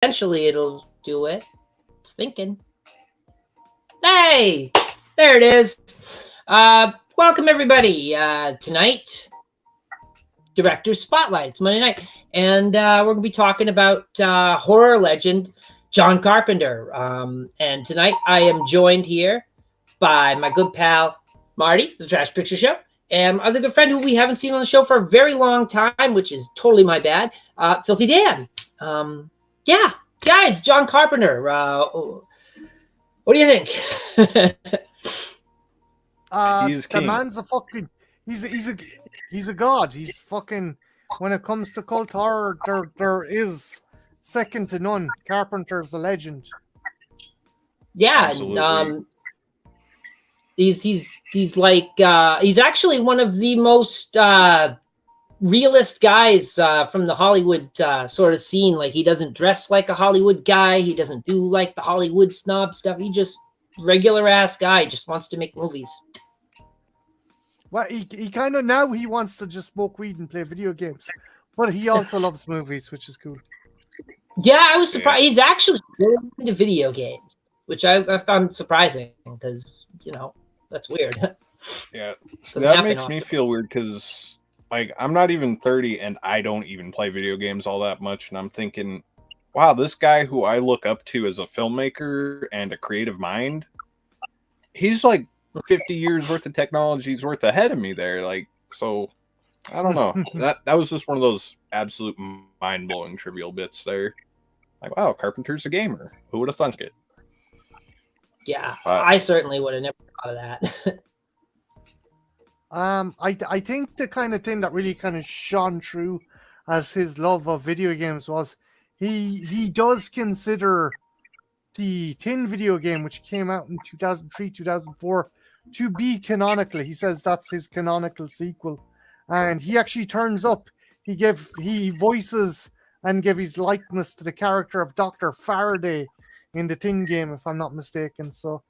Eventually it'll do it. It's thinking. Hey, there it is. Welcome everybody. Tonight, Director's Spotlight. It's Monday night, and we're going to be talking about horror legend John Carpenter. And tonight I am joined here by my good pal Marty, the Trash Picture Show, and my other good friend who we haven't seen on the show for a very long time, which is totally my bad, Filthy Dan. Yeah, guys, John Carpenter. What do you think? He's king. The man's a fucking. He's a god. He's fucking. When it comes to cult horror, there is second to none. Carpenter's a legend. Yeah, he's like he's actually one of the most realist guys from the Hollywood sort of scene. Like, he doesn't dress like a Hollywood guy. He doesn't do like the Hollywood snob stuff. He just regular ass guy, just wants to make movies. Well, he kind of now he wants to just smoke weed and play video games, but he also loves movies, which is cool. Yeah, I was surprised. He's actually really into video games, which I found surprising because, you know, that's weird. Yeah, so that makes me feel weird because, like, I'm not even 30 and I don't even play video games all that much. And I'm thinking, wow, this guy who I look up to as a filmmaker and a creative mind, he's like 50 years worth of technology's worth ahead of me there. Like, so I don't know. that was just one of those absolute mind-blowing trivial bits there. Like, wow, Carpenter's a gamer. Who would have thunk it? Yeah, I certainly would have never thought of that. I think the kind of thing that really kind of shone through as his love of video games was he does consider the Tin video game, which came out in 2003, 2004, to be canonical. He says that's his canonical sequel, and he actually turns up. He voices and give his likeness to the character of Dr. Faraday in the Tin game, if I'm not mistaken. So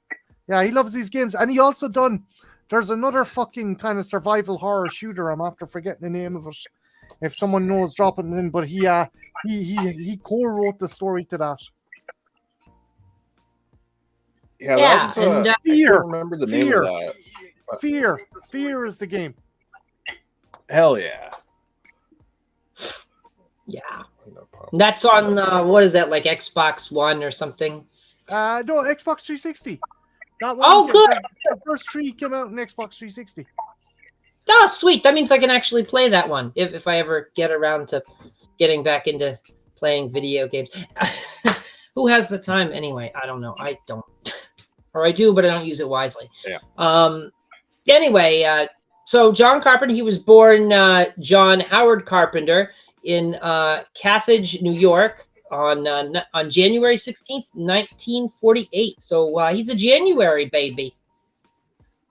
yeah, he loves these games, and he also done. There's another fucking kind of survival horror shooter. I'm after forgetting the name of it. If someone knows, drop it in. But he co-wrote the story to that. Yeah, that was, and Fear. I don't remember the name of that. Fear is the game. Hell yeah. Yeah. That's on what is that, like Xbox One or something? No, Xbox 360. That one good. The first 3 came out in Xbox 360. Oh, sweet. That means I can actually play that one if I ever get around to getting back into playing video games. Who has the time anyway? I don't know. I don't. Or I do, but I don't use it wisely. Yeah. Anyway, so John Carpenter, he was born John Howard Carpenter in Carthage, New York, on January 16th, 1948. So he's a January baby.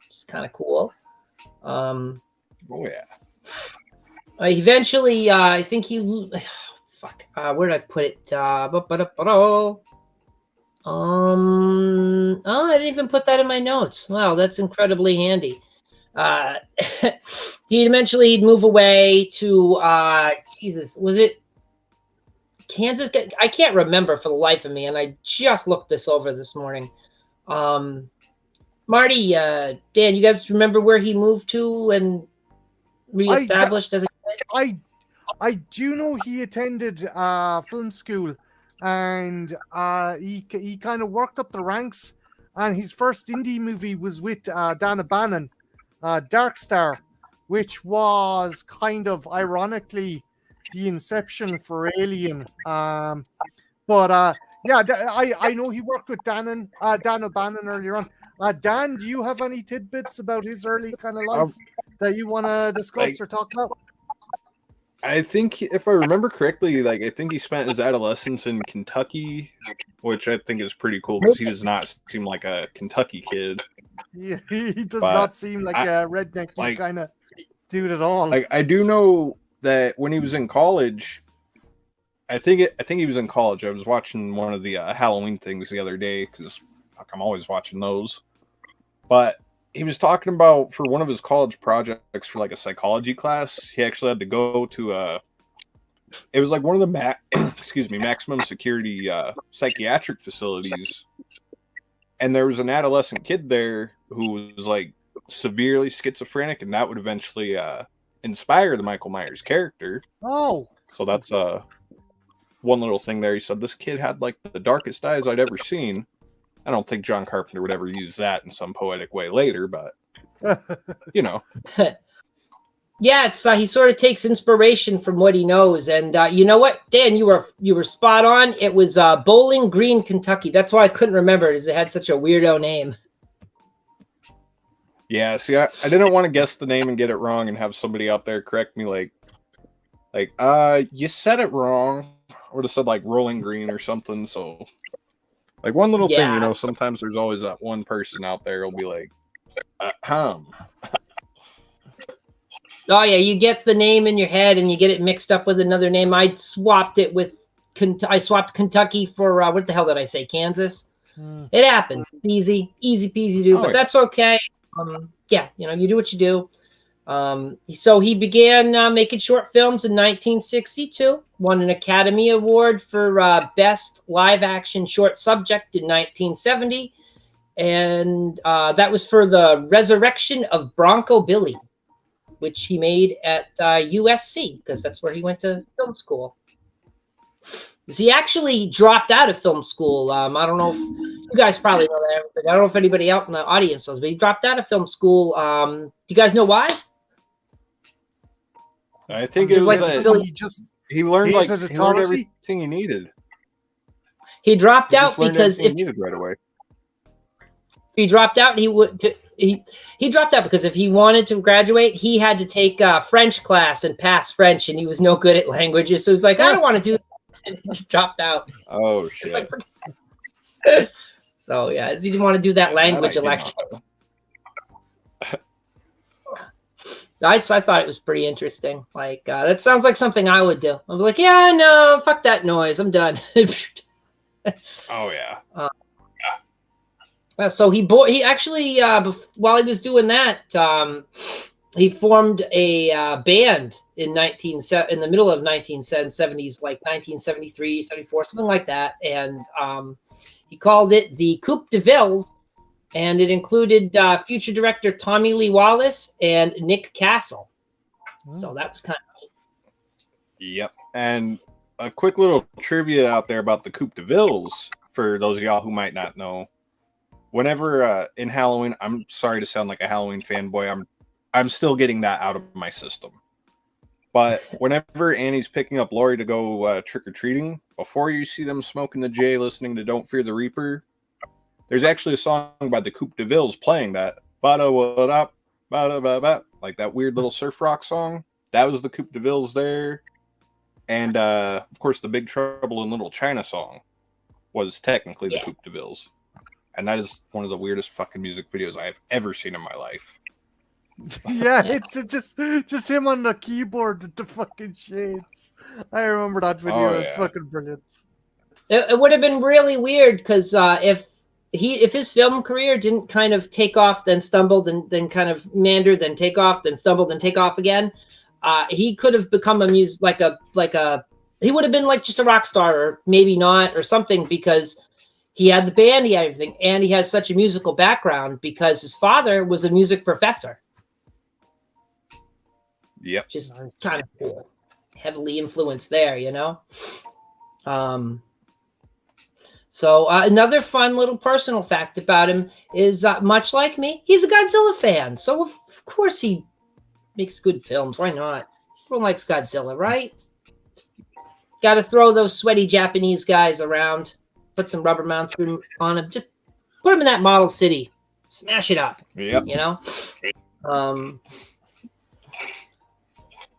It's kind of cool. Oh yeah. Eventually, I think he. Fuck. Where did I put it? Oh, I didn't even put that in my notes. Wow, that's incredibly handy. He'd move away to Jesus. Was it Kansas? I can't remember for the life of me, and I just looked this over this morning. Marty, Dan, you guys remember where he moved to and reestablished as a kid? I do know he attended film school, and he kind of worked up the ranks. And his first indie movie was with Dan O'Bannon, Dark Star, which was kind of ironically the inception for Alien. Yeah, I know he worked with Dan O'Bannon earlier on. Dan, do you have any tidbits about his early kind of life that you want to discuss or talk about? I think, if I remember correctly, I think he spent his adolescence in Kentucky, which I think is pretty cool because he does not seem like a Kentucky kid. Yeah, he does not seem like a redneck kind of dude at all. I do know that when he was in college, I think he was in college. I was watching one of the Halloween things the other day because I'm always watching those. But he was talking about, for one of his college projects for like a psychology class, he actually had to go to it was like one of the maximum security psychiatric facilities, and there was an adolescent kid there who was like severely schizophrenic, and that would eventually inspire the Michael Myers character. Oh, so that's one little thing there. He said this kid had like the darkest eyes I'd ever seen. I don't think John Carpenter would ever use that in some poetic way later, but you know. Yeah, it's he sort of takes inspiration from what he knows, and you know what, Dan, you were spot on. It was Bowling Green, Kentucky. That's why I couldn't remember it, because it had such a weirdo name. Yeah, see, I didn't want to guess the name and get it wrong and have somebody out there correct me, like, you said it wrong, or just said like Rolling Green or something. So, like one little thing, you know, sometimes there's always that one person out there who'll be like, Oh yeah, you get the name in your head and you get it mixed up with another name. I swapped Kentucky for what the hell did I say? Kansas. It happens. Easy peasy to do, but that's okay. Yeah, you know, you do what you do. So he began making short films in 1962. Won an Academy Award for Best Live Action Short Subject in 1970, and that was for The Resurrection of Bronco Billy, which he made at USC, because that's where he went to film school. He actually dropped out of film school. I don't know if you guys probably know that, but I don't know if anybody out in the audience knows, but he dropped out of film school. Do you guys know why? I think it was he learned everything he needed. He dropped out because he needed right away. He dropped out. He dropped out because if he wanted to graduate, he had to take a French class and pass French, and he was no good at languages. So he's like, I don't want to do that, and he just dropped out. Oh shit! So yeah, he didn't want to do that language elective. I thought it was pretty interesting. Like that sounds like something I would do. I'm like, yeah, no, fuck that noise. I'm done. Oh yeah. So he actually while he was doing that, he formed a band in the middle of 1970s, like 1973, 74, something like that, and he called it the Coupe de Villes, and it included future director Tommy Lee Wallace and Nick Castle. So that was kind of neat. Yep. And a quick little trivia out there about the Coupe de Villes for those of y'all who might not know. Whenever in Halloween, I'm sorry to sound like a Halloween fanboy, I'm still getting that out of my system. But whenever Annie's picking up Lori to go trick-or-treating, before you see them smoking the J, listening to Don't Fear the Reaper, there's actually a song by the Coupe de Villes playing that. Ba-da-wa-da, ba-da-ba-ba, like that weird little surf rock song. That was the Coupe de Villes there. And, of course, the Big Trouble in Little China song was technically the Coupe de Villes. And that is one of the weirdest fucking music videos I have ever seen in my life. Yeah, it's just him on the keyboard with the fucking shades. I remember that video. It's fucking brilliant. It would have been really weird because if his film career didn't kind of take off, then stumbled, and then kind of meandered, then take off, then stumbled, and take off again, he could have become he would have been like just a rock star, or maybe not, or something, because he had the band, he had everything, and he has such a musical background because his father was a music professor. Yep. Just kind of cool. Heavily influenced there, you know? So another fun little personal fact about him is, much like me, he's a Godzilla fan. So of course he makes good films. Why not? Everyone likes Godzilla, right? Got to throw those sweaty Japanese guys around. Put some rubber mounts on him. Just put him in that model city. Smash it up. Yep. You know?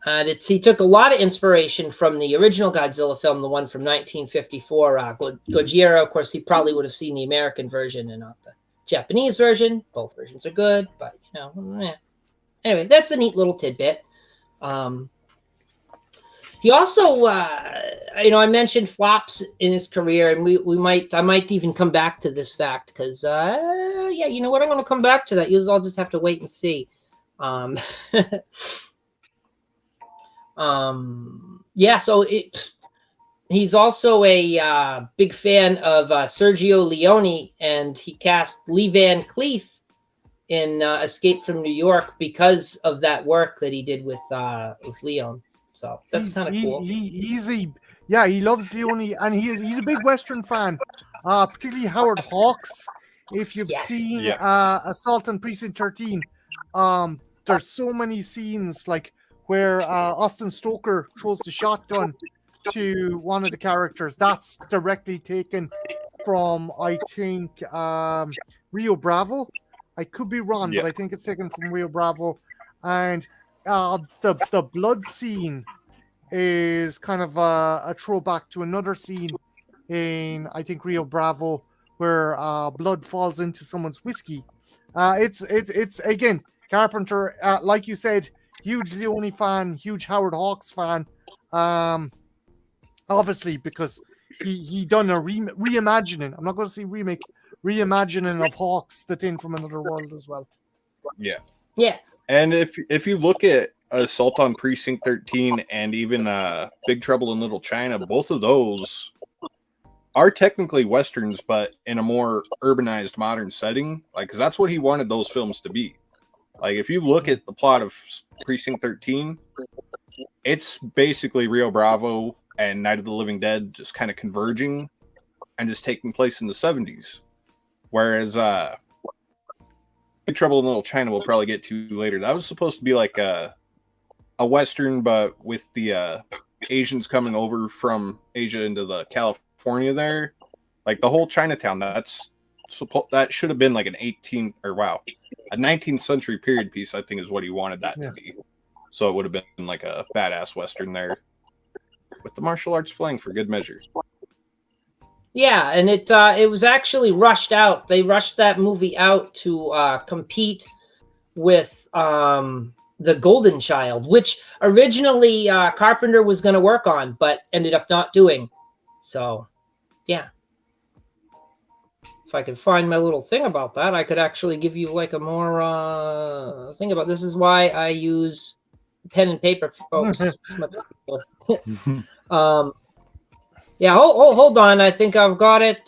And he took a lot of inspiration from the original Godzilla film, the one from 1954, Gojira. Of course, he probably would have seen the American version and not the Japanese version. Both versions are good, but, you know, Anyway, that's a neat little tidbit. He also, I mentioned flops in his career, and I might even come back to this fact because, you know what? I'm going to come back to that. You'll all just have to wait and see. Yeah, so he's also a big fan of Sergio Leone, and he cast Lee Van Cleef in Escape from New York because of that work that he did with Leone. So that's kind of cool. He loves Leone, and he's a big Western fan, particularly Howard Hawks. If you've seen Assault on Precinct 13, there's so many scenes like where Austin Stoker throws the shotgun to one of the characters. That's directly taken from, I think, Rio Bravo. I could be wrong, but I think it's taken from Rio Bravo. And the blood scene is kind of a throwback to another scene in, I think, Rio Bravo, where blood falls into someone's whiskey. It's again, Carpenter, like you said, huge Leone fan, huge Howard Hawks fan. Obviously, because he done a reimagining. I'm not going to say remake, reimagining of Hawks, the Tin from Another World as well. Yeah. And if you look at Assault on Precinct 13 and even Big Trouble in Little China, both of those are technically westerns, but in a more urbanized, modern setting. Like, because that's what he wanted those films to be. Like, if you look at the plot of Precinct 13, it's basically Rio Bravo and Night of the Living Dead just kind of converging and just taking place in the 70s. Whereas Big Trouble in Little China we'll probably get to later. That was supposed to be like a Western, but with the Asians coming over from Asia into the California there. Like the whole Chinatown, that should have been like a 19th century period piece, I think is what he wanted that to be. So it would have been like a badass Western there with the martial arts flying for good measure. Yeah, and it was actually rushed out. They rushed that movie out to compete with The Golden Child, which originally Carpenter was going to work on, but ended up not doing. So, yeah. If I could find my little thing about that, I could actually give you like a more thing about this. Is why I use pen and paper, folks. Yeah, hold on. I think I've got it.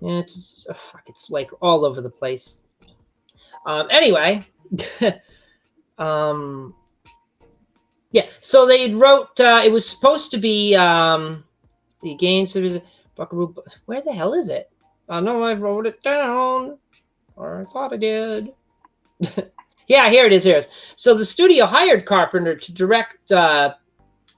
It's like all over the place. Anyway, yeah. So they wrote. It was supposed to be the gains of Buckaroo. Where the hell is it? I know I wrote it down, or I thought I did. Yeah, here it is. Here it is. So the studio hired Carpenter to direct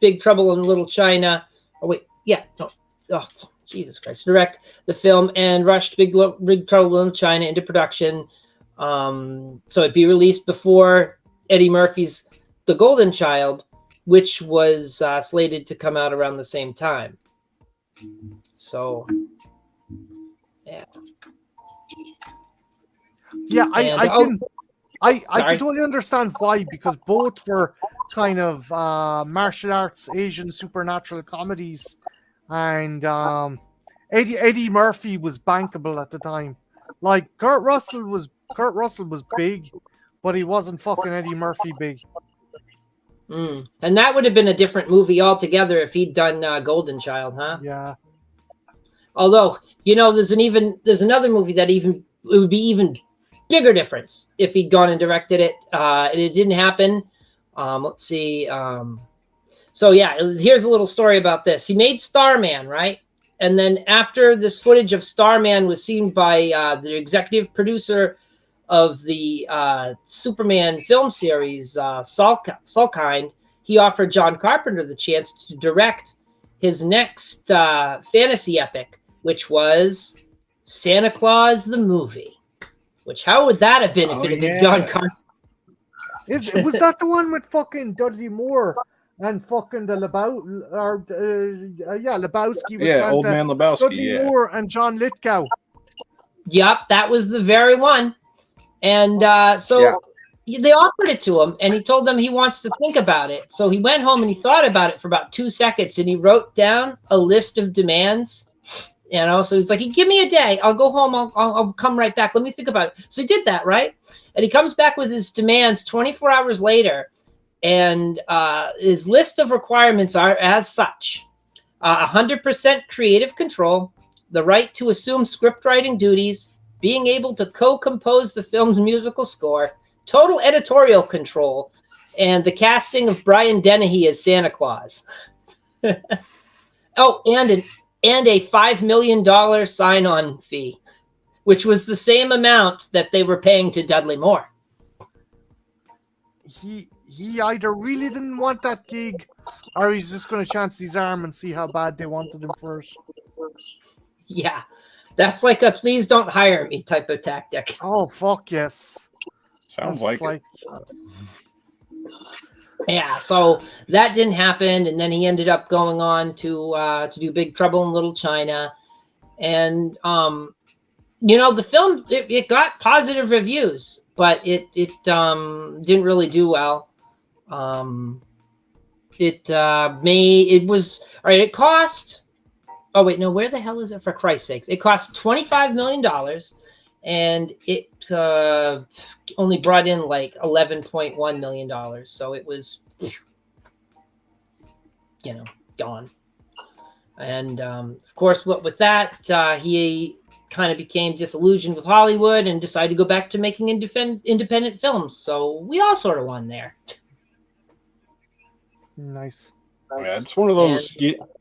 Big Trouble in Little China. Oh wait, yeah, no. Oh, Jesus Christ! Direct the film and rushed Big Trouble in China into production, so it'd be released before Eddie Murphy's The Golden Child, which was slated to come out around the same time. So, yeah. Yeah, I can totally understand why, because both were kind of martial arts, Asian supernatural comedies, and Eddie Murphy was bankable at the time. Like Kurt Russell was big, but he wasn't fucking Eddie Murphy big. And that would have been a different movie altogether if he'd done Golden Child, huh? Yeah. Although, there's another movie that it would be even bigger difference if he'd gone and directed it. And it didn't happen. Let's see. So yeah, here's a little story about this. He made Starman, right? And then after this footage of Starman was seen by the executive producer of the Superman film series, Salkind, he offered John Carpenter the chance to direct his next fantasy epic, which was Santa Claus the movie. Which, how would that have been if it had been John Carpenter? Was that the one with fucking Dudley Moore and fucking the Lebowski? With Santa, Old Man Lebowski. Dudley Moore and John Lithgow. Yep, that was the very one. And they offered it to him, and he told them he wants to think about it. So he went home and he thought about it for about 2 seconds, and he wrote down a list of demands. So he's like, give me a day. I'll go home. I'll come right back. Let me think about it. So he did that, right? And he comes back with his demands 24 hours later. And his list of requirements are as such: 100% creative control, the right to assume script writing duties, being able to co-compose the film's musical score, total editorial control, and the casting of Brian Dennehy as Santa Claus. Oh, and a $5 million sign-on fee, which was the same amount that they were paying to Dudley Moore. He either really didn't want that gig, or he's just going to chance his arm and see how bad they wanted him first. Yeah, that's like a "please don't hire me" type of tactic. Oh, fuck yes. Sounds like it. Yeah, so that didn't happen, and then he ended up going on to do Big Trouble in Little China, and the film it got positive reviews, but it didn't really do well. It cost. Oh wait, no, where the hell is it? For Christ's sakes, it cost $25 million, and it only brought in like $11.1 million. So it was, gone. And of course, with that, he kind of became disillusioned with Hollywood and decided to go back to making independent films. So we all sort of won there. Nice. Yeah, it's one of those.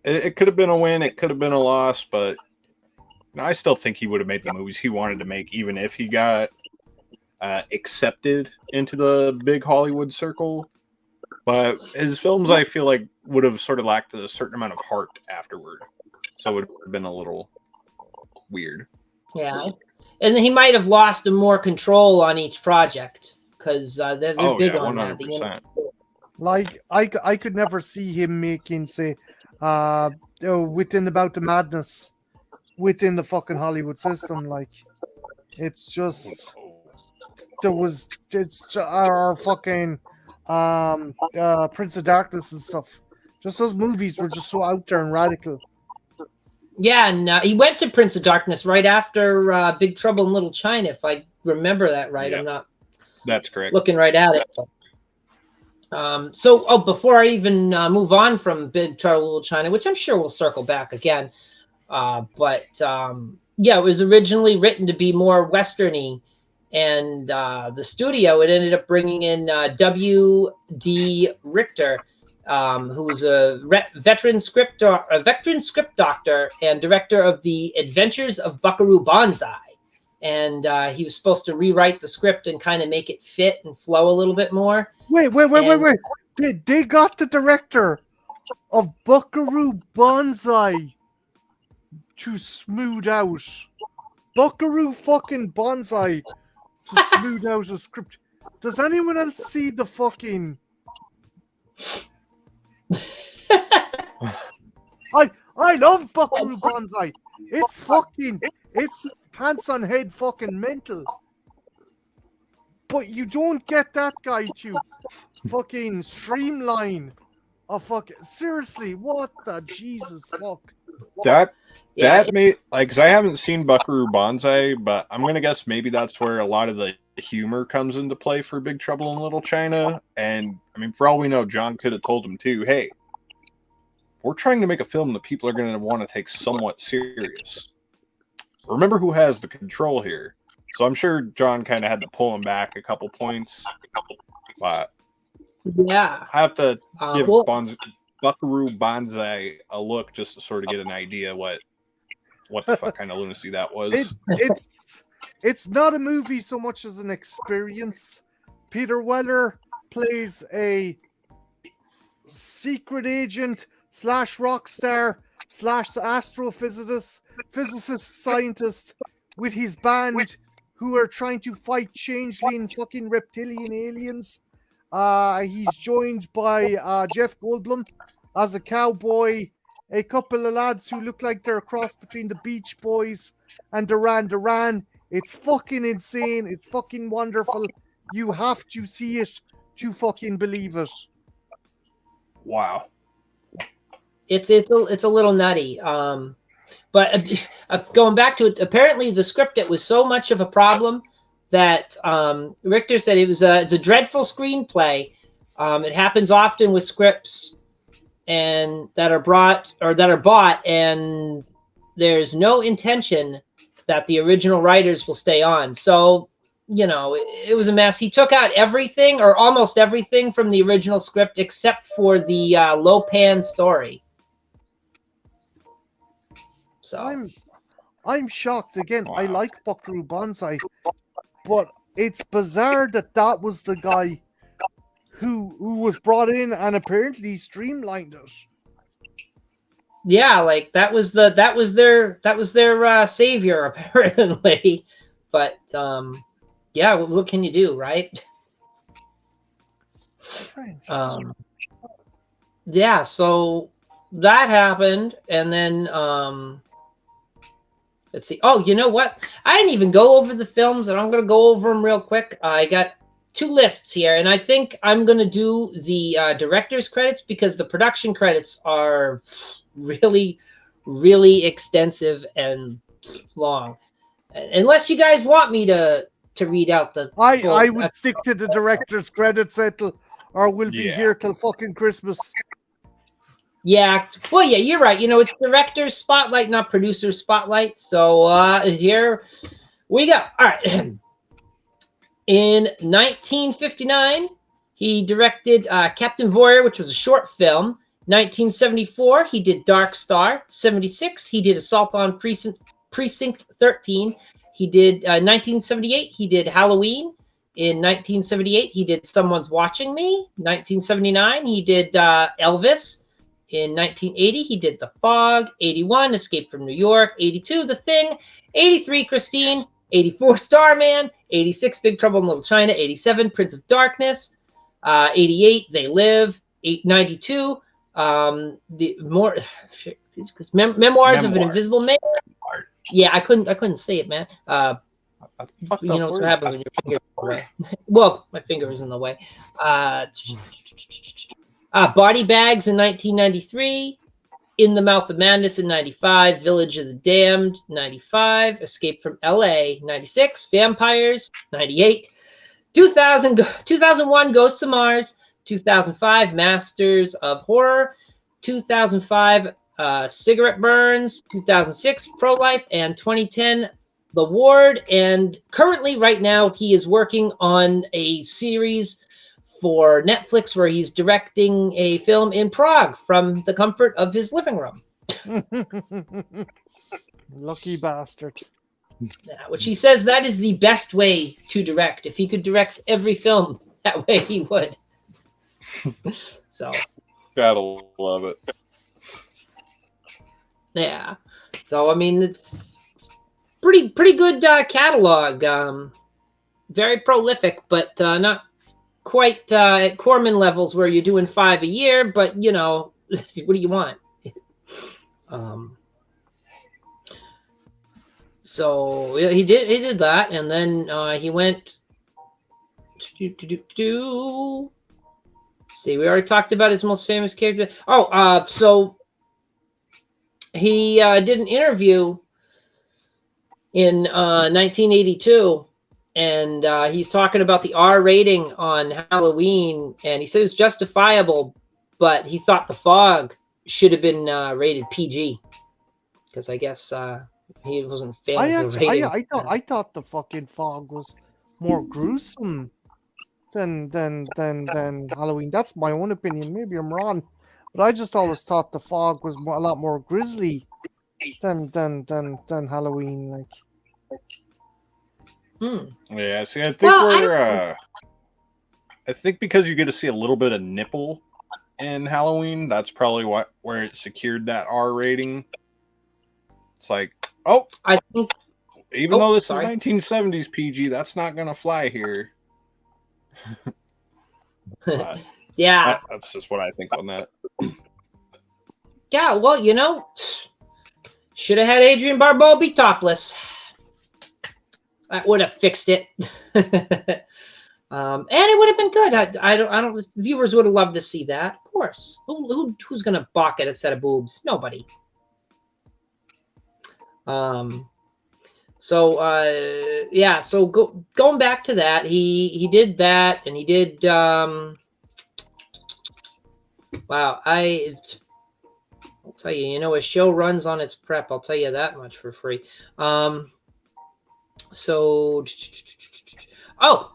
It could have been a win. It could have been a loss, but I still think he would have made the movies he wanted to make, even if he got accepted into the big Hollywood circle. But his films, I feel like, would have sort of lacked a certain amount of heart afterward, so it would have been a little weird. Yeah, and he might have lost more control on each project because they're big on 100%. that. Like I could never see him making, say, Within About the Madness within the fucking Hollywood system. Like, it's just our fucking Prince of Darkness and stuff. Just those movies were just so out there and radical. Yeah, and he went to Prince of Darkness right after Big Trouble in Little China, if I remember that right. Yep. I'm not. That's correct. Looking right at it. Before I even move on from Big Trouble in Little China, which I'm sure we'll circle back again, it was originally written to be more westerny, and the studio, it ended up bringing in W.D. Richter, who was a veteran script doctor and director of The Adventures of Buckaroo Banzai. And he was supposed to rewrite the script and kind of make it fit and flow a little bit more. Wait. They got the director of Buckaroo Banzai to smooth out. Buckaroo fucking Banzai to smooth out a script. Does anyone else see the fucking... I love Buckaroo Banzai. It's pants on head fucking mental. But you don't get that guy to fucking streamline a fucking... Seriously, what the Jesus fuck? That made, like, because I haven't seen Buckaroo Banzai, but I'm gonna guess maybe that's where a lot of the humor comes into play for Big Trouble in Little China. And I mean, for all we know, John could have told him too, hey, we're trying to make a film that people are going to want to take somewhat serious. Remember who has the control here. So I'm sure John kind of had to pull him back a couple points. But yeah, I have to give Buckaroo Banzai a look just to sort of get an idea what the fuck kind of lunacy that was. It's not a movie so much as an experience. Peter Weller plays a secret agent / rock star / astrophysicist, scientist with his band who are trying to fight changeling fucking reptilian aliens. He's joined by Jeff Goldblum as a cowboy, a couple of lads who look like they're a cross between the Beach Boys and Duran Duran. It's fucking insane. It's fucking wonderful. You have to see it to fucking believe it. Wow. It's a little nutty. But going back to it, apparently the script, it was so much of a problem that Richter said it's a dreadful screenplay, It happens often with scripts and that are bought, and there's no intention that the original writers will stay on. So, it was a mess. He took out everything or almost everything from the original script except for the Lopan story. So I'm shocked again. Wow. I like Buckaroo Banzai, but it's bizarre that was the guy who was brought in and apparently streamlined it. Yeah, like that was their savior apparently. But yeah, what can you do, right? Strange. Yeah, so that happened, and then let's see. Oh, you know what? I didn't even go over the films, and I'm going to go over them real quick. I got 2 lists here, and I think I'm going to do the director's credits because the production credits are really, really extensive and long. Unless you guys want me to read out the I would stick to the director's credits, Ethel, or we'll be here till fucking Christmas. Yeah, well, yeah, you're right. It's director's spotlight, not producer's spotlight. So here we go. All right. In 1959, he directed Captain Voyeur, which was a short film. 1974, he did Dark Star. 76, he did Assault on Precinct 13. He did 1978, he did Halloween. In 1978, he did Someone's Watching Me. 1979, he did Elvis. In 1980, he did The Fog. 81, Escape from New York. 82, The Thing. 83, Christine. 84, Starman. 86, Big Trouble in Little China. 87, Prince of Darkness. 88, They Live. 92, Memoirs of an Invisible Man. Yeah, I couldn't say it, man. What's what happens when your finger is in the way. Well, my finger is in the way. Body Bags in 1993. In the Mouth of Madness in 95. Village of the Damned 95. Escape from LA 96. Vampires 98. 2001 Ghosts of Mars. 2005 Masters of Horror. 2005 Cigarette Burns. 2006 Pro-Life. And 2010 The Ward. And currently, right now, he is working on a series for Netflix where he's directing a film in Prague from the comfort of his living room. Lucky bastard. Which he says that is the best way to direct. If he could direct every film that way, he would. So gotta love it. Yeah. So I mean, it's pretty good catalog. Very prolific, but not quite at Corman levels where you're doing 5 a year. But what do you want? So he did that, and then he went. See, we already talked about his most famous character. So he did an interview in 1982, and he's talking about the R rating on Halloween, and he said it's justifiable, but he thought The Fog should have been rated PG because I guess he wasn't a fan of the rating. I thought the fucking Fog was more gruesome than Halloween. That's my own opinion. Maybe I'm wrong, but I just always thought The Fog was a lot more grisly than Halloween. Like, yeah. See, I think I think because you get to see a little bit of nipple in Halloween, that's probably where it secured that R rating. It's like, I think even though this is 1970s PG, that's not gonna fly here. Yeah, that's just what I think on that. Yeah, well, should have had Adrienne Barbeau be topless. That would have fixed it. And it would have been good. I don't. Viewers would have loved to see that. Of course. Who's gonna balk at a set of boobs? Nobody. So going back to that, he did that, and he did Wow, I'll tell you, a show runs on its prep. I'll tell you that much for free. So, oh,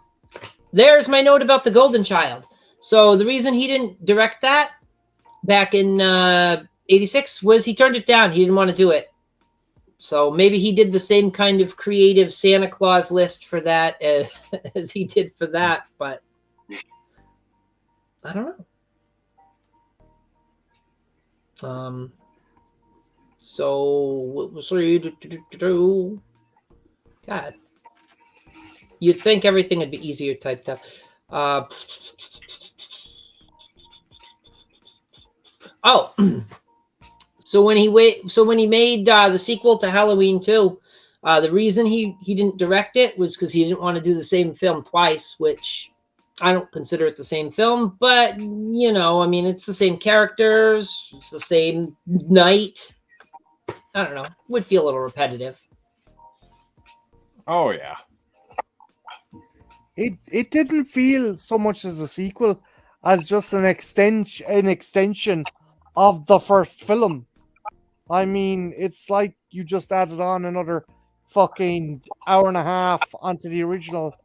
there's my note about the Golden Child. So the reason he didn't direct that back in '86 was he turned it down. He didn't want to do it. So maybe he did the same kind of creative Santa Claus list for that as he did for that, but I don't know. So what was do? God, you'd think everything would be easier typed up. Oh, so when he made the sequel to Halloween 2, the reason he didn't direct it was because he didn't want to do the same film twice, which I don't consider it the same film, but I mean, it's the same characters, it's the same night. I don't know, would feel a little repetitive. Oh yeah. It didn't feel so much as a sequel as just an extension of the first film. I mean, it's like you just added on another fucking hour and a half onto the original,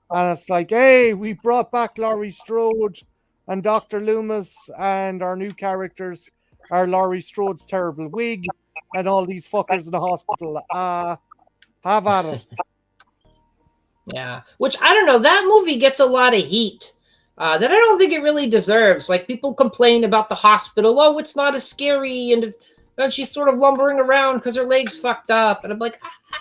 and it's like, hey, we brought back Laurie Strode and Dr. Loomis, and our new characters are Laurie Strode's terrible wig and all these fuckers in the hospital. Have at it. Yeah, which I don't know. That movie gets a lot of heat that I don't think it really deserves. Like, people complain about the hospital. Oh, it's not as scary, and she's sort of lumbering around because her leg's fucked up. And I'm like,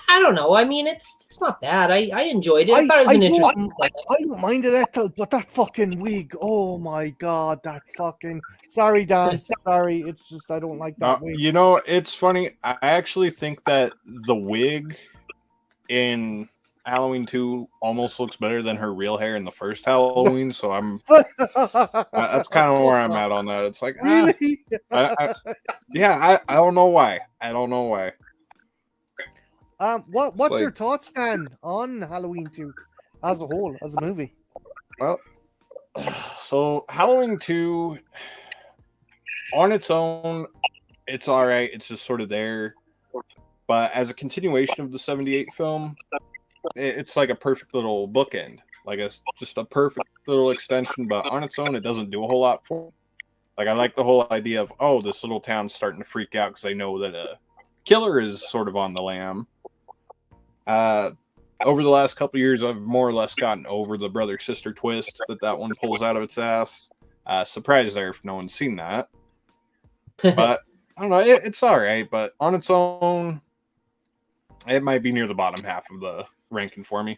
I don't know. I mean, it's not bad. I enjoyed it. I thought it was an interesting. I don't mind it, Ethel, but that fucking wig. Oh my god, that fucking. Sorry, Dan. Sorry, it's just I don't like that wig. It's funny. I actually think that the wig in Halloween 2 almost looks better than her real hair in the first Halloween, so that's kind of where I'm at on that. It's like, really? I don't know why. I don't know why. What's your thoughts, Dan, on Halloween 2 as a whole, as a movie? Well, so Halloween 2 on its own, it's all right. It's just sort of there. But as a continuation of the 78 film, it's like a perfect little bookend. Like, it's just a perfect little extension, but on its own, it doesn't do a whole lot for me. Like, I like the whole idea of, oh, this little town's starting to freak out because they know that a killer is sort of on the lam. Over the last couple of years, I've more or less gotten over the brother-sister twist that one pulls out of its ass. Surprised there if no one's seen that. But, I don't know, it's all right, but on its own, it might be near the bottom half of the ranking for me.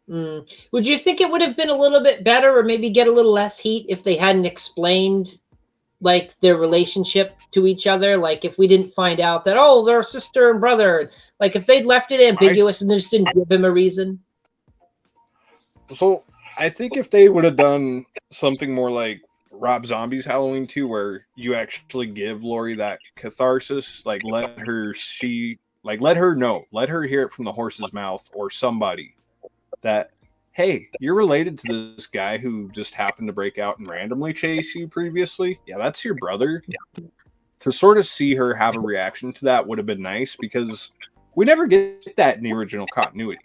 Would you think it would have been a little bit better, or maybe get a little less heat, if they hadn't explained like their relationship to each other? Like, if we didn't find out that, oh, they're sister and brother, like if they'd left it ambiguous and they just didn't give him a reason. So I think if they would have done something more like Rob Zombie's Halloween 2, where you actually give Laurie that catharsis, like let her know, let her hear it from the horse's mouth or somebody that, hey, you're related to this guy who just happened to break out and randomly chase you previously. Yeah, that's your brother. Yeah. To sort of see her have a reaction to that would have been nice, because we never get that in the original continuity.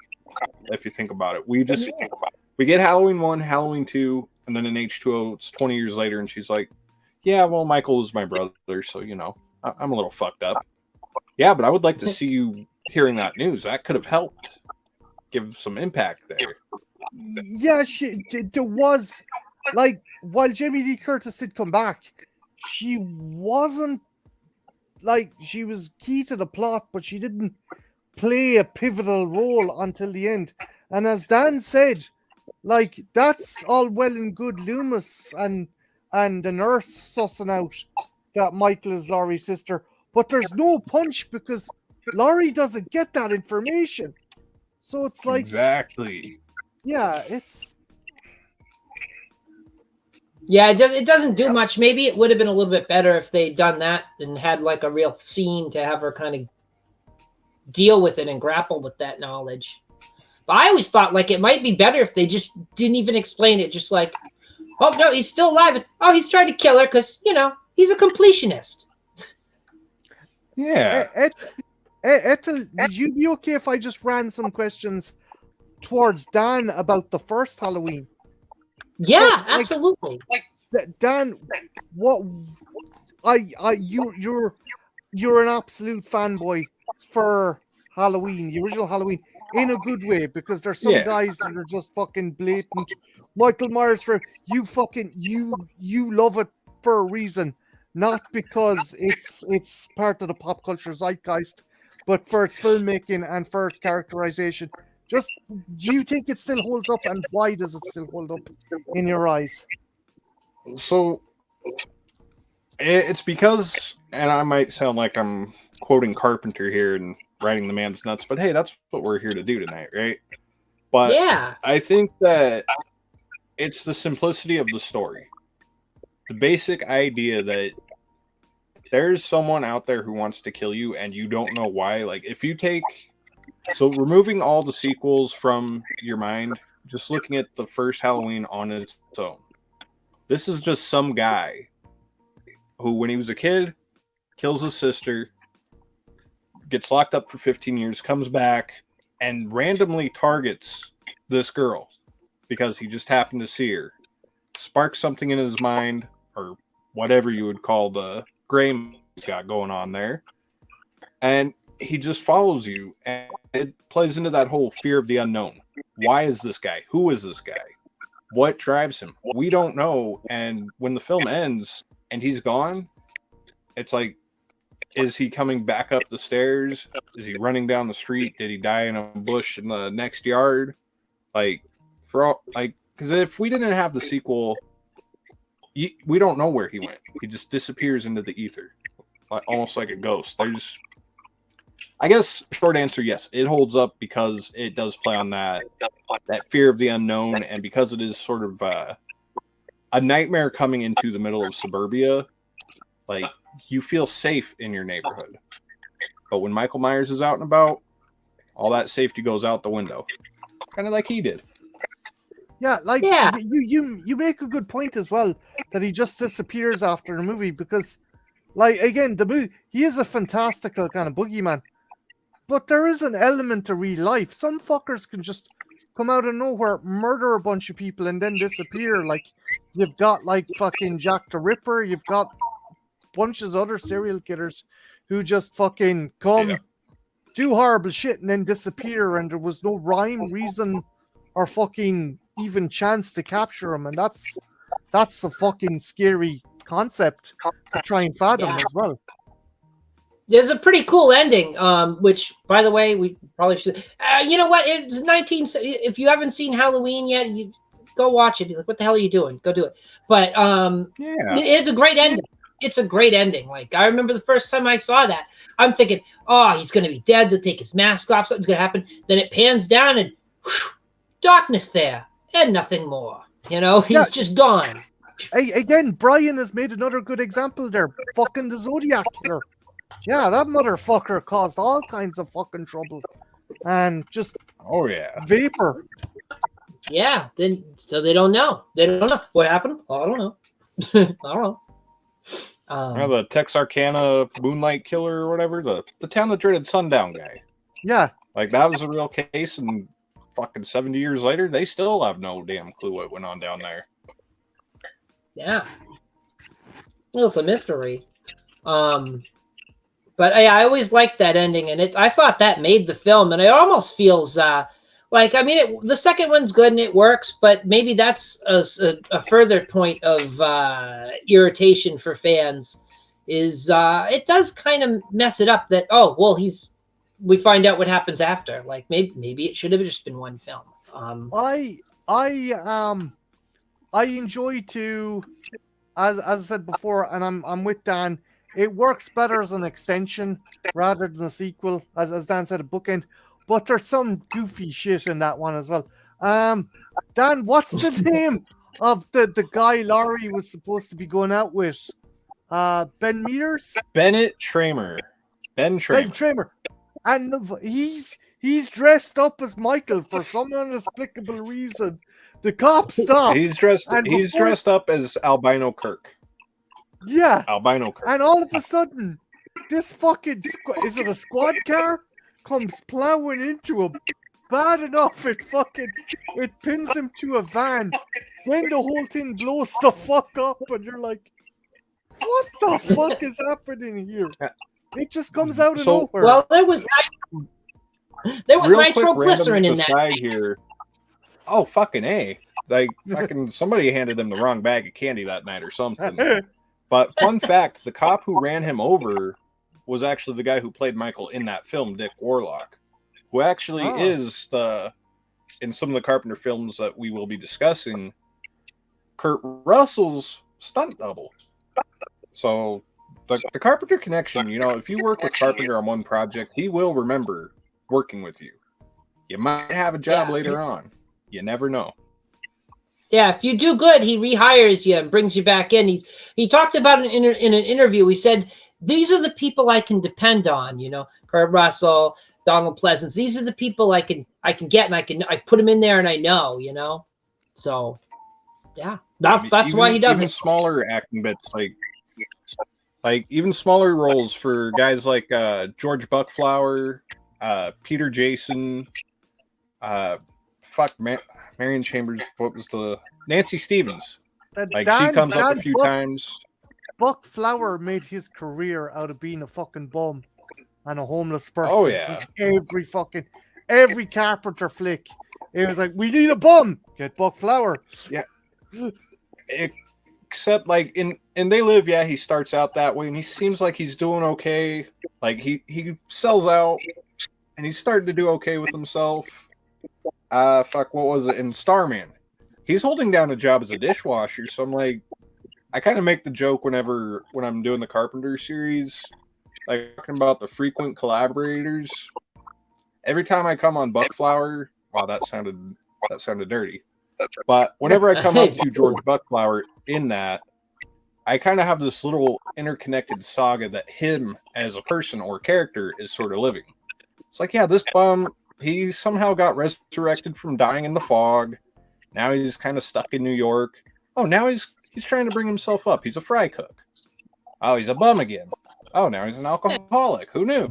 If you think about it, we get Halloween 1, Halloween 2, and then in H2O, it's 20 years later, and she's like, yeah, well, Michael is my brother, so, I'm a little fucked up. Yeah, but I would like to see you hearing that news. That could have helped give some impact there. Yeah, there was, like, while Jamie Lee Curtis did come back, she wasn't, like, she was key to the plot, but she didn't play a pivotal role until the end. And as Dan said, like, that's all well and good, Loomis and the nurse sussing out that Michael is Laurie's sister, but there's no punch because Laurie doesn't get that information. So it's like, exactly. Yeah, it doesn't do much. Maybe it would have been a little bit better if they'd done that and had like a real scene to have her kind of deal with it and grapple with that knowledge. But I always thought like it might be better if they just didn't even explain it. Just like, Oh no, he's still alive. Oh, he's trying to kill her because he's a completionist. Yeah. Ethel, would you be okay if I just ran some questions towards Dan about the first Halloween? Yeah, absolutely. Dan, what? You're an absolute fanboy for Halloween, the original Halloween, in a good way, because there's some guys that are just fucking blatant. Michael Myers, for you, fucking you love it for a reason, not because it's part of the pop culture zeitgeist, but for its filmmaking and for its characterization. Just, do you think it still holds up, and why does it still hold up in your eyes? So it's because, and I might sound like I'm quoting Carpenter here and riding the man's nuts, but hey, that's what we're here to do tonight, right? But yeah, I think that it's the simplicity of the story. The basic idea that there's someone out there who wants to kill you and you don't know why. Like, if you take... So removing all the sequels from your mind, just looking at the first Halloween on its own. This is just some guy who, when he was a kid, kills his sister, gets locked up for 15 years, comes back, and randomly targets this girl because he just happened to see her. Sparks something in his mind, or whatever you would call the gray he's got going on there. And he just follows you, and it plays into that whole fear of the unknown. Why is this guy? Who is this guy? What drives him? We don't know. And when the film ends and he's gone, it's like, is he coming back up the stairs? Is he running down the street? Did he die in a bush in the next yard? Like, because if we didn't have the sequel, we don't know where he went. He just disappears into the ether, almost like a ghost. I guess, short answer, yes, it holds up because it does play on that fear of the unknown, and because it is sort of a nightmare coming into the middle of suburbia. Like, you feel safe in your neighborhood, but when Michael Myers is out and about, all that safety goes out the window, kind of like he did. Yeah, you make a good point as well, that he just disappears after the movie, because, like, again, the movie, he is a fantastical kind of boogeyman. But there is an element to real life. Some fuckers can just come out of nowhere, murder a bunch of people, and then disappear. Like, you've got, like, fucking Jack the Ripper. You've got bunches of other serial killers who just fucking come, do horrible shit, and then disappear, and there was no rhyme, reason, or fucking even chance to capture them. And that's a fucking scary concept to try and fathom as well. There's a pretty cool ending, which, by the way, we probably should. You know what? It's 19. If you haven't seen Halloween yet, you go watch it. Be like, what the hell are you doing? Go do it. But it's a great ending. It's a great ending. Like, I remember the first time I saw that, I'm thinking, oh, he's going to be dead. They'll take his mask off. Something's going to happen. Then it pans down and whew, darkness there and nothing more. He's just gone. Again, Brian has made another good example there. Fucking the Zodiac Killer. Yeah, that motherfucker caused all kinds of fucking trouble, and just vapor. Yeah, so they don't know. They don't know what happened. I don't know. I don't know. The Texarkana Moonlight Killer or whatever, the town that dreaded sundown guy. Yeah, like that was a real case, and fucking 70 years later, they still have no damn clue what went on down there. Yeah, well, it's a mystery. But I always liked that ending, and I thought that made the film, and it almost feels like, I mean, the second one's good and it works, but maybe that's a further point of irritation for fans, is it does kind of mess it up that, oh, well, we find out what happens after. Like, maybe it should have just been one film. I enjoy to, as I said before, and I'm with Dan, it works better as an extension rather than a sequel, as Dan said, a bookend. But there's some goofy shit in that one as well. Dan, what's the name of the guy Laurie was supposed to be going out with? Ben Meters? Bennett Tramer. Ben Tramer. And he's dressed up as Michael for some inexplicable reason. The cops stop. He's dressed up as Albino Kirk. Yeah. Albino Kirk. And all of a sudden, this fucking is it a squad car? Comes plowing into him. Bad enough it pins him to a van. Then the whole thing blows the fuck up, and you're like, what the fuck is happening here? It just comes out of nowhere. Well, there was nitroglycerin in that. Here. Oh, fucking A. Like, fucking somebody handed him the wrong bag of candy that night or something. But fun fact, the cop who ran him over was actually the guy who played Michael in that film, Dick Warlock, who actually is in some of the Carpenter films that we will be discussing, Kurt Russell's stunt double. So the Carpenter connection, if you work with Carpenter on one project, he will remember working with you. You might have a job later on. You never know. Yeah, if you do good, he rehires you and brings you back in. He talked about it in an interview. He said, these are the people I can depend on, Kurt Russell, Donald Pleasance. These are the people I can get, and I put them in there, and I know, So, yeah, that's why he does even it. Smaller acting bits, like even smaller roles for guys like George Buckflower, Peter Jason, Marion Chambers. What was Nancy Stevens? She comes up a few times. Buck Flower made his career out of being a fucking bum and a homeless person. Oh yeah. Every Carpenter flick, it was like, we need a bum. Get Buck Flower. Yeah. Except in They Live, he starts out that way, and he seems like he's doing okay. Like he sells out, and he's starting to do okay with himself. What was it in Starman? He's holding down a job as a dishwasher, so I'm like, I kind of make the joke when I'm doing the Carpenter series, like talking about the frequent collaborators. Every time I come on Buckflower, wow, that sounded dirty. But whenever I come up to George Buckflower in that, I kind of have this little interconnected saga that him as a person or character is sort of living. It's like, yeah, this bum, he somehow got resurrected from dying in the fog. Now he's kind of stuck in New York. Oh, now he's trying to bring himself up. He's a fry cook. Oh, he's a bum again. Oh, now he's an alcoholic. Who knew?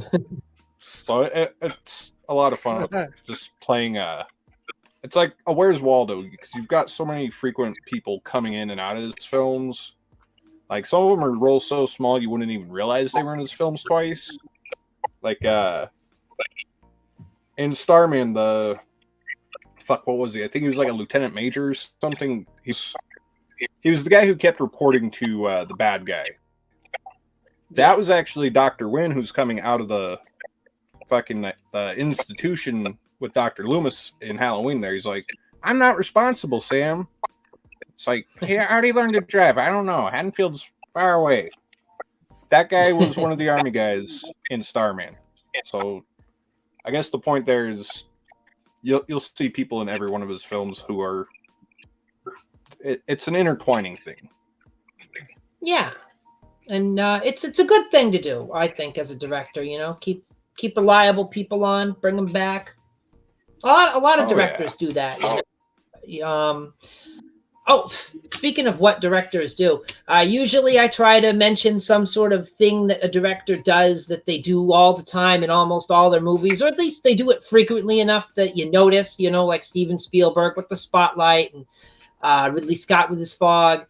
So it's a lot of fun just playing. It's like a Where's Waldo, because you've got so many frequent people coming in and out of his films. Like, some of them are roles so small you wouldn't even realize they were in his films twice. Like in Starman, what was he? I think he was like a lieutenant major or something. He was the guy who kept reporting to the bad guy. That was actually Dr. Wynn, who's coming out of the fucking institution with Dr. Loomis in Halloween there. He's like, I'm not responsible, Sam. It's like, hey, I already learned to drive. I don't know. Haddonfield's far away. That guy was one of the army guys in Starman. So I guess the point there is you'll see people in every one of his films who are... It's an intertwining thing. Yeah. And it's a good thing to do, I think, as a director, keep reliable people on, bring them back. A lot of directors do that. Speaking of what directors do, usually I try to mention some sort of thing that a director does that they do all the time in almost all their movies, or at least they do it frequently enough that you notice, like Steven Spielberg with the Spotlight and Ridley Scott with his Fog.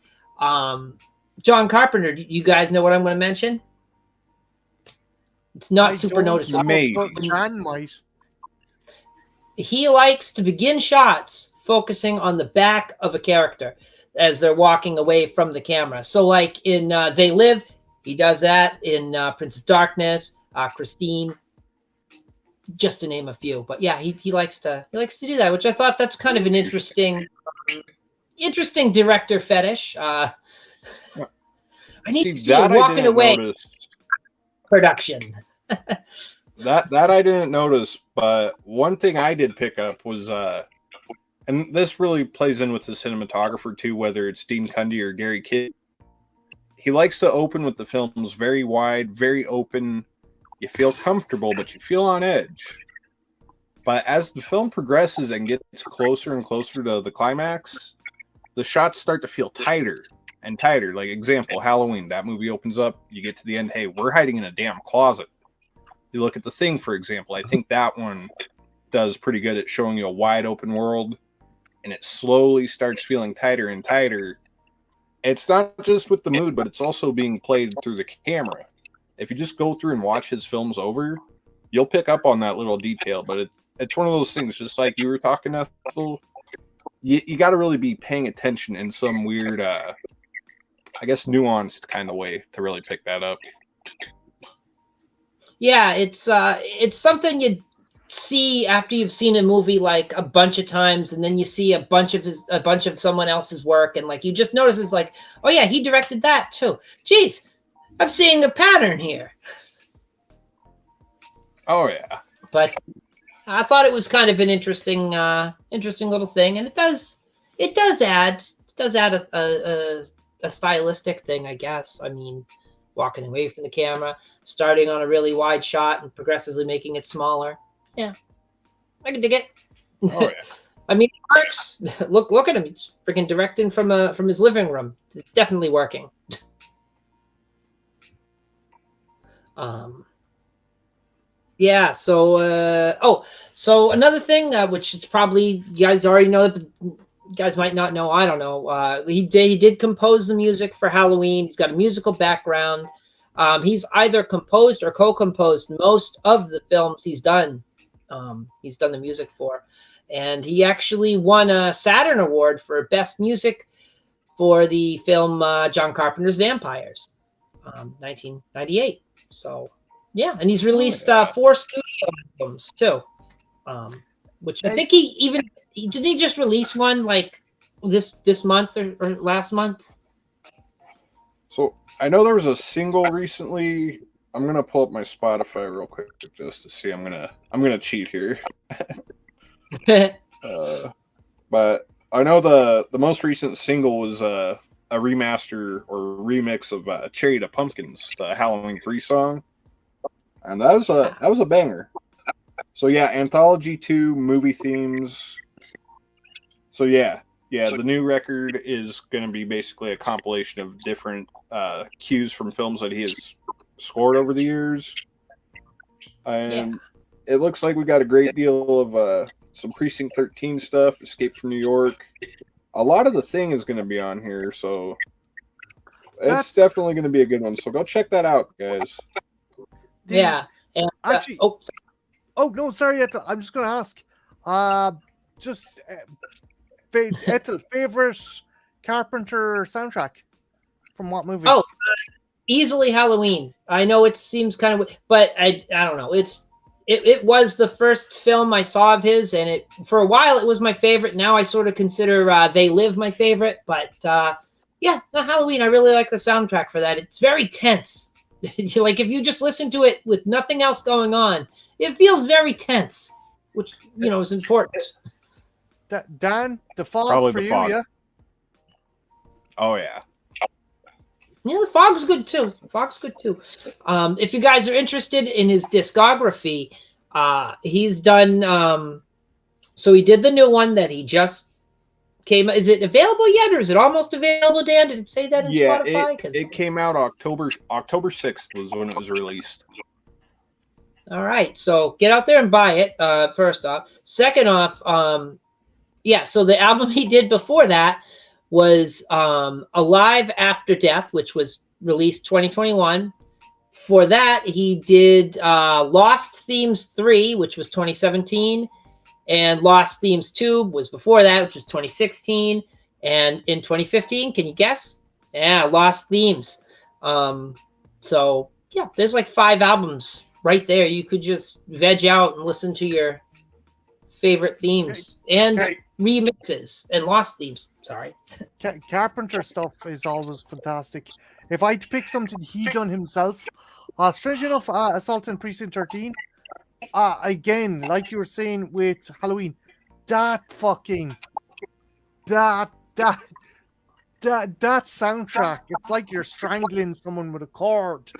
John Carpenter, do you guys know what I'm going to mention? It's not super noticeable. John might. He likes to begin shots focusing on the back of a character as they're walking away from the camera. So like in They Live, he does that. In Prince of Darkness, Christine, just to name a few. But yeah, he likes to do that, which I thought that's kind of an interesting director fetish. I need to see him walking away. Production. that I didn't notice, but one thing I did pick up was and this really plays in with the cinematographer too, whether it's Dean Cundy or Gary Kidd. He likes to open with the films very wide, very open. You feel comfortable, but you feel on edge. But as the film progresses and gets closer and closer to the climax, the shots start to feel tighter and tighter. Like, example, Halloween. That movie opens up, you get to the end, hey, we're hiding in a damn closet. You look at The Thing, for example. I think that one does pretty good at showing you a wide open world, and it slowly starts feeling tighter and tighter. It's not just with the mood, but it's also being played through the camera. If you just go through and watch his films over, you'll pick up on that little detail. But it's one of those things, just like you were talking, Ethel, you got to really be paying attention in some weird, I guess, nuanced kind of way to really pick that up. Yeah, it's something you see after you've seen a movie like a bunch of times, and then you see a bunch of someone else's work, and like you just notice it's like, oh yeah, he directed that too. Jeez, I'm seeing a pattern here. Oh yeah. But I thought it was kind of an interesting little thing, and it does add a stylistic thing, I guess. I mean, walking away from the camera, starting on a really wide shot, and progressively making it smaller. Yeah, I can dig it. Oh yeah. I mean, it works. Look at him. He's freaking directing from his living room. It's definitely working. Yeah. So so another thing, which is probably you guys already know, but you guys might not know. I don't know. He did compose the music for Halloween. He's got a musical background. He's either composed or co-composed most of the films he's done. He's done the music for, and he actually won a Saturn Award for Best Music for the film John Carpenter's Vampires, 1998. So yeah, and he's released 4 studio albums too, which I think didn't he just release one like this month or last month? So I know there was a single recently. I'm gonna pull up my Spotify real quick just to see. I'm gonna cheat here. But I know the most recent single was a remaster or remix of Cherry to Pumpkins, the Halloween 3 song, and that was a banger. So yeah, Anthology 2 movie themes. So yeah, the new record is going to be basically a compilation of different cues from films that he has scored over the years. And it looks like we got a great deal of some Precinct 13 stuff, Escape from New York. A lot of The Thing is going to be on here, so it's definitely going to be a good one. So go check that out, guys. Yeah. And, actually, no, sorry, Ethel. I'm just going to ask. Ethel, favorite Carpenter soundtrack from what movie? Oh, easily Halloween. I know it seems kind of, but I don't know. It was the first film I saw of his, and for a while it was my favorite. Now I sort of consider They Live my favorite, but Halloween. I really like the soundtrack for that. It's very tense. Like if you just listen to it with nothing else going on, it feels very tense, which is important. Dan, The Fog Probably for The you, Fog. yeah? Oh yeah. Yeah, The Fog's good too. If you guys are interested in his discography, he's done. So he did the new one that he just came. Is it available yet, or is it almost available, Dan? Did it say that in Spotify? It came out October 6th was when it was released. All right, so get out there and buy it. First off, second off, so the album he did before that was Alive After Death, which was released 2021. For that, he did Lost Themes 3, which was 2017, and Lost Themes 2 was before that, which was 2016. And in 2015, can you guess? Yeah, Lost Themes. So, yeah, there's like 5 albums right there. You could just veg out and listen to your favorite themes and remixes and Lost Themes. Sorry. Carpenter stuff is always fantastic. If I had to pick something he done himself, strange enough, Assault on Precinct 13, again, like you were saying with Halloween, that soundtrack, it's like you're strangling someone with a cord.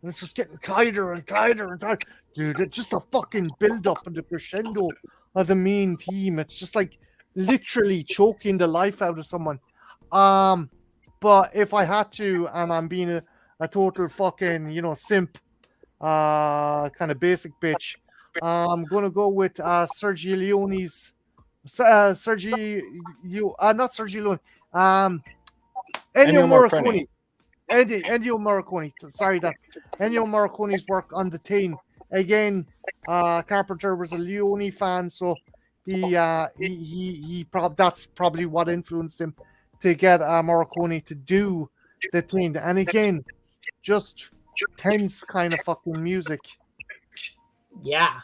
and it's just getting tighter and tighter and tighter. Dude, it's just a fucking build up and the crescendo of the main theme. It's just like literally choking the life out of someone. But if I had to, and I'm being a total fucking, simp, kind of basic bitch, I'm gonna go with Sergio Leone's not Sergio Leone, Ennio Morricone. Ennio Morricone. Sorry, that Ennio Morricone's work on The Thing. Again, Carpenter was a Leone fan, so that's probably what influenced him to get Morricone to do The Thing. And again, just tense kind of fucking music. Yeah.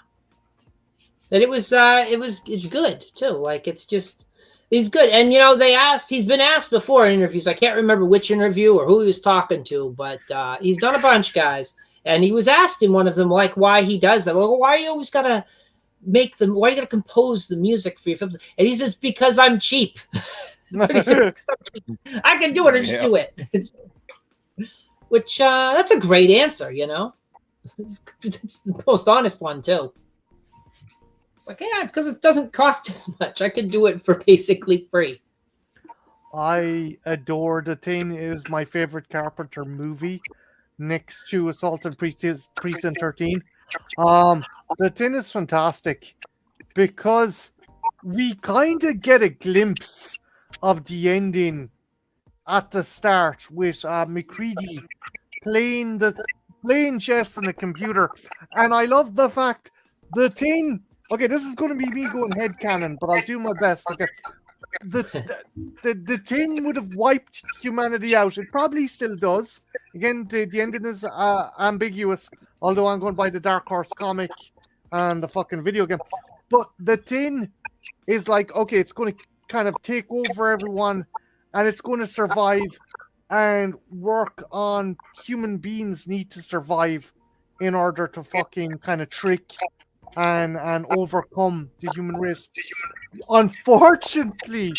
And it's good too. Like he's good. And he's been asked before in interviews. I can't remember which interview or who he was talking to, but he's done a bunch, guys. And he was asked in one of them, like, why he does that. Well, why you always gotta why you gotta compose the music for your films? And he says, because I'm cheap. That's what he says. I can do it or just do it. Which that's a great answer, It's the most honest one too. It's like, yeah, because it doesn't cost as much. I could do it for basically free. I adore The Thing. It is my favorite Carpenter movie, next to Assault on Precinct 13. The Thing is fantastic because we kind of get a glimpse of the ending at the start with McCready playing chess on the computer, and I love the fact The Thing. Okay, this is going to be me going headcanon, but I'll do my best. Okay, the Thing would have wiped humanity out. It probably still does. Again, the ending is ambiguous, although I'm going by the Dark Horse comic and the fucking video game. But The Thing is like, okay, it's going to kind of take over everyone, and it's going to survive and work on human beings need to survive in order to fucking kind of trick and overcome the human race. Unfortunately,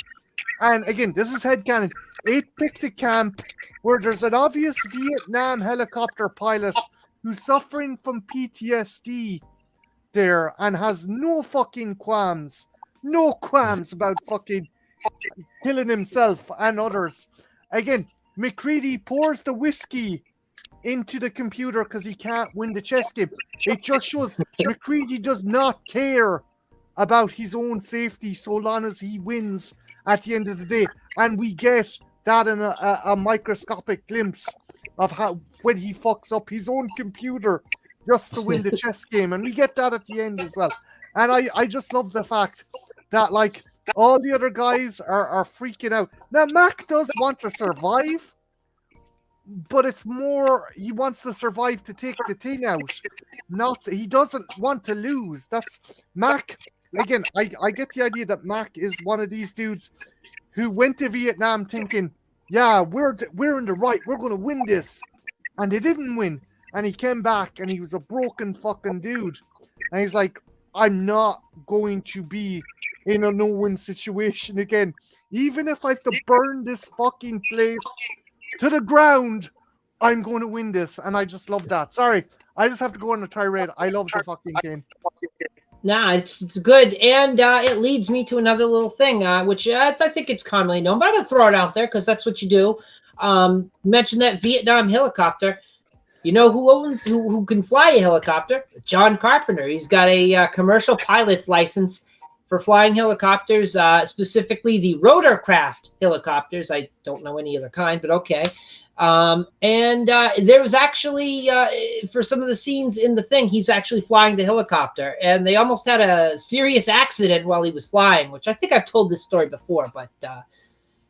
and again, this is headcanon, it picked a camp where there's an obvious Vietnam helicopter pilot who's suffering from PTSD there and has no fucking qualms about fucking killing himself and others. Again, McCready pours the whiskey into the computer because he can't win the chess game. It just shows McCready does not care about his own safety so long as he wins at the end of the day. And we get that in a microscopic glimpse of how when he fucks up his own computer just to win the chess game. And we get that at the end as well. And I just love the fact that, like, all the other guys are freaking out. Now, Mac does want to survive, but it's more he wants to survive to take The Thing out. He doesn't want to lose. That's Mac. Again, I get the idea that Mac is one of these dudes who went to Vietnam thinking, yeah, we're in the right. We're going to win this. And they didn't win. And he came back and he was a broken fucking dude. And he's like, I'm not going to be in a no-win situation again. Even if I have to burn this fucking place to the ground, I'm going to win this. And I just love that. Sorry, I just have to go on a tirade. I love the fucking Thing. Nah, it's good. And it leads me to another little thing, which I think it's commonly known, but I'm going to throw it out there because that's what you do. Mention that Vietnam helicopter. You know who can fly a helicopter? John Carpenter. He's got a commercial pilot's license for flying helicopters, specifically the rotorcraft helicopters. I don't know any other kind, but okay. And there was actually, for some of the scenes in The Thing, he's actually flying the helicopter. And they almost had a serious accident while he was flying, which I think I've told this story before. But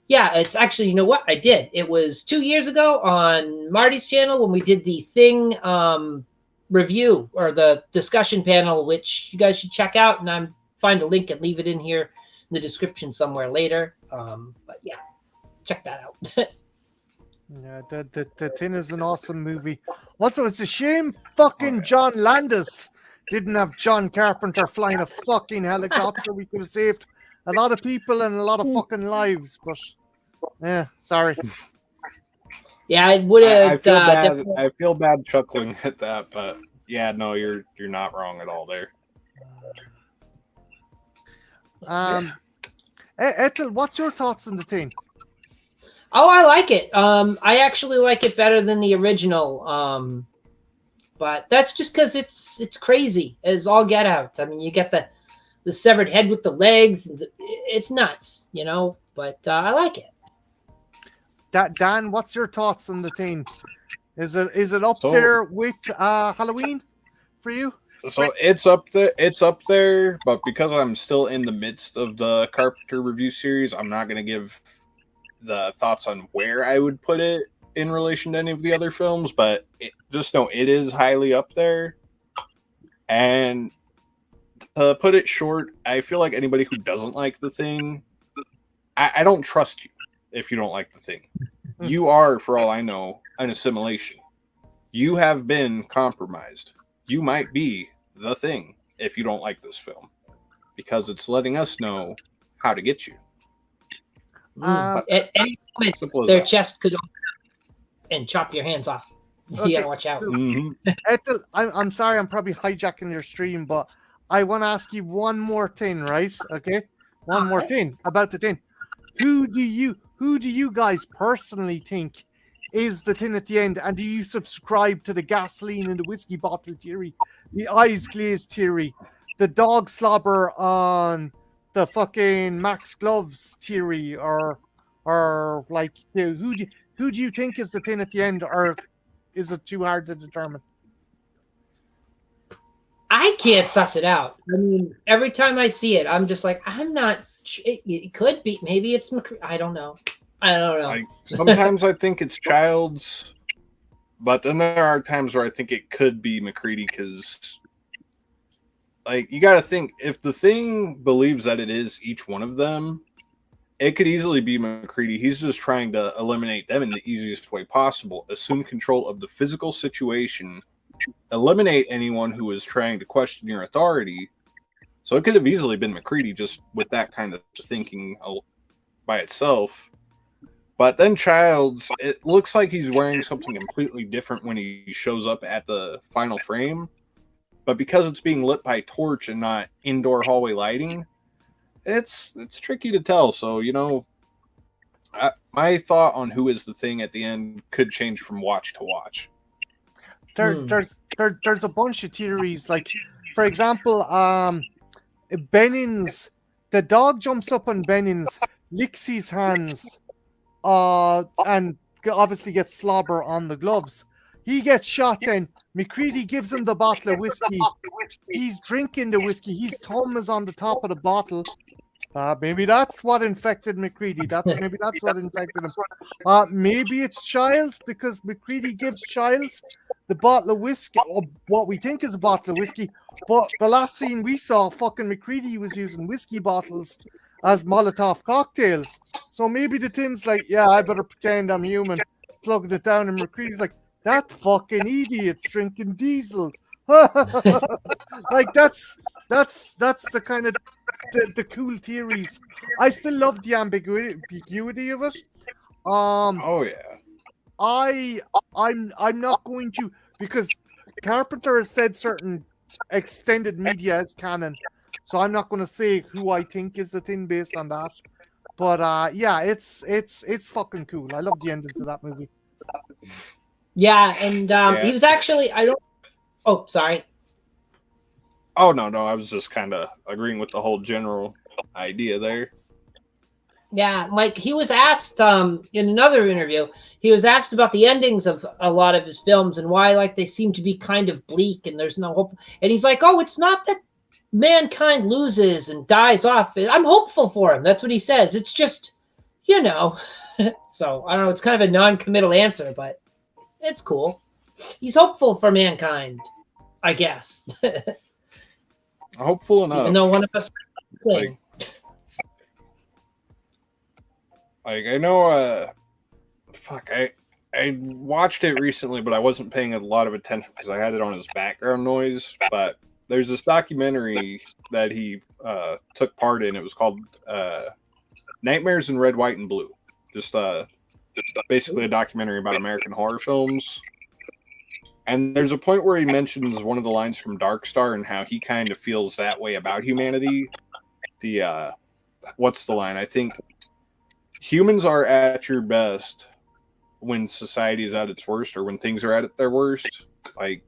yeah, it's actually, you know what? I did. It was 2 years ago on Marty's channel when we did the Thing review or the discussion panel, which you guys should check out. And I'm find a link and leave it in here in the description somewhere later. But yeah, check that out. Yeah, the Thing is an awesome movie. Also, it's a shame fucking John Landis didn't have John Carpenter flying a fucking helicopter. We could have saved a lot of people and a lot of fucking lives, but yeah, sorry. Yeah, I would have. I feel bad. I feel bad chuckling at that, but yeah, no, you're not wrong at all there. Ethel, what's your thoughts on the thing? Oh, I like it. I actually like it better than the original. But that's just because it's crazy as all get out. I mean, you get the severed head with the legs. It's nuts, you know. But I like it. Dan, what's your thoughts on the thing? Is it up there with Halloween for you? So it's up there. It's up there, but because I'm still in the midst of the Carpenter review series, I'm not going to give the thoughts on where I would put it in relation to any of the other films. But just know it is highly up there. And to put it short, I feel like anybody who doesn't like The Thing, I don't trust you if you don't like The Thing. You are, for all I know, an assimilation. You have been compromised. You might be The Thing if you don't like this film, because it's letting us know how to get you. At any moment, their chest could open and chop your hands off. You gotta watch out. Ethel, I'm sorry, I'm probably hijacking your stream, but I want to ask you one more thing, right? Okay, one more thing about the thing. Who do you guys personally think is the thing at the end? And do you subscribe to the gasoline in the whiskey bottle theory, the eyes glazed theory, the dog slobber on the fucking Max Gloves theory, or like who do you think is the thing at the end, or is it too hard to determine? I can't suss it out. I mean, every time I see it, I'm just like, I'm not. It could be. Maybe it's McCready. I don't know. Sometimes I think it's Childs, but then there are times where I think it could be McCready, because, like, you got to think, if the Thing believes that it is each one of them, it could easily be McCready. He's just trying to eliminate them in the easiest way possible, assume control of the physical situation, eliminate anyone who is trying to question your authority. So it could have easily been McCready just with that kind of thinking by itself. But then Childs, it looks like he's wearing something completely different when he shows up at the final frame. But because it's being lit by torch and not indoor hallway lighting, it's tricky to tell. So, you know, my thought on who is the Thing at the end could change from watch to watch. There's a bunch of theories. Like, for example, Bennings, the dog jumps up on Bennings, licks his hands, and obviously gets slobber on the gloves. He gets shot then. McCready gives him the bottle of whiskey. He's drinking the whiskey. His thumb is on the top of the bottle. Maybe that's what infected McCready. Maybe that's what infected him. Maybe it's Childs, because McCready gives Childs the bottle of whiskey, or what we think is a bottle of whiskey. But the last scene we saw, fucking McCready was using whiskey bottles as Molotov cocktails. So maybe the Thing's like, yeah, I better pretend I'm human, slugging it down, and McCready's like, that fucking idiot's drinking diesel. Like that's the kind of the cool theories. I still love the ambiguity of it. Oh yeah. I'm not going to, because Carpenter has said certain extended media is canon, so I'm not going to say who I think is the Thing based on that. But yeah, it's fucking cool. I love the ending to that movie. Yeah, and he was actually Oh, sorry. Oh no, I was just kind of agreeing with the whole general idea there. Yeah, like he was asked in another interview, he was asked about the endings of a lot of his films and why, like, they seem to be kind of bleak and there's no hope. And he's like, oh, it's not that mankind loses and dies off. I'm hopeful for him. That's what he says. It's just, you know. So, I don't know. It's kind of a non-committal answer, but it's cool. He's hopeful for mankind, I guess. Hopeful enough. Even though one of us... Like I know, I watched it recently, but I wasn't paying a lot of attention because I had it on as background noise. But there's this documentary that he took part in. It was called Nightmares in Red, White, and Blue. Just basically a documentary about American horror films. And there's a point where he mentions one of the lines from Dark Star and how he kind of feels that way about humanity. What's the line? I think humans are at your best when society is at its worst, or when things are at their worst. Like,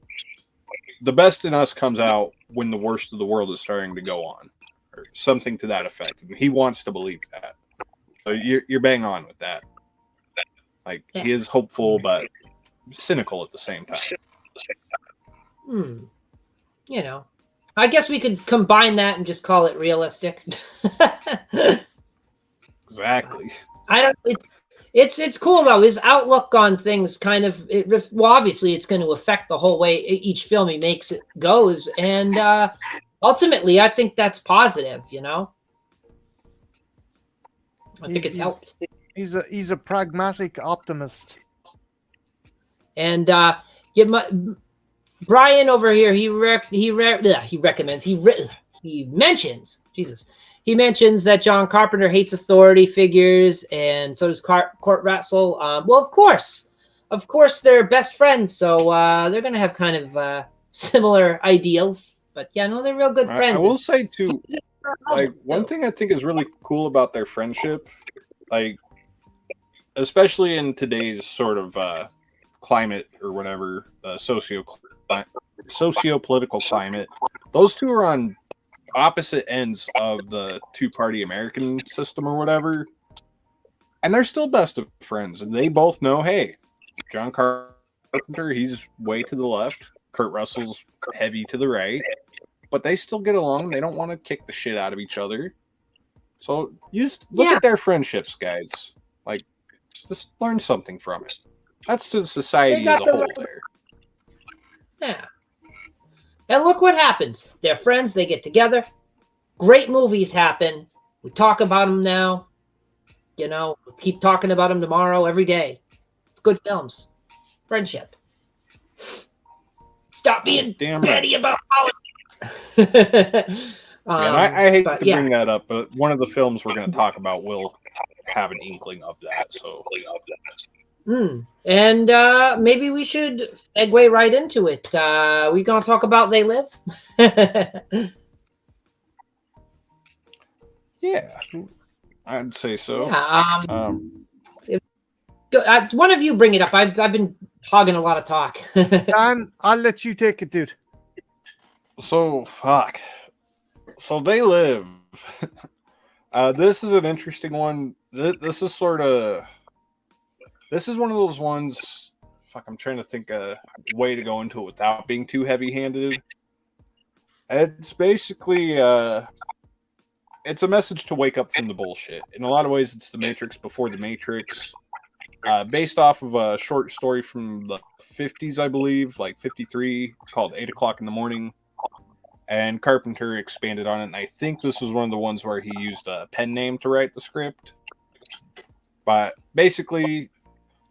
the best in us comes out when the worst of the world is starting to go on, or something to that effect. And he wants to believe that. So you're bang on with that. Like, he is hopeful, but cynical at the same time. You know, I guess we could combine that and just call it realistic. Exactly. I don't. It's cool though. His outlook on things kind of. Well, obviously, it's going to affect the whole way each film he makes it goes, and ultimately, I think that's positive. You know, I think it's helped. He's a pragmatic optimist. And Brian over here, he mentions that John Carpenter hates authority figures, and so does Kurt Russell. Well, of course, they're best friends, so they're gonna have kind of similar ideals. But yeah, no, they're real good friends. I will say too, like, one thing I think is really cool about their friendship, like, especially in today's sort of climate or whatever, socio-political climate, those two are on opposite ends of the two-party American system or whatever, and they're still best of friends. And they both know, hey, John Carpenter, he's way to the left, Kurt Russell's heavy to the right, but they still get along. They don't want to kick the shit out of each other. So you just look at their friendships, guys. Like, just learn something from it. That's to society as a whole there. Yeah. And look what happens. They're friends. They get together. Great movies happen. We talk about them now. You know, keep talking about them tomorrow, every day. Good films. Friendship. Stop being petty about politics. I hate to bring that up, but one of the films we're going to talk about will have an inkling of that. So, and maybe we should segue right into it. We're going to talk about They Live. Yeah, I'd say so. Yeah, one of you bring it up. I've been hogging a lot of talk. Dan, I'll let you take it, dude. So, fuck. So They Live. This is an interesting one. This is one of those ones. Fuck, I'm trying to think a way to go into it without being too heavy-handed. It's basically it's a message to wake up from the bullshit. In a lot of ways, it's the Matrix before the Matrix. Based off of a short story from the 50s, I believe, like 53, called 8 o'clock in the morning. And Carpenter expanded on it, and I think this was one of the ones where he used a pen name to write the script. But basically,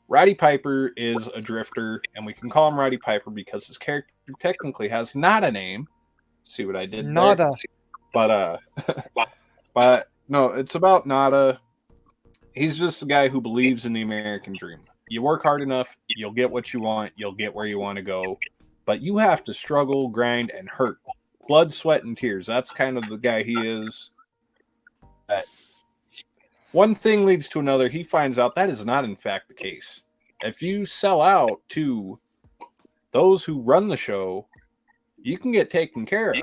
Roddy Piper is a drifter, and we can call him Roddy Piper because his character technically has not a name. See what I did Nada. There? But no, it's about Nada. He's just a guy who believes in the American dream. You work hard enough, you'll get what you want, you'll get where you want to go. But you have to struggle, grind, and hurt. Blood, sweat, and tears. That's kind of the guy he is. One thing leads to another. He finds out that is not, in fact, the case. If you sell out to those who run the show, you can get taken care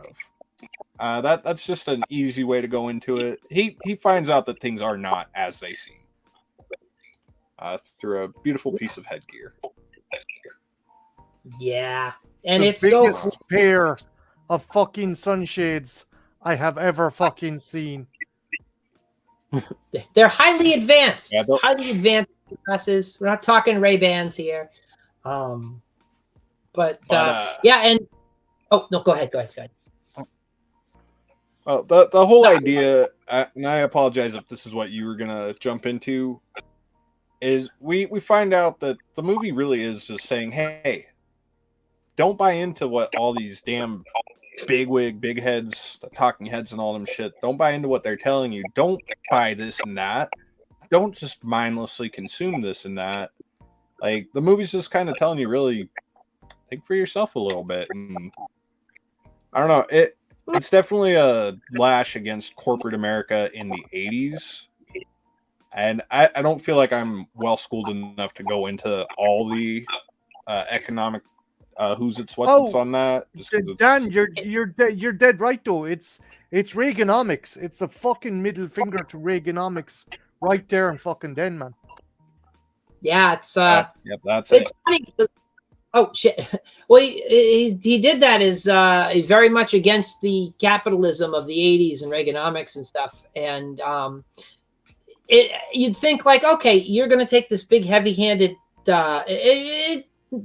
of. That's just an easy way to go into it. He finds out that things are not as they seem through a beautiful piece of headgear. Yeah, and the it's biggest pair of fucking sunshades I have ever fucking seen. They're highly advanced. Yeah, highly advanced glasses. We're not talking Ray-Bans here. But yeah, and oh no, go ahead. Well, the whole idea, and I apologize if this is what you were gonna jump into, is we find out that the movie really is just saying, hey, don't buy into what all these damn big heads, the talking heads and all them shit, don't buy into what they're telling you. Don't buy this and that. don't just mindlessly consume this and that. Like, the movie's just kind of telling you, really think for yourself a little bit. And I don't know, it's definitely a lash against corporate America in the 80s. And I don't feel like I'm well schooled enough to go into all the economic who's it's what's it's on that. Just Dan, you're dead right though. It's Reaganomics. It's a fucking middle finger to Reaganomics right there and fucking then, man. Yeah, it's yep, that's it's funny. Oh shit! Well, he did that as very much against the capitalism of the '80s and Reaganomics and stuff, and you'd think like, okay, you're going to take this big heavy-handed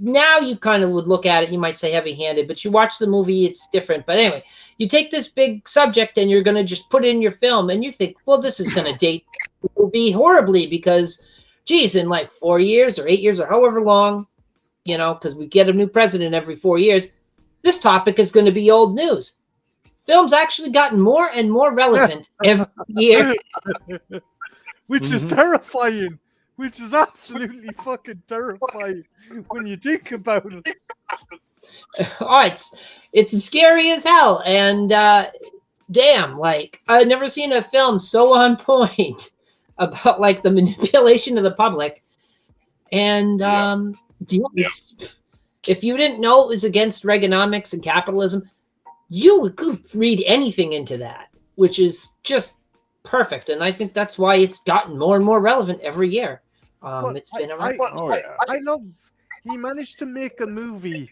now you kind of would look at it, you might say heavy-handed, but you watch the movie, it's different. But anyway, you take this big subject and you're going to just put it in your film, and you think, well, this is going to date the movie horribly because, geez, in like 4 years or 8 years or however long, you know, because we get a new president every 4 years, this topic is going to be old news. Film's actually gotten more and more relevant every year. Which is terrifying. Which is absolutely fucking terrifying when you think about it. Oh, it's scary as hell. And damn, like, I've never seen a film so on point about like the manipulation of the public. And if you didn't know it was against Reaganomics and capitalism, you could read anything into that, which is just perfect. And I think that's why it's gotten more and more relevant every year. It's been around. I love he managed to make a movie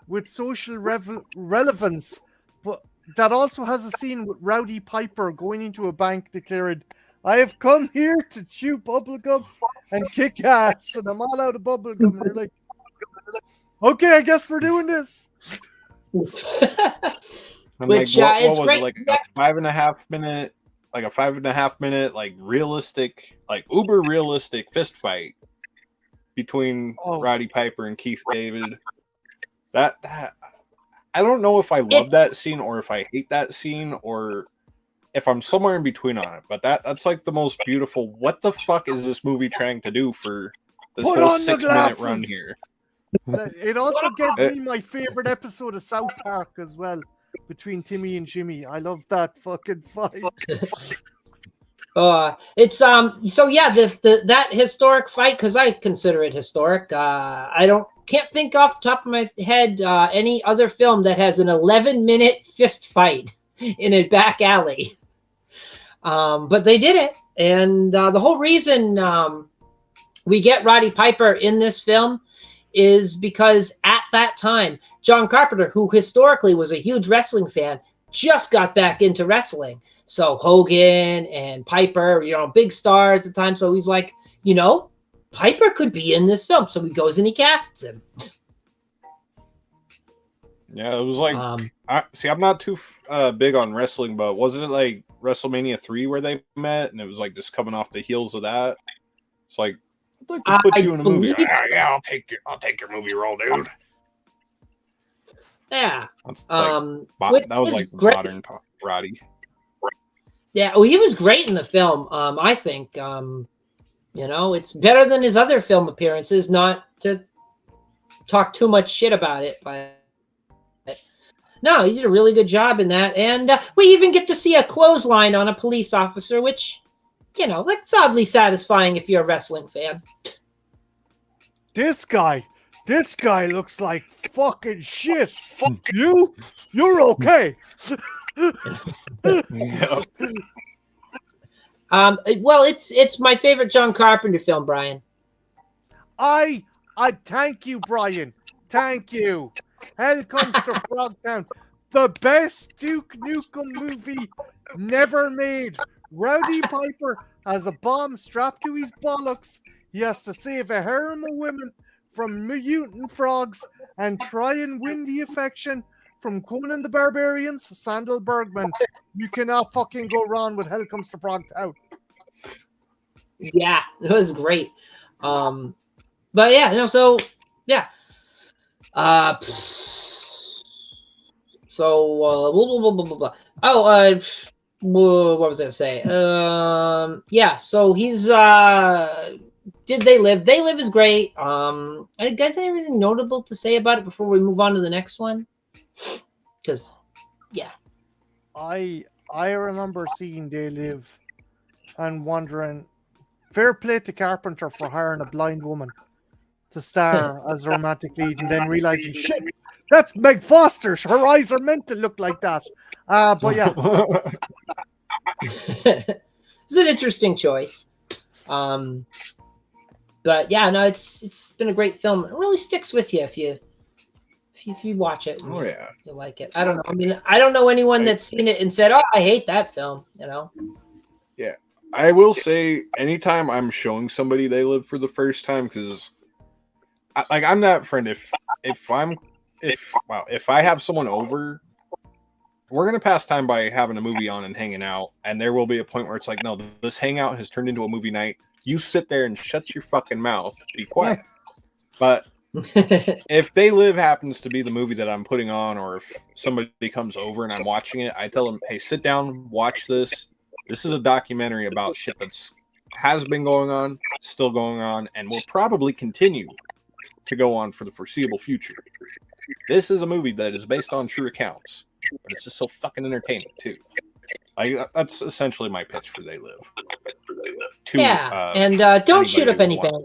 with social relevance, but that also has a scene with Rowdy Piper going into a bank declaring, I have come here to chew bubblegum and kick ass, and I'm all out of bubblegum. And you're like, okay, I guess we're doing this. Which like, is was great. It, like a 5.5 minute, like a 5.5 minute, like realistic, like uber realistic fist fight between Roddy Piper and Keith David. That I don't know if I love that scene or if I hate that scene or if I'm somewhere in between on it. But that's like the most beautiful. What the fuck is this movie trying to do for this whole 6-minute run here? It also gave me my favorite episode of South Park as well, between Timmy and Jimmy. I love that fucking fight. It's so yeah, that historic fight, because I consider it historic. I can't think off the top of my head any other film that has an 11-minute fist fight in a back alley. But they did it, and the whole reason we get Roddy Piper in this film is because at that time, John Carpenter, who historically was a huge wrestling fan, just got back into wrestling. So Hogan and Piper, big stars at the time. So he's like, Piper could be in this film. So he goes and he casts him. Yeah, it was like, I'm not too big on wrestling, but wasn't it like WrestleMania 3 where they met? And it was like just coming off the heels of that. It's like, I'd like to put you in a movie. Yeah, I'll take your movie role, dude. Yeah. That was like great. Modern Roddy. Yeah, well, he was great in the film. I think, it's better than his other film appearances. Not to talk too much shit about it, but no, he did a really good job in that. And we even get to see a clothesline on a police officer, which, that's oddly satisfying if you're a wrestling fan. This guy looks like fucking shit. You're okay. Well, it's my favorite John Carpenter film, Brian. I thank you, Brian. Thank you. Hell Comes to Frogtown, the best Duke Nukem movie never made. Rowdy Piper has a bomb strapped to his bollocks. He has to save a harem of women from mutant frogs and try and win the affection from Conan the Barbarian's Sandal Bergman. You cannot fucking go wrong with Hell Comes to Frogtown. Yeah, it was great. But yeah, so yeah. what was I gonna say? Yeah. So he's Did They Live? They Live is great. You guys have anything notable to say about it before we move on to the next one? Because, yeah. I remember seeing They Live and wondering, fair play to Carpenter for hiring a blind woman to star as a romantic lead, and then realizing, shit, that's Meg Foster. Her eyes are meant to look like that. But yeah, It's an interesting choice. But yeah, no, it's been a great film. It really sticks with you if you watch it. Oh yeah, you like it. I don't know. I mean, I don't know anyone that's seen it and said, "Oh, I hate that film." You know. Yeah, I will say, anytime I'm showing somebody They Live for the first time, because I'm that friend. If I have someone over, we're gonna pass time by having a movie on and hanging out, and there will be a point where it's like, no, this hangout has turned into a movie night. You sit there and shut your fucking mouth. Be quiet. But if They Live happens to be the movie that I'm putting on, or if somebody comes over and I'm watching it, I tell them, hey, sit down, watch this. This is a documentary about shit that's has been going on, still going on, and will probably continue to go on for the foreseeable future. This is a movie that is based on true accounts, but it's just so fucking entertaining too. That's essentially my pitch for They Live. And don't shoot up any banks.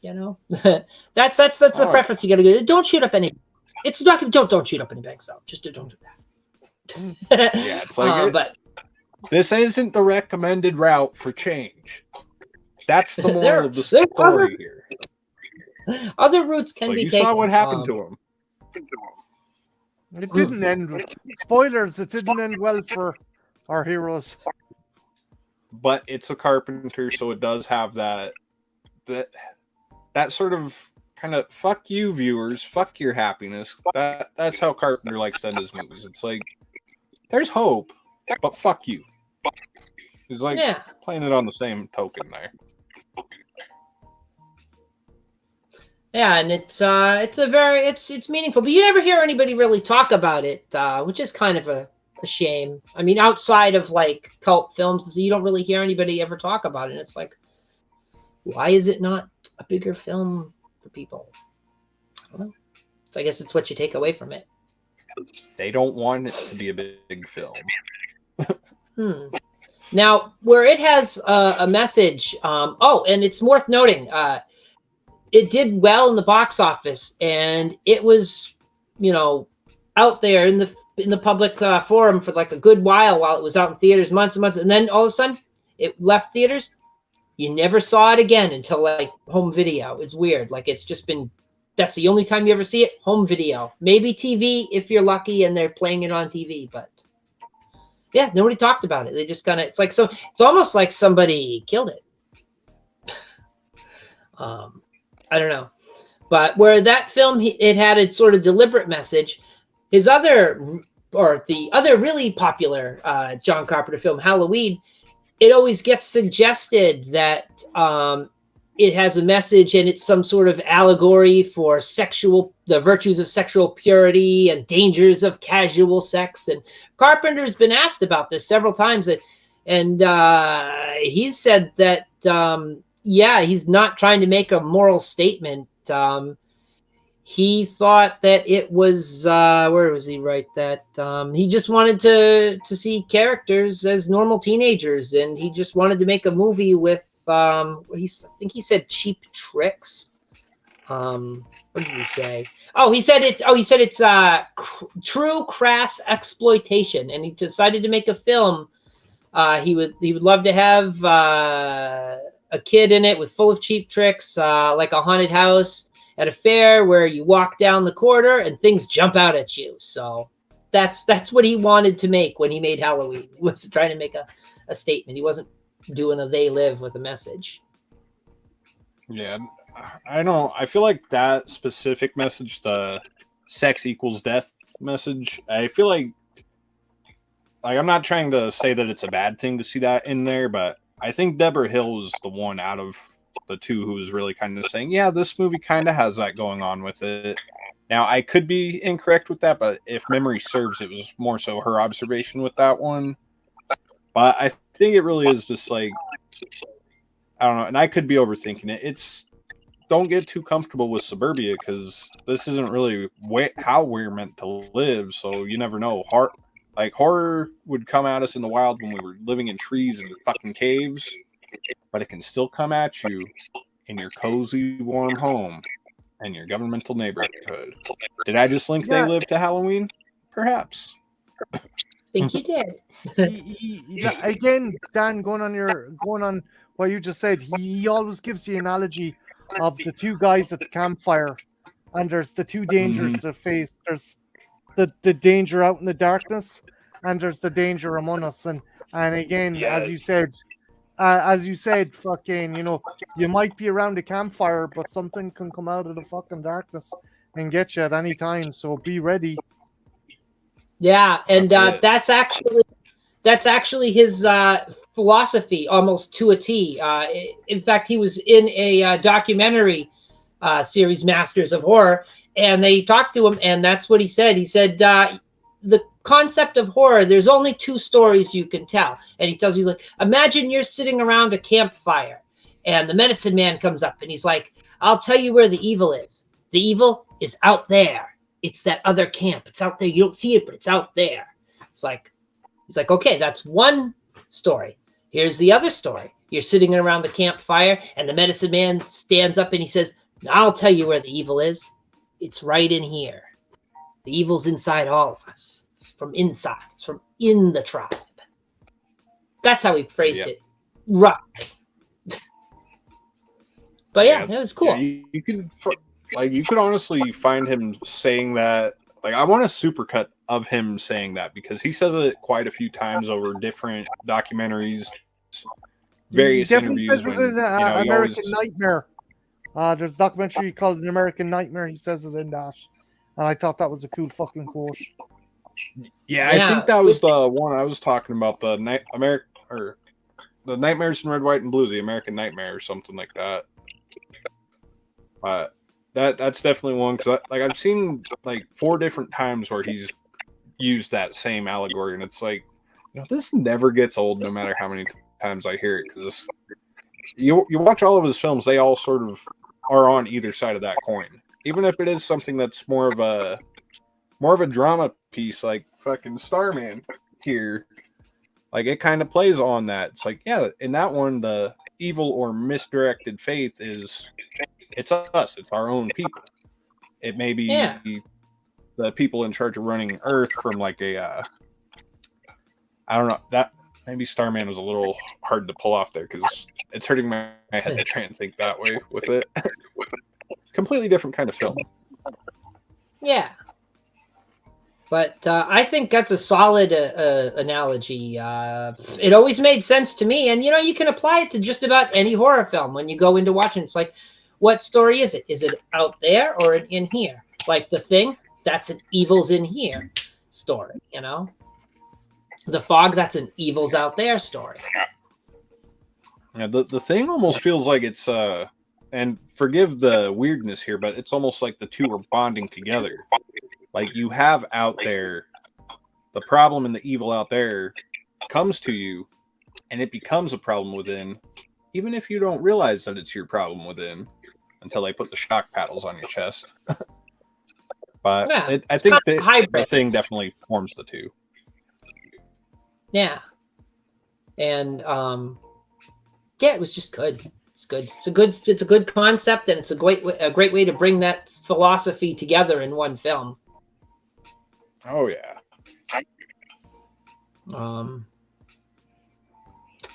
You know, that's the preference you got to get. Don't shoot up any. It's a document. Don't shoot up any banks though. Just don't do that. Yeah, it's like but this isn't the recommended route for change. That's the moral of the story here. Other routes can be you taken. saw what happened to him. It didn't end. Spoilers. It didn't end well for our heroes. But it's a Carpenter, so it does have that sort of kind of fuck you, viewers, fuck your happiness. That's how Carpenter likes to end his movies. It's like there's hope, but fuck you. He's like playing it on the same token there. Yeah, and it's meaningful, but you never hear anybody really talk about it, which is kind of a shame. I mean, outside of like cult films, you don't really hear anybody ever talk about it. And it's like, why is it not a bigger film for people? I don't know. So I guess it's what you take away from it. They don't want it to be a big film. Now, where it has a message, and it's worth noting, it did well in the box office, and it was, out there in the public forum for like a good while it was out in theaters, months and months, and then all of a sudden it left theaters. You never saw it again until like home video. It's weird. Like it's just been, that's the only time you ever see it, home video. Maybe TV if you're lucky and they're playing it on TV, but yeah, nobody talked about it. They just kind of, it's almost like somebody killed it. I don't know. But where that film, it had a sort of deliberate message. The other really popular John Carpenter film, Halloween, it always gets suggested that it has a message and it's some sort of allegory for the virtues of sexual purity and dangers of casual sex. And Carpenter's been asked about this several times, and he said that he's not trying to make a moral statement. He thought that it was where was he write that? He just wanted to see characters as normal teenagers, and he just wanted to make a movie with I think he said cheap tricks. What did he say? He said it's true crass exploitation, and he decided to make a film. He would love to have a kid in it full of cheap tricks, like a haunted house at a fair where you walk down the corridor and things jump out at you. So that's what he wanted to make when he made Halloween. He was trying to make a statement. He wasn't doing a They Live with a message. Yeah, I know. I feel like that specific message, the sex equals death message, I feel like I'm not trying to say that it's a bad thing to see that in there, but I think Deborah Hill was the one out of the two who was really kind of saying, yeah, this movie kind of has that going on with it. Now, I could be incorrect with that, but if memory serves, it was more so her observation with that one. But I think it really is just like, I don't know, and I could be overthinking it. It's, don't get too comfortable with suburbia, because this isn't really how we're meant to live, so you never know. Horror would come at us in the wild when we were living in trees and fucking caves, but it can still come at you in your cozy, warm home and your governmental neighborhood. Did I just link they live to Halloween? Perhaps. I think you did. Again, Dan, going on what you just said, he always gives the analogy of the two guys at the campfire, and there's the two dangers to face. There's the danger out in the darkness, and there's the danger among us. And again, as you said, fucking, you might be around the campfire, but something can come out of the fucking darkness and get you at any time. So be ready. Yeah, and that's actually his philosophy, almost to a T. In fact, he was in a documentary series, Masters of Horror, and they talked to him, and that's what he said. He said, the concept of horror, there's only two stories you can tell. And he tells you, like, imagine you're sitting around a campfire, and the medicine man comes up, and he's like, I'll tell you where the evil is. The evil is out there. It's that other camp. It's out there. You don't see it, but it's out there. It's like, he's like, okay, that's one story. Here's the other story. You're sitting around the campfire, and the medicine man stands up and he says, I'll tell you where the evil is. It's right in here. The evil's inside all of us. It's from inside. It's from in the tribe. That's how he phrased it. Right. But yeah, it was cool. Yeah, you could honestly find him saying that. Like, I want a supercut of him saying that, because he says it quite a few times over different documentaries, various interviews. He definitely says it in American Nightmare. There's a documentary called An American Nightmare. He says it in that. And I thought that was a cool fucking quote. Yeah, I think that was the one I was talking about, the Nightmares in Red, White, and Blue, the American Nightmare, or something like that. That's definitely one, because I've seen like 4 different times where he's used that same allegory, and it's like, this never gets old, no matter how many times I hear it, because you watch all of his films, they all sort of are on either side of that coin, even if it is something that's more of a drama piece, like fucking Starman here. Like, it kind of plays on that. It's like, yeah, in that one, the evil or misdirected faith is, it's us. It's our own people. It may be the people in charge of running Earth from like I don't know, that maybe Starman was a little hard to pull off there, because it's hurting my head to try and think that way with it. Completely different kind of film. Yeah. But I think that's a solid analogy. It always made sense to me. And, you can apply it to just about any horror film. When you go into watching, it's like, what story is it? Is it out there or in here? Like The Thing, that's an evil's in here story, The Fog, that's an evil's out there story. Yeah, the Thing almost feels like it's, and forgive the weirdness here, but it's almost like the two are bonding together. Like, you have out there, the problem and the evil out there comes to you, and it becomes a problem within, even if you don't realize that it's your problem within, until they put the shock paddles on your chest. But yeah, I think the Thing definitely forms the two. Yeah. And, it was just good. It's good. It's a good concept, and it's a great way to bring that philosophy together in one film. Oh yeah.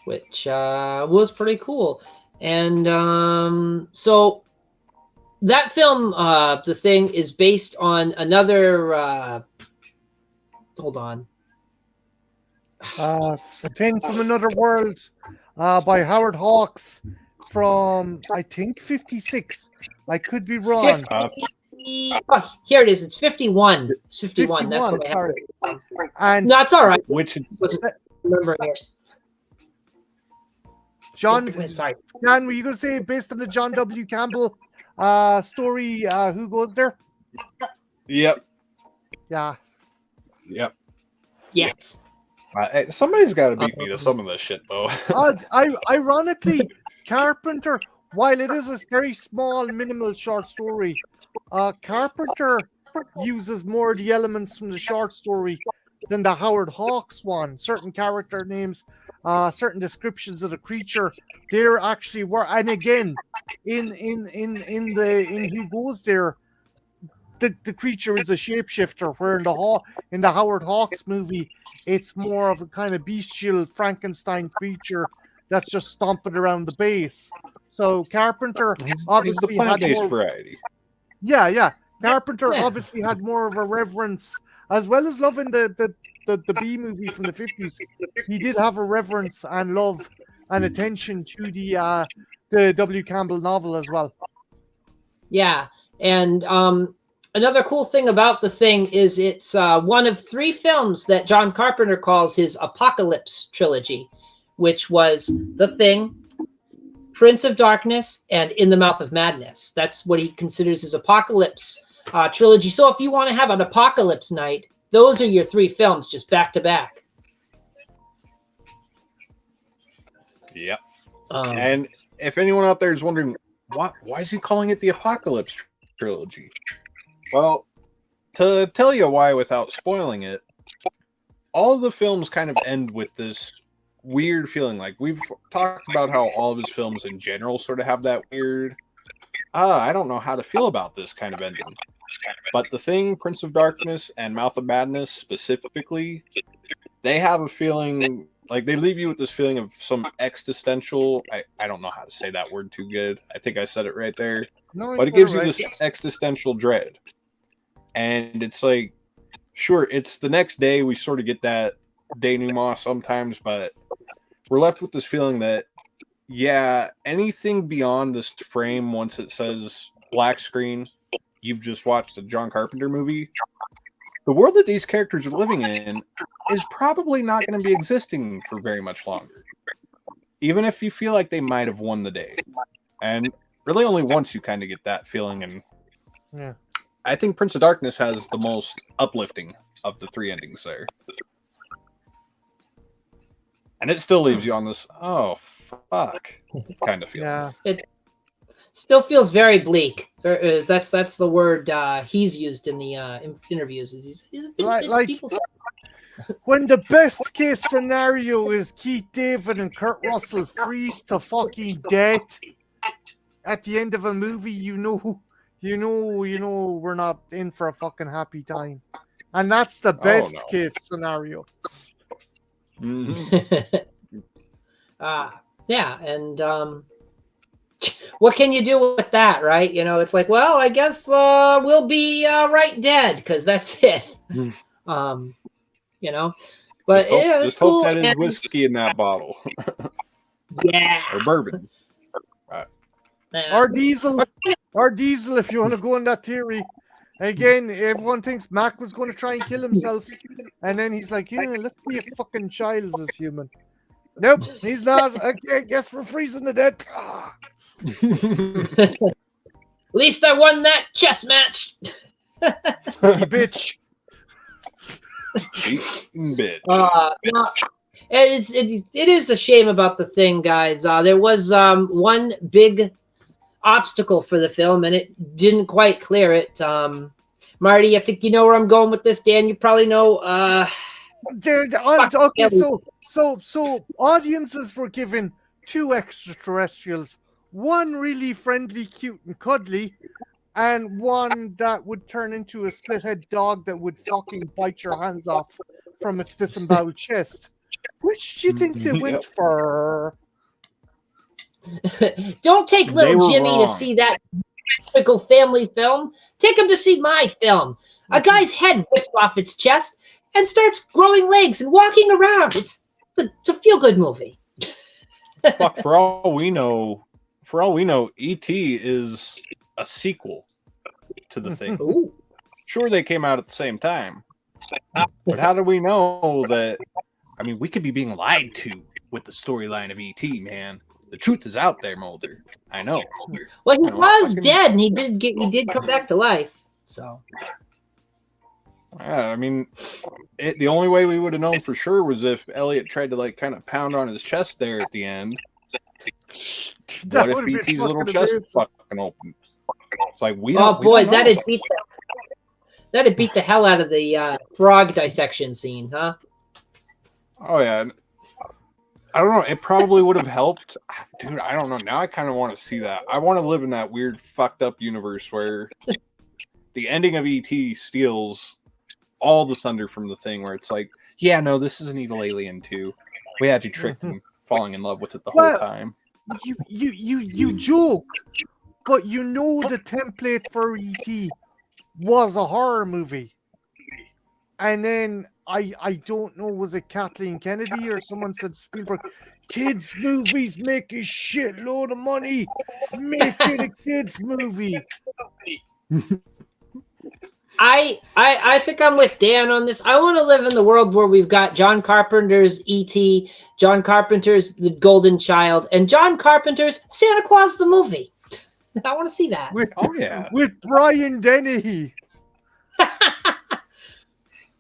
Which was pretty cool. And so that film, The Thing, is based on another hold on. A Thing from Another World by Howard Hawks from, I think, 56. I could be wrong. Here it is. It's 51. It's 51. That's what sorry. And that's all right. Which wasn't remembering it. John, sorry. John, were you going to say based on the John W. Campbell story, Who Goes There? Yep. Yeah. Yep. Yes. Somebody's got to beat me to some of this shit, though. Ironically, Carpenter, while it is a very small, minimal short story, Carpenter uses more of the elements from the short story than the Howard Hawks one. Certain character names, certain descriptions of the creature, they're actually and again, in Who Goes There, the creature is a shapeshifter, where in the Howard Hawks movie, it's more of a kind of bestial Frankenstein creature that's just stomping around the base. So Carpenter obviously the had plant-based more variety. Yeah. Carpenter obviously had more of a reverence, as well as loving the B movie from the 50s. He did have a reverence and love and attention to the W. Campbell novel as well. Yeah, and another cool thing about The Thing is it's one of 3 films that John Carpenter calls his Apocalypse trilogy, which was The Thing, Prince of Darkness, and In the Mouth of Madness. That's what he considers his Apocalypse trilogy. So if you want to have an apocalypse night, those are your 3 films just back to back. Yep. And if anyone out there is wondering, why is he calling it the Apocalypse trilogy? Well, to tell you why without spoiling it, all of the films kind of end with this weird feeling. Like, we've talked about how all of his films in general sort of have that weird, I don't know how to feel about this kind of ending. But The Thing, Prince of Darkness, and Mouth of Madness specifically, they have a feeling, like, they leave you with this feeling of some existential, I don't know how to say that word too good. I think I said it right there. No, but it gives you this existential dread. And it's like, sure, it's the next day we sort of get that denouement sometimes, but we're left with this feeling that, yeah, anything beyond this frame, once it says black screen, you've just watched a John Carpenter movie, the world that these characters are living in is probably not going to be existing for very much longer. Even if you feel like they might have won the day. And really only once you kind of get that feeling. And yeah, I think Prince of Darkness has the most uplifting of the 3 endings there. And it still leaves you on this, oh, fuck, kind of feeling. Yeah. It still feels very bleak. That's the word he's used in the interviews. He's people when the best case scenario is Keith David and Kurt Russell freeze to fucking death at the end of a movie, you know we're not in for a fucking happy time. And that's the best case scenario. Mm-hmm. Yeah, and what can you do with that, right? You know, it's like, well, I guess we'll be right dead because that's it. You know, but just hope that is whiskey in that bottle. Yeah, or bourbon, or diesel, if you want to go on that theory. Again, everyone thinks Mac was going to try and kill himself, and then he's like, yeah, let's be a fucking child as human. Nope, he's not. I guess we're freezing to death. At least I won that chess match. Bitch. Bitch. No, it is a shame about The Thing, guys. There was one big obstacle for the film, and it didn't quite clear it. Marty, I think you know where I'm going with this. Dan, you probably know. Okay, so audiences were given 2 extraterrestrials, one really friendly, cute, and cuddly, and one that would turn into a split-head dog that would fucking bite your hands off from its disemboweled chest. Which do you think they went for? Don't take little Jimmy wrong. to see that typical family film. Take him to see my film. A guy's head rips off its chest and starts growing legs and walking around. It's a feel-good movie. Fuck, for all we know, E.T. is a sequel to The Thing. Ooh. Sure, they came out at the same time, but how do we know that? I mean, we could be being lied to with the storyline of E.T., man. The truth is out there, Mulder. I know. Well, he was dead, and he did come back to life. So I mean, the only way we would have known for sure was if Elliot tried to like kind of pound on his chest there at the end. That What would if have been ET's little fucking chest amazing. fucking open? It's like we Oh don't. boy, we don't know. that'd beat the hell out of the frog dissection scene, huh? Oh yeah. I don't know. It probably would have helped, dude. I don't know. Now I kind of want to see that. I want to live in that weird, fucked up universe where the ending of ET steals all the thunder from the thing. Where it's like, yeah, no, this is an evil alien too. We had you tricked him, falling in love with it the whole time. You joke, but you know the template for ET was a horror movie, and then I don't know, was it Kathleen Kennedy or someone said Spielberg, kids movies make a shitload of money, make it a kids movie. I think I'm with Dan on this. I want to live in the world where we've got John Carpenter's E.T., John Carpenter's The Golden Child, and John Carpenter's Santa Claus the movie. I want to see that. With Brian Dennehy.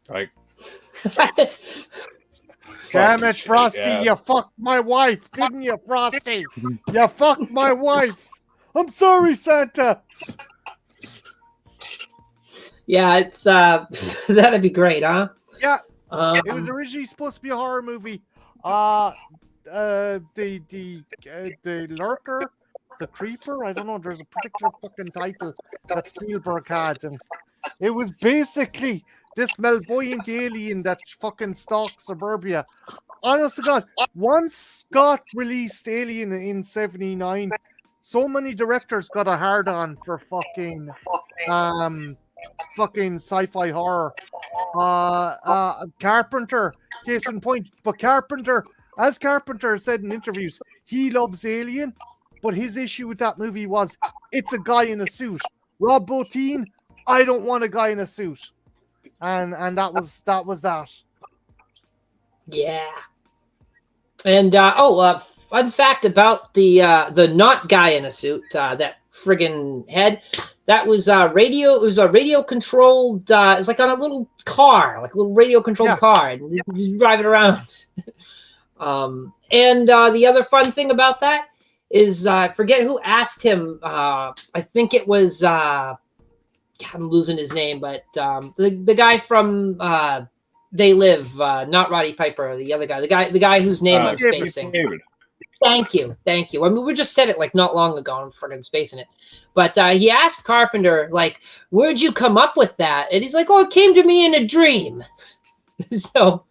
Like, damn it, Frosty, you fucked my wife, didn't you, Frosty? You fucked my wife. I'm sorry, Santa. Yeah, it's that'd be great, huh? Yeah. It was originally supposed to be a horror movie. The Lurker, the Creeper, I don't know, there's a particular fucking title that Spielberg had, and it was basically this malvoyant alien that fucking stalks suburbia. Honest to God, once Scott released Alien in 79, so many directors got a hard on for fucking sci-fi horror. Carpenter, case in point, but Carpenter said in interviews, he loves Alien, but his issue with that movie was it's a guy in a suit. Rob Bottin, I don't want a guy in a suit. And that was that. Yeah. And fun fact about the not guy in a suit, that friggin' head. That was radio. It was a radio controlled. It's like on a little car, like a little radio controlled car, and you drive it around. And the other fun thing about that is I forget who asked him. I think it was. I'm losing his name, but the guy from They Live, not Roddy Piper, the other guy, the guy whose name I'm spacing. David. Thank you. I mean, we just said it like not long ago. I'm friggin' spacing it. But he asked Carpenter, like, where'd you come up with that? And he's like, oh, it came to me in a dream. So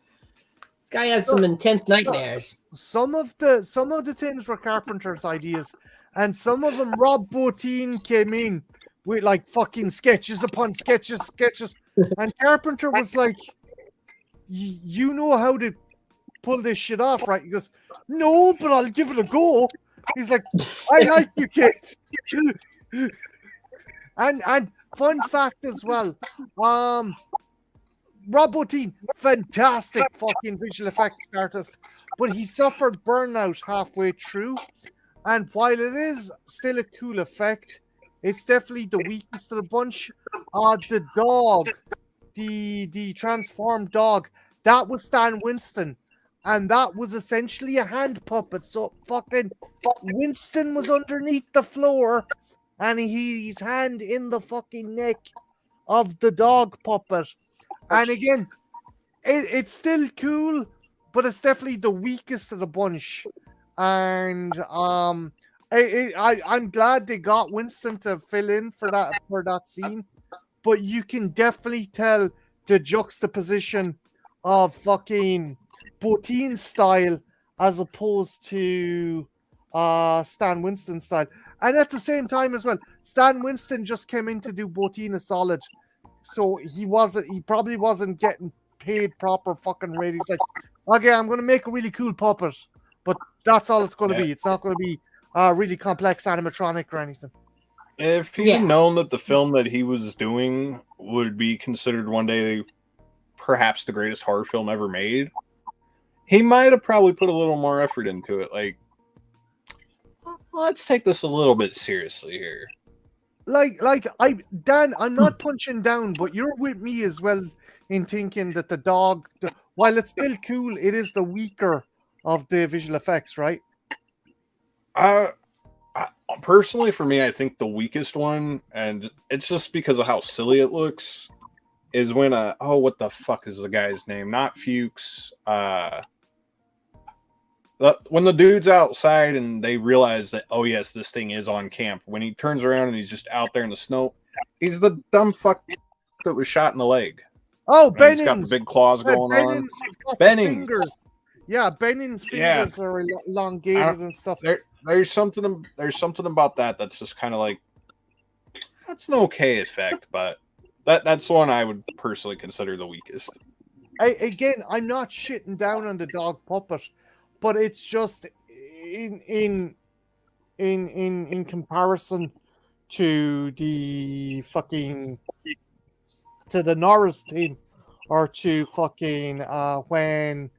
this guy has some intense nightmares. Some of the things were Carpenter's ideas, and some of them Rob Bottin came in with like fucking sketches upon sketches. And Carpenter was like, you know how to pull this shit off, right? He goes, no, but I'll give it a go. He's like, I like you, kid. And fun fact as well, Rob Bottin, fantastic fucking visual effects artist, but he suffered burnout halfway through. And while it is still a cool effect, it's definitely the weakest of the bunch. The dog, the transformed dog, that was Stan Winston. And that was essentially a hand puppet. So fucking Winston was underneath the floor, and his hand in the fucking neck of the dog puppet. And again, it's still cool, but it's definitely the weakest of the bunch. And I'm glad they got Winston to fill in for that scene. But you can definitely tell the juxtaposition of fucking Bottin's style as opposed to Stan Winston's style. And at the same time as well, Stan Winston just came in to do Bottin a solid. So he probably wasn't getting paid proper fucking rate. He's like, okay, I'm going to make a really cool puppet, but that's all it's going to be. It's not going to be really complex animatronic or anything. If he'd known that the film that he was doing would be considered one day perhaps the greatest horror film ever made, he might have probably put a little more effort into it. Like, let's take this a little bit seriously here. Dan, I'm not punching down, but you're with me as well in thinking that the dog, while it's still cool, it is the weaker of the visual effects, right? Personally, for me, I think the weakest one, and it's just because of how silly it looks, is when what the fuck is the guy's name? Not Fuchs. When the dude's outside and they realize that, oh yes, this thing is on camp. When he turns around and he's just out there in the snow, he's the dumb fuck that was shot in the leg. Oh, Bennings. He's got the big claws going on. Bennings. Yeah, Bennings' fingers are elongated and stuff. There's something about that's just kind of like, that's an okay effect, but that's one I would personally consider the weakest. I'm not shitting down on the dog puppet, but it's just in comparison to the Norris team, or to fucking when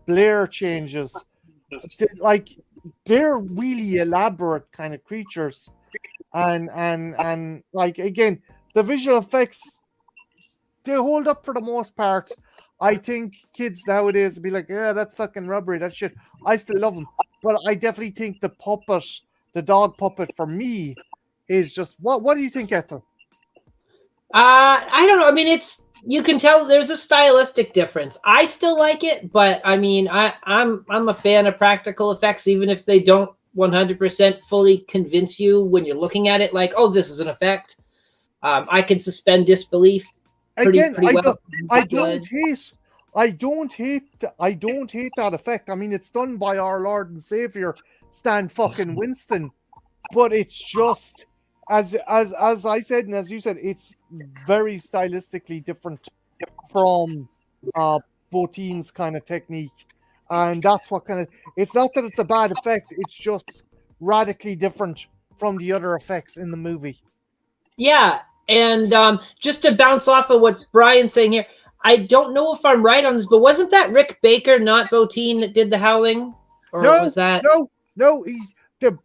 Blair changes, like, they're really elaborate kind of creatures, and like, again, the visual effects, they hold up for the most part. I think kids nowadays would be like, yeah, that's fucking rubbery, that shit. I still love them, but I definitely think the dog puppet for me is just, what do you think, Ethel? I don't know. I mean, you can tell there's a stylistic difference. I still like it, but I mean, I'm a fan of practical effects, even if they don't 100% fully convince you when you're looking at it. Like, oh, this is an effect. I can suspend disbelief. Pretty well. I don't hate that effect. I mean, it's done by our Lord and Savior Stan fucking Winston, but it's just, as I said and as you said, it's very stylistically different from Bottin's kind of technique, and that's what kind of, it's not that it's a bad effect, it's just radically different from the other effects in the movie. Yeah, and just to bounce off of what Brian's saying here, I don't know if I'm right on this, but wasn't that Rick Baker, not Bottin, that did the howling? Or was that? No,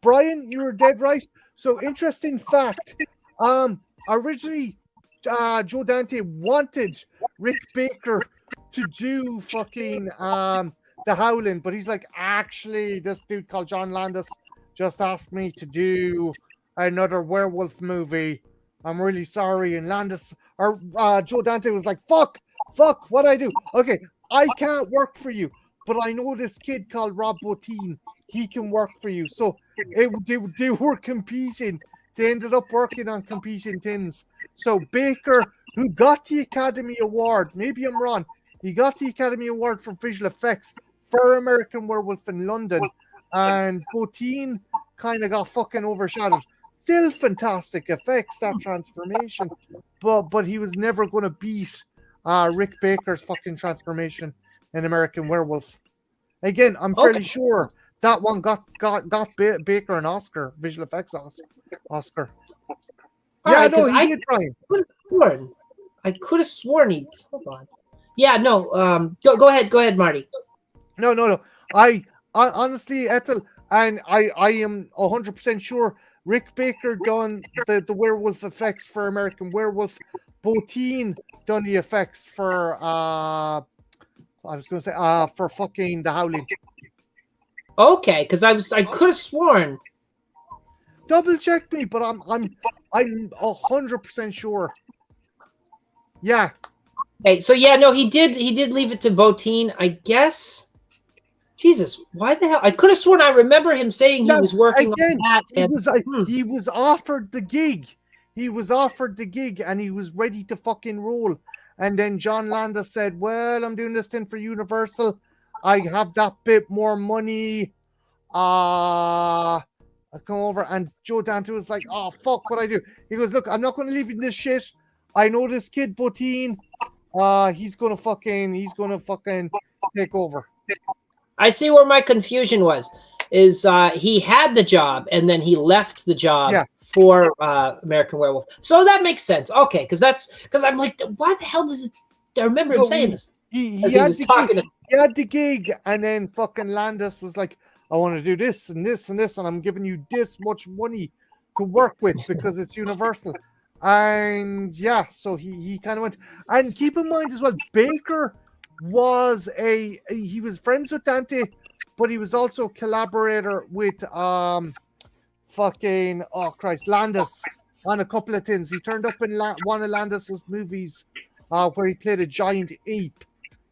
Brian, you were dead right. So, interesting fact. Originally, Joe Dante wanted Rick Baker to do fucking the howling, but he's like, actually, this dude called John Landis just asked me to do another werewolf movie. I'm really sorry. And Joe Dante was like, fuck, what I do? Okay, I can't work for you, but I know this kid called Rob Bottin. He can work for you. So they were competing. They ended up working on competing things. So Baker, who got the Academy Award, maybe I'm wrong, he got the Academy Award for visual effects for American Werewolf in London, and Bottin kind of got fucking overshadowed. Still fantastic effects, that transformation, but he was never going to beat Rick Baker's fucking transformation in American Werewolf. Again, I'm fairly sure that one got Baker an Oscar, visual effects Oscar. He did, Brian. I could have sworn he. Hold on. Yeah, no. Go ahead, Marty. No. I honestly, Ethel, and I am 100% sure Rick Baker done the werewolf effects for American Werewolf. Bottin done the effects for for fucking The Howling. Okay, because I could have sworn. Double check me, but I'm 100% sure. Yeah. Okay, so yeah, no, he did leave it to Bottin, I guess. Jesus, why the hell? I could have sworn I remember him saying he was working on that. He was offered the gig. He was offered the gig and he was ready to fucking roll. And then John Landis said, well, I'm doing this thing for Universal. I have that bit more money. I come over, and Joe Dante was like, oh, fuck what I do. He goes, look, I'm not going to leave you in this shit. I know this kid, Bottin. He's going to fucking take over. I see where my confusion was. Is he had the job and then he left the job for American Werewolf. So that makes sense. Okay, because I'm like, why the hell does it? I remember him saying this. He had the gig, and then fucking Landis was like, I want to do this and this and this, and I'm giving you this much money to work with because it's Universal. And yeah, so he kind of went. And keep in mind as well, Baker was he was friends with Dante, but he was also collaborator with fucking Landis on a couple of things. He turned up in one of Landis's movies where he played a giant ape.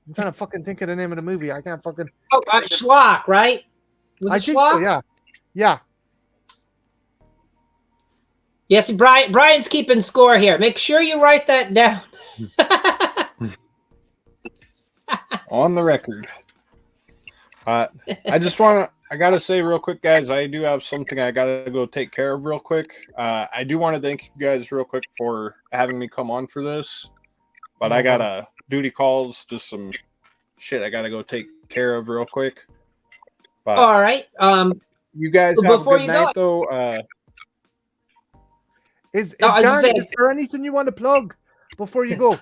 I'm trying to fucking think of the name of the movie. I can't fucking. Oh, Schlock, right? I think so. Yeah. Yes, Brian's keeping score here. Make sure you write that down. On the record. I gotta say real quick, guys, I do have something I gotta go take care of real quick. I do want to thank you guys real quick for having me come on for this, but I got duty calls, just some shit I gotta go take care of real quick. But all right. You guys have a good night, though. Is there anything you want to plug before you go?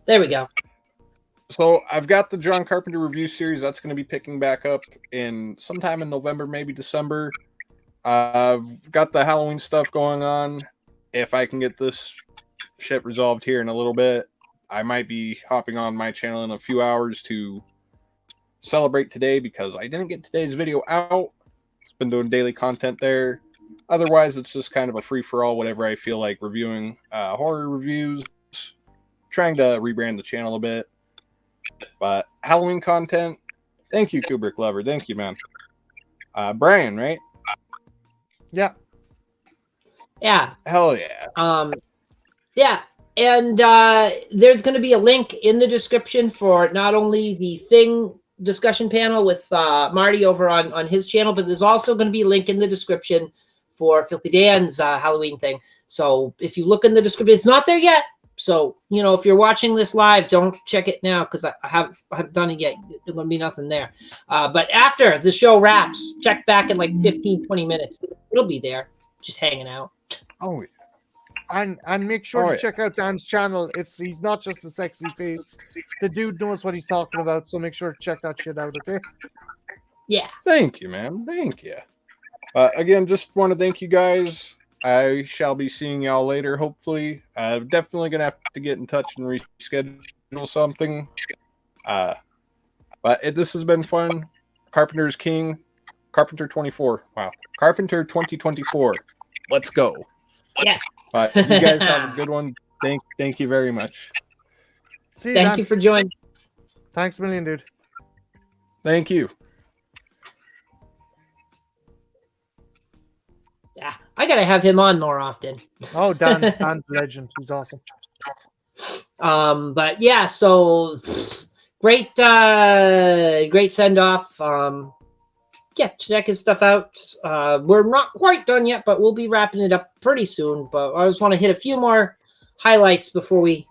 There we go. So I've got the John Carpenter review series that's going to be picking back up in sometime in November, maybe December. I've got the Halloween stuff going on. If I can get this shit resolved here in a little bit, I might be hopping on my channel in a few hours to celebrate today because I didn't get today's video out. It's been doing daily content there. Otherwise, it's just kind of a free-for-all, whatever I feel like reviewing horror reviews, trying to rebrand the channel a bit. But Halloween content, thank you, Kubrick Lover. Thank you, man. Brian, right? Yeah. Yeah. Hell yeah. Yeah. And there's going to be a link in the description for not only the Thing discussion panel with Marty over on his channel, but there's also going to be a link in the description for Filthy Dan's Halloween thing. So if you look in the description, it's not there yet. So, if you're watching this live, don't check it now because I haven't done it yet. There's going to be nothing there. But after the show wraps, check back in like 15, 20 minutes. It'll be there, just hanging out. Oh, yeah. And make sure to check out Dan's channel. He's not just a sexy face. The dude knows what he's talking about, so make sure to check that shit out, okay? Yeah. Thank you, man. Thank you. Again, just want to thank you guys. I shall be seeing y'all later, hopefully. I'm definitely going to have to get in touch and reschedule something. But this has been fun. Carpenter's King. Carpenter 24. Wow. Carpenter 2024. Let's go. Yes. But you guys have a good one. Thank you very much. See you, Thank you for joining. Thanks a million, dude. Thank you. Yeah, I gotta have him on more often. Oh, Dan's a legend. He's awesome. But yeah, so great send off. Yeah, check his stuff out. We're not quite done yet, but we'll be wrapping it up pretty soon. But I just want to hit a few more highlights before we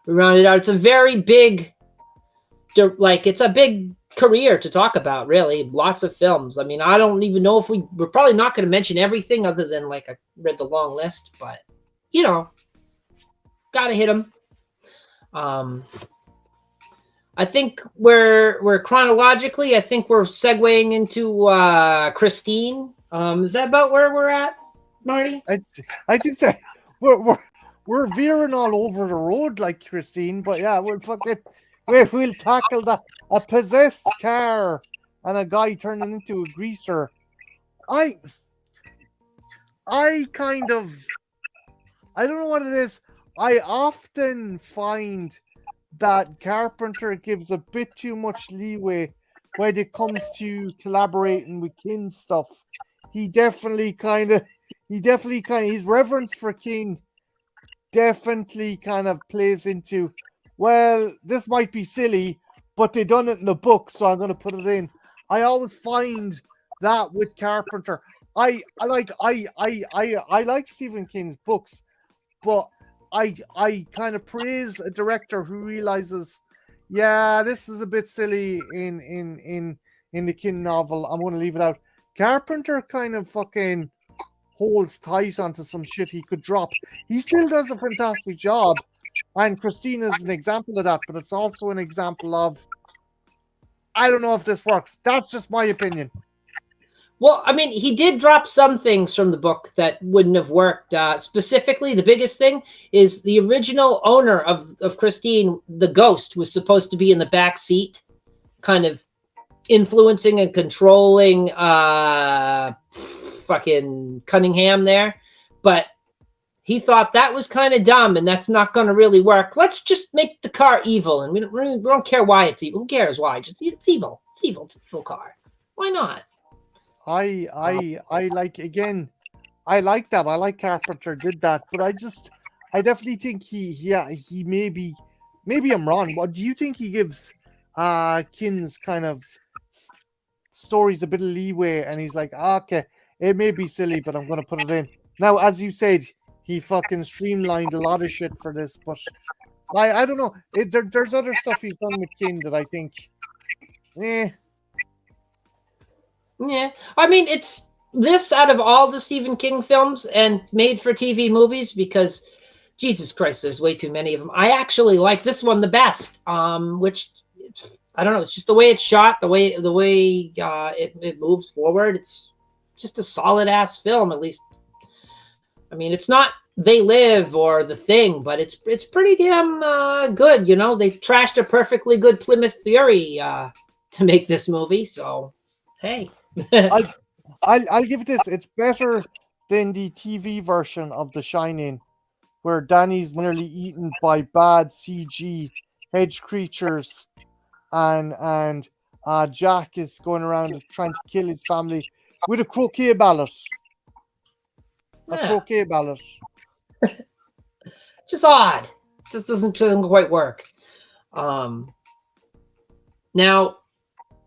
round it out. It's a very big, it's a big career to talk about, really. Lots of films. I mean, I don't even know if we're probably not going to mention everything other than I read the long list, but gotta hit them. I think we're chronologically, I think we're segueing into Christine. Is that about where we're at, Marty? I think that we're veering all over the road like Christine, but yeah, we'll tackle a possessed car and a guy turning into a greaser. I don't know what it is. I often find that Carpenter gives a bit too much leeway when it comes to collaborating with King stuff. His reverence for King definitely kind of plays into, well, this might be silly, but they done it in the book, so I'm going to put it in. I always find that with Carpenter. I like Stephen King's books, but I kind of praise a director who realizes, yeah, this is a bit silly in the King novel. I'm going to leave it out. Carpenter kind of fucking holds tight onto some shit he could drop. He still does a fantastic job, and Christine is an example of that, but it's also an example of, I don't know if this works. That's just my opinion. Well, I mean, he did drop some things from the book that wouldn't have worked. Specifically, the biggest thing is the original owner of Christine, the ghost, was supposed to be in the back seat, kind of influencing and controlling fucking Cunningham there. But he thought that was kind of dumb and that's not going to really work. Let's just make the car evil, and we don't care why it's evil. Who cares why? Just it's evil. It's evil. It's an evil car. Why not? I like, again, I like that. I like Carpenter did that, but I definitely think he maybe I'm wrong, but do you think he gives Kin's kind of stories a bit of leeway, and he's like, okay, it may be silly, but I'm gonna put it in. Now, as you said, he fucking streamlined a lot of shit for this, but I don't know. There's other stuff he's done with Kin that I think, Yeah, I mean, it's this out of all the Stephen King films and made-for-TV movies, because Jesus Christ, there's way too many of them. I actually like this one the best. Which I don't know. It's just the way it's shot, the way it moves forward. It's just a solid ass film, at least. I mean, it's not They Live or The Thing, but it's pretty damn good. You know, they trashed a perfectly good Plymouth Fury to make this movie. So, hey. I'll give it this. It's better than the TV version of The Shining, where Danny's nearly eaten by bad CG hedge creatures, and Jack is going around trying to kill his family with a croquet mallet. Croquet mallet. Just odd. Just doesn't quite work. Now,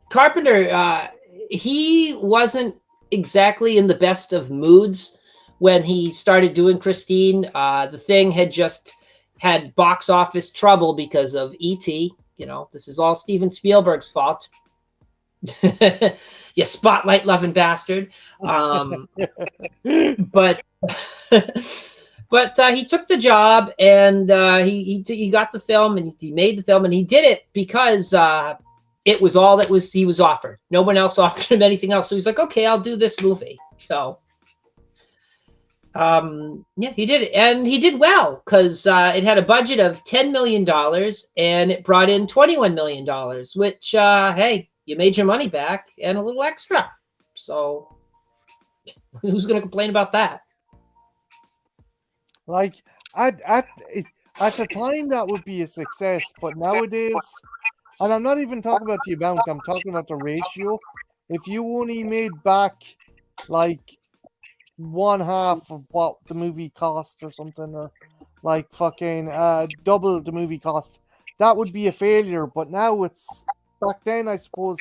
Carpenter, he wasn't exactly in the best of moods when he started doing Christine. The Thing had just had box office trouble because of E.T. You know, this is all Steven Spielberg's fault. You spotlight loving bastard. But he took the job, and he got the film, and he made the film, and he did it because it was all that he was offered. No one else offered him anything else. So he's like, okay, I'll do this movie. So, yeah, he did it. And he did well, because it had a budget of $10 million and it brought in $21 million, which, hey, you made your money back and a little extra. So who's going to complain about that? Like, at the time, that would be a success. But nowadays, and I'm not even talking about the amount, I'm talking about the ratio. If you only made back like one half of what the movie cost or something, or like fucking double the movie cost, that would be a failure. But now it's, back then, I suppose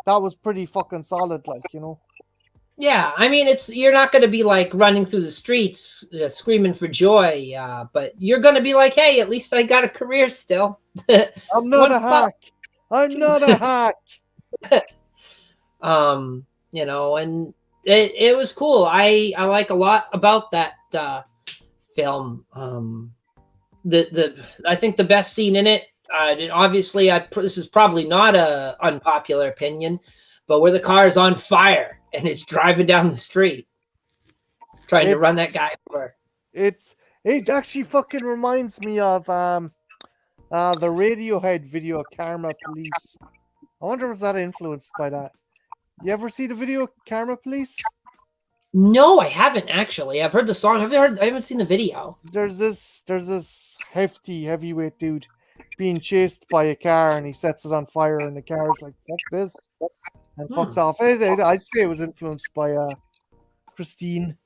that was pretty fucking solid, like, you know. Yeah, I mean, you're not going to be like running through the streets screaming for joy, but you're going to be like, hey, at least I got a career still. I'm not a hack. I'm not a hack. You know, and it was cool. I like a lot about that film. I think the best scene in it, and obviously this is probably not a unpopular opinion, but where the car is on fire and it's driving down the street trying to run that guy over. It actually fucking reminds me of the Radiohead video, Karma Police. I wonder was that influenced by that. You ever see the video Karma Police? No, I haven't actually. I've heard the song. I haven't seen the video. There's this hefty heavyweight dude being chased by a car, and he sets it on fire, and the car's like, fuck this, and fucks off. I'd say it was influenced by Christine.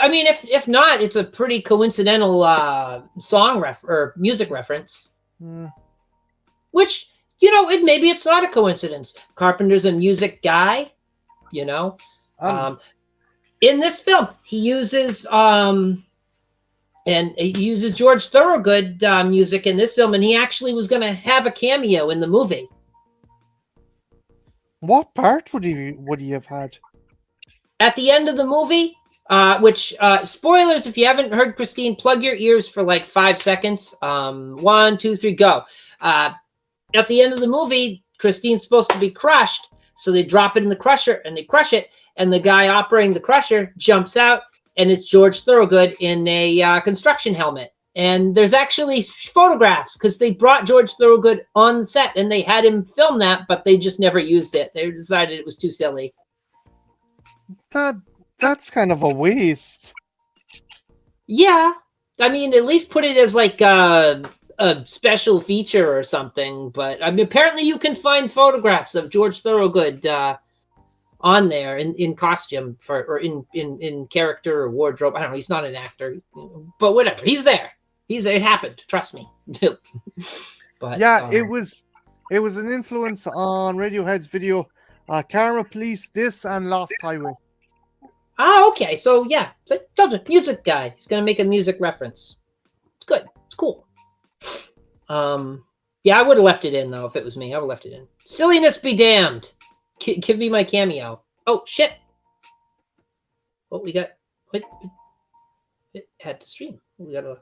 I mean, if not, it's a pretty coincidental song or music reference. Which, you know, maybe it's not a coincidence. Carpenter's a music guy, you know. In this film, he uses George Thorogood music in this film, and he actually was going to have a cameo in the movie. What part would he have had? At the end of the movie, which spoilers, if you haven't heard Christine, plug your ears for like 5 seconds. 1, 2, 3, go. At the end of the movie, Christine's supposed to be crushed, So they drop it in the crusher and they crush it. And the guy operating the crusher jumps out, and it's George Thorogood in a construction helmet. And there's actually photographs because they brought George Thorogood on the set and they had him film that, but they just never used it. They decided it was too silly. That's kind of a waste. Yeah. I mean, at least put it as like a special feature or something. But I mean, apparently you can find photographs of George Thorogood on there in costume or in character or wardrobe. I don't know. He's not an actor, but whatever. He's there. It happened. Trust me. But yeah, it was an influence on Radiohead's video, Karma Police, this and Lost Highway. Ah, okay. So yeah, it's a music guy. He's gonna make a music reference. It's good. It's cool. Yeah, I would have left it in though if it was me. I would have left it in. Silliness be damned. Give me my cameo. Oh shit. What we got? What? It had to stream. We got to.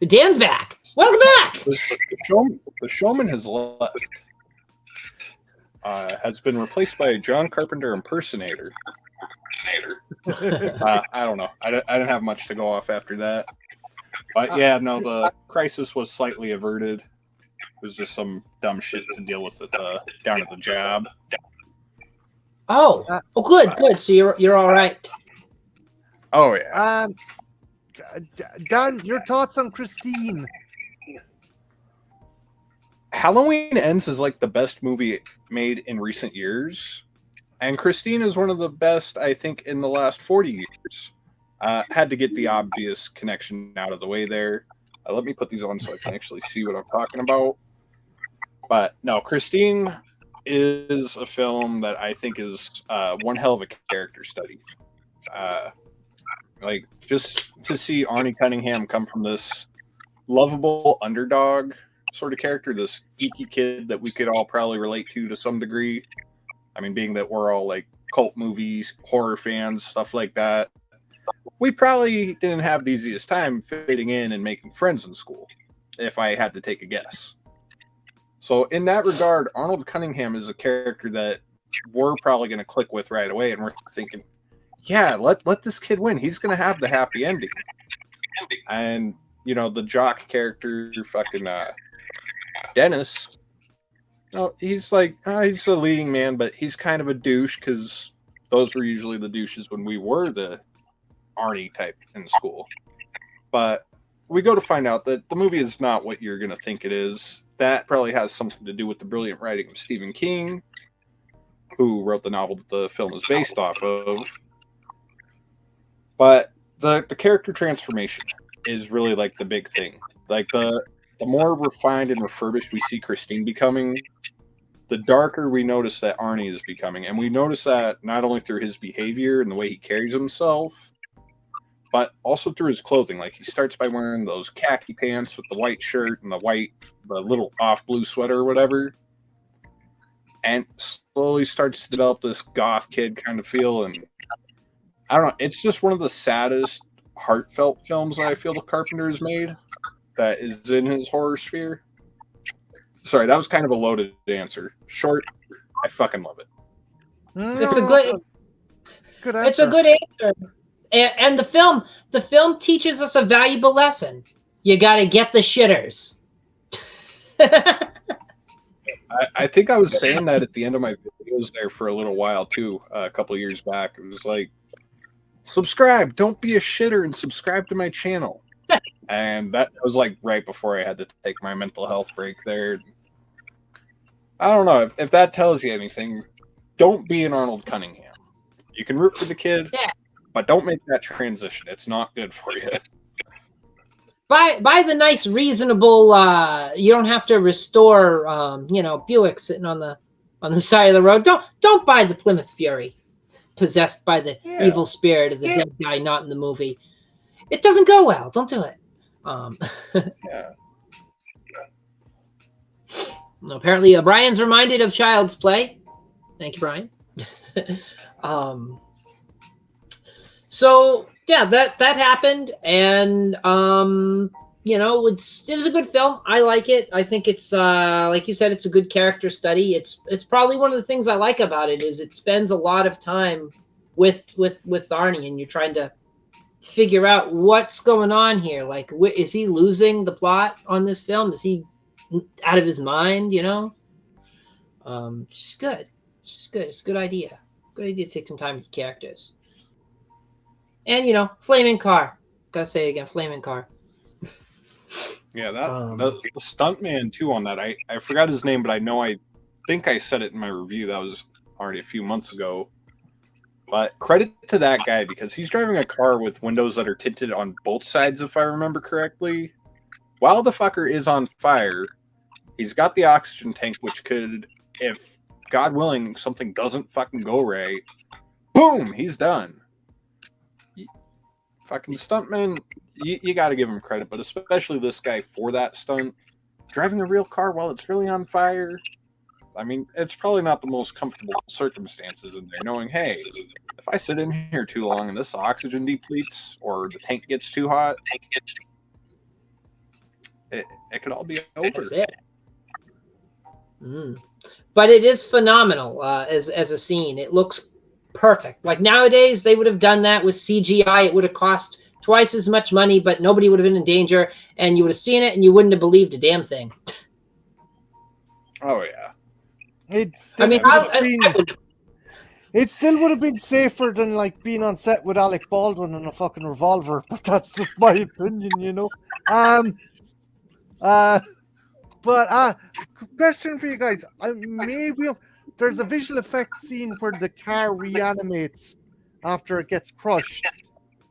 But Dan's back. Welcome back. The showman has left. Has been replaced by a John Carpenter impersonator. I don't know. I didn't have much to go off after that. But yeah, no, the crisis was slightly averted. It was just some dumb shit to deal with down at the job. Oh, good. So you're all right. Oh yeah. Dan, your thoughts on Christine? Halloween Ends is like the best movie made in recent years, and Christine is one of the best, I think, in the last 40 years. Had to get the obvious connection out of the way there. Let me put these on so I can actually see what I'm talking about. But no, Christine is a film that I think is one hell of a character study. Like, just to see Arnie Cunningham come from this lovable underdog sort of character, this geeky kid that we could all probably relate to some degree. I mean, being that we're all like cult movies, horror fans, stuff like that. We probably didn't have the easiest time fitting in and making friends in school, if I had to take a guess. So in that regard, Arnold Cunningham is a character that we're probably going to click with right away, and we're thinking, yeah, let this kid win. He's going to have the happy ending. And, you know, the jock character, fucking Dennis, he's like, he's a leading man, but he's kind of a douche because those were usually the douches when we were the Arnie type in school. But we go to find out that the movie is not what you're going to think it is. That probably has something to do with the brilliant writing of Stephen King, who wrote the novel that the film is based off of. But the character transformation is really like the big thing. Like the more refined and refurbished we see Christine becoming, the darker we notice that Arnie is becoming. And we notice that not only through his behavior and the way he carries himself, but also through his clothing. Like, he starts by wearing those khaki pants with the white shirt and the little off blue sweater or whatever. And slowly starts to develop this goth kid kind of feel. And I don't know, it's just one of the saddest, heartfelt films that I feel the Carpenter has made that is in his horror sphere. Sorry, that was kind of a loaded answer. Short, I fucking love it. It's a good answer. It's a good answer. And the film teaches us a valuable lesson. You got to get the shitters. I think I was saying that at the end of my videos there for a little while too, a couple of years back. It was like, subscribe, don't be a shitter, and subscribe to my channel. And that was like right before I had to take my mental health break there. I don't know if that tells you anything. Don't be an Arnold Cunningham. You can root for the kid, but don't make that transition. It's not good for you. Buy the nice, reasonable. You don't have to restore, Buick sitting on the side of the road. Don't buy the Plymouth Fury, possessed by the evil spirit of the dead guy not in the movie. It doesn't go well. Don't do it. Apparently, Brian's reminded of Child's Play. Thank you, Brian. So yeah, that happened, and you know, it was a good film. I like it. I think it's like you said, it's a good character study. It's probably one of the things I like about it is it spends a lot of time with Arnie, and you're trying to figure out what's going on here. Like, is he losing the plot on this film? Is he out of his mind? You know, it's just good. It's just good. It's a good idea. Good idea to take some time with characters. And you know, flaming car. Gotta say it again, flaming car. Yeah, the stuntman too on that. I forgot his name, but I think I said it in my review. That was already a few months ago. But credit to that guy because he's driving a car with windows that are tinted on both sides, if I remember correctly. While the fucker is on fire, he's got the oxygen tank, which could, if God willing, something doesn't fucking go right, boom, he's done. Fucking stuntman, you got to give him credit, but especially this guy for that stunt. Driving a real car while it's really on fire. I mean, it's probably not the most comfortable circumstances in there, knowing, hey, if I sit in here too long and this oxygen depletes or the tank gets too hot, it could all be over. That's it. But it is phenomenal as a scene. It looks perfect. Like nowadays, they would have done that with CGI. It would have cost twice as much money, but nobody would have been in danger, and you would have seen it, and you wouldn't have believed a damn thing. Oh, yeah. It still would have been safer than like being on set with Alec Baldwin and a fucking revolver, but that's just my opinion, you know. But question for you guys: maybe there's a visual effect scene where the car reanimates after it gets crushed.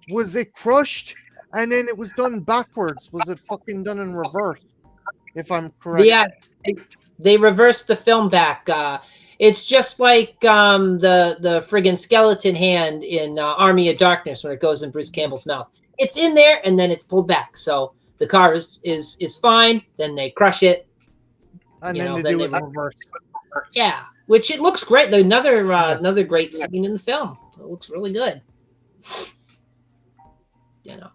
Was it crushed and then it was done backwards? Was it fucking done in reverse? If I'm correct. Yeah. They reversed the film back. It's just like the friggin' skeleton hand in Army of Darkness when it goes in Bruce Campbell's mouth. It's in there and then it's pulled back. So the car is fine. Then they crush it, and then they do it in reverse. Yeah, which it looks great. Another great scene in the film. It looks really good. You know.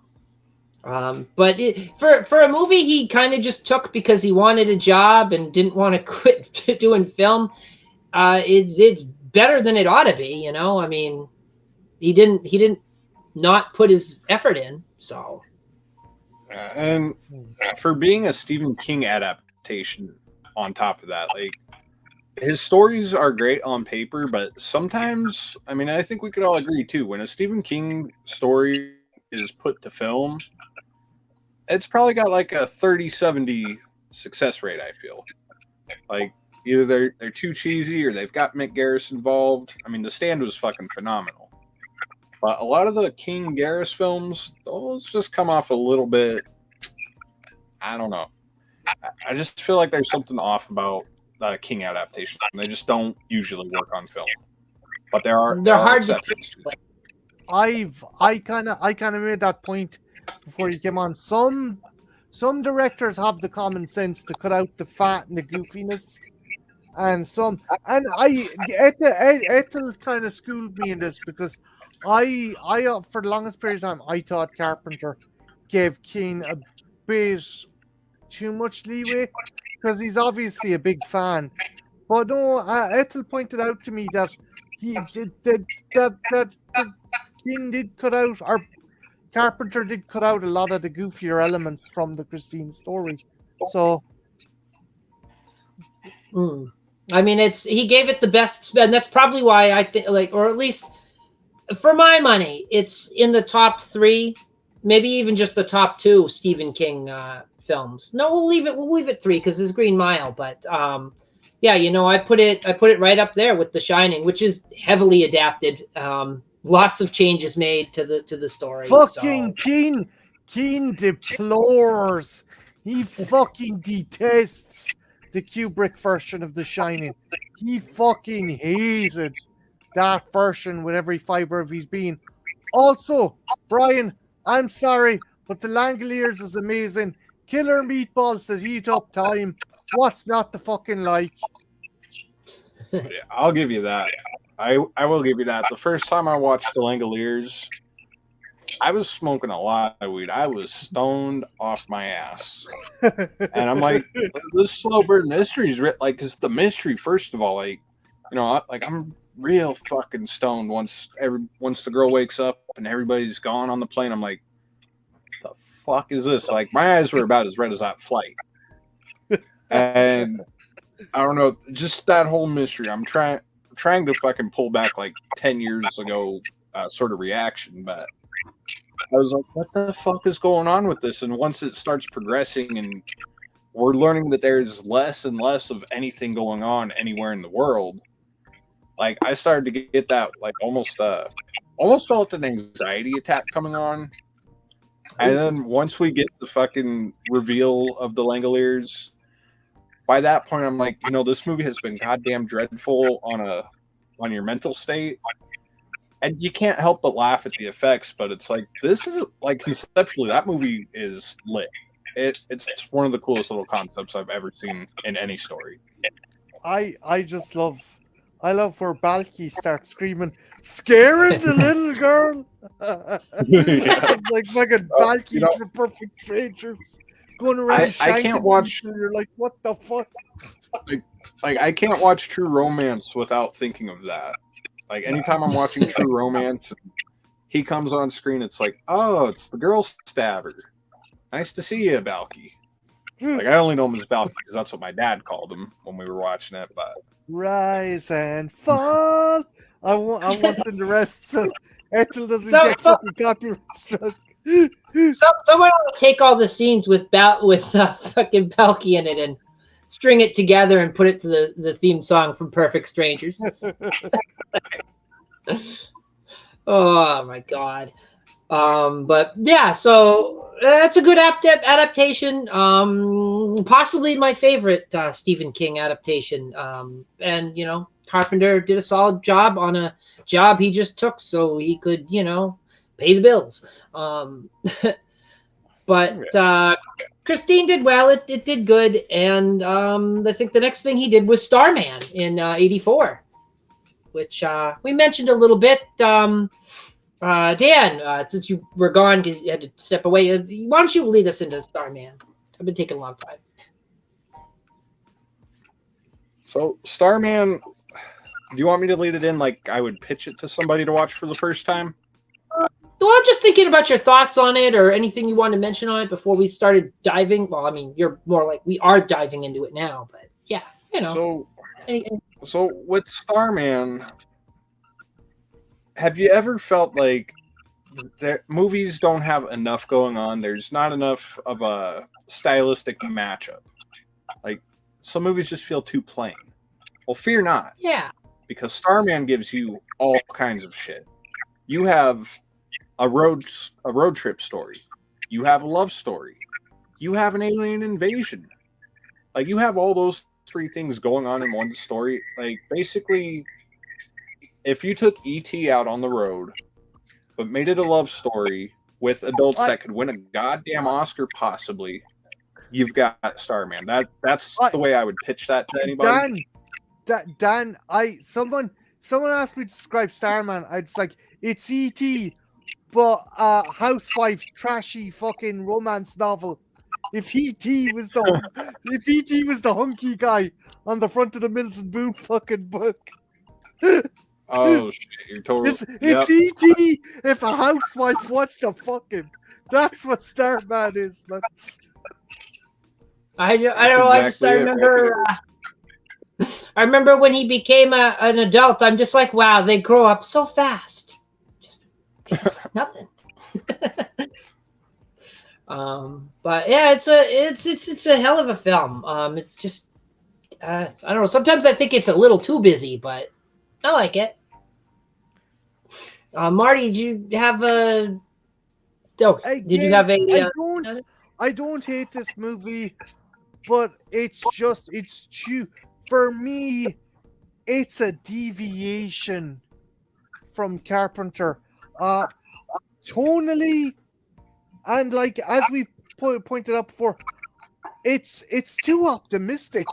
But for a movie he kind of just took because he wanted a job and didn't want to quit doing film, it's better than it ought to be, you know. I mean, he didn't not put his effort in, so. And for being a Stephen King adaptation, on top of that, like his stories are great on paper, but sometimes, I mean, I think we could all agree too, when a Stephen King story is put to film, it's probably got like a 30-70 success rate, I feel. Like, either they're too cheesy or they've got Mick Garris involved. I mean, The Stand was fucking phenomenal. But a lot of the King Garris films, those just come off a little bit, I don't know. I just feel like there's something off about King adaptations. They just don't usually work on film. But there are hard exceptions to that. I kind of made that point before you came on. Some directors have the common sense to cut out the fat and the goofiness, and Ethel kind of schooled me in this because I for the longest period of time I thought Carpenter gave King a bit too much leeway because he's obviously a big fan. But no, Ethel pointed out to me that he did that King did cut out, or Carpenter did cut out a lot of the goofier elements from the Christine story. So, I mean, he gave it the best, and that's probably why I think, like, or at least for my money, it's in the top 3, maybe even just the top 2 Stephen King films. No, we'll leave it 3 because there's Green Mile, but yeah, you know, I put it right up there with The Shining, which is heavily adapted. Lots of changes made to the story. Fucking so. Keen deplores. He fucking detests the Kubrick version of The Shining. He fucking hated that version with every fiber of his being. Also, Brian, I'm sorry, but the Langoliers is amazing. Killer meatballs that heat up time. What's not to fucking like? Yeah, I'll give you that. I will give you that. The first time I watched The Langoliers, I was smoking a lot of weed. I was stoned off my ass. And I'm like, this slow burn mystery is like, because the mystery, first of all, like, you know, like I'm real fucking stoned once the girl wakes up and everybody's gone on the plane. I'm like, the fuck is this? Like, my eyes were about as red as that flight. And I don't know, just that whole mystery. I'm trying to fucking pull back like 10 years ago sort of reaction, but I was like, what the fuck is going on with this? And once it starts progressing and we're learning that there's less and less of anything going on anywhere in the world, like I started to get that like almost felt an anxiety attack coming on. And then once we get the fucking reveal of the Langoliers, by that point I'm like, you know, this movie has been goddamn dreadful on your mental state. And you can't help but laugh at the effects, but it's like, this is like conceptually, that movie is lit. It's one of the coolest little concepts I've ever seen in any story. I love where Balky starts screaming, scaring the little girl. Yeah. Like fucking Balky for Perfect Strangers going around. I can't watch. People, you're like, what the fuck? Like I can't watch True Romance without thinking of that. Like anytime I'm watching True Romance, and he comes on screen, it's like, oh, it's the girl stabber. Nice to see you, Balky. Like I only know him as Balky because that's what my dad called him when we were watching it. But rise and fall. I want the rest so Ethel doesn't get fucking copyright struck. Someone will take all the scenes with fucking Balky in it and string it together and put it to the theme song from Perfect Strangers. Oh my god. But yeah, so that's a good adaptation. Possibly my favorite Stephen King adaptation. And you know, Carpenter did a solid job on a job he just took so he could, you know, pay the bills. But Christine did well. It did good, and I think the next thing he did was Starman in '84, which we mentioned a little bit. Dan, since you were gone because you had to step away, why don't you lead us into Starman? I've been taking a long time. So Starman, do you want me to lead it in like I would pitch it to somebody to watch for the first time? Well, just thinking about your thoughts on it or anything you want to mention on it before we started diving. Well, I mean, you're more like we are diving into it now, but yeah, you know. So with Starman, have you ever felt like movies don't have enough going on? There's not enough of a stylistic matchup. Like some movies just feel too plain. Well, fear not. Yeah. Because Starman gives you all kinds of shit. You have a road trip story. You have a love story. You have an alien invasion. Like you have all those three things going on in one story. Like basically, if you took E.T. out on the road, but made it a love story with adults that could win a goddamn Oscar possibly, you've got Starman. That's the way I would pitch that to anybody. Dan, someone asked me to describe Starman. It's like it's E.T. but housewife's trashy fucking romance novel. If E.T. was the hunky guy on the front of the Mills and Boone fucking book. Oh shit! You're totally. It's E.T. if a housewife wants to fuck him. That's what Starman is, man. I don't know. I remember. I remember when he became an adult. I'm just like, wow, they grow up so fast. Just nothing. But yeah, it's a hell of a film. It's just I don't know. Sometimes I think it's a little too busy, but I like it. Marty, did you have a? Oh, did you have a? I don't hate this movie, but it's too. For me, it's a deviation from Carpenter. Tonally, and like as we pointed out before, it's too optimistic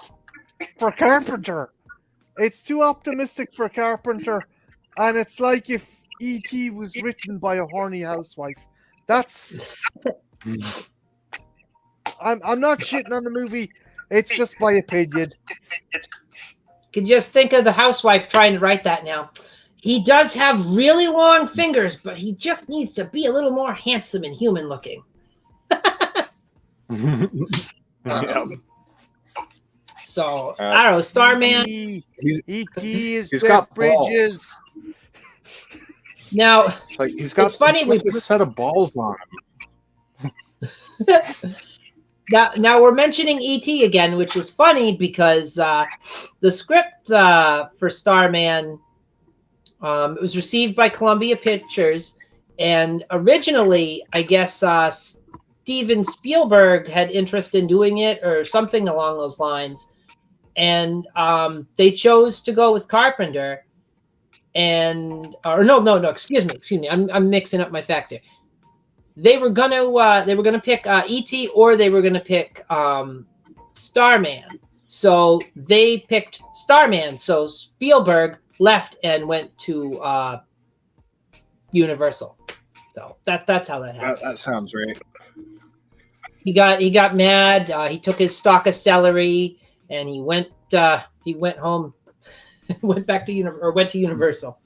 for Carpenter. It's too optimistic for Carpenter, and it's like if E.T. was written by a horny housewife. That's. I'm not shitting on the movie. It's just my opinion. You can just think of the housewife trying to write that now. He does have really long fingers, but he just needs to be a little more handsome and human looking. Yeah. So, I don't know, Starman. E.T. is he's Jeff got Bridges. Now, It's like he's got it's funny like a set of balls on him. Now we're mentioning E.T. again, which is funny because the script for Starman it was received by Columbia Pictures, and originally, I guess Steven Spielberg had interest in doing it or something along those lines, and they chose to go with Carpenter. Excuse me, I'm mixing up my facts here. They were gonna pick E.T. or they were gonna pick Starman. So they picked Starman. So Spielberg left and went to Universal. So that's how that happened. That sounds right. He got mad. He took his stalk of celery and he went home, went to Universal.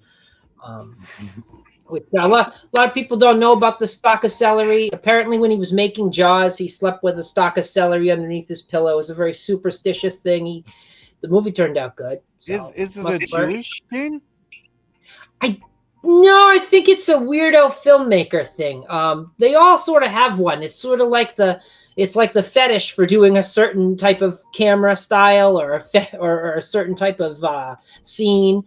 Which a lot of people don't know about the stalk of celery. Apparently, when he was making Jaws, he slept with a stalk of celery underneath his pillow. It was a very superstitious thing. The movie turned out good. So Is it a Jewish thing? No, I think it's a weirdo filmmaker thing. They all sort of have one. It's sort of like the fetish for doing a certain type of camera style or a certain type of scene.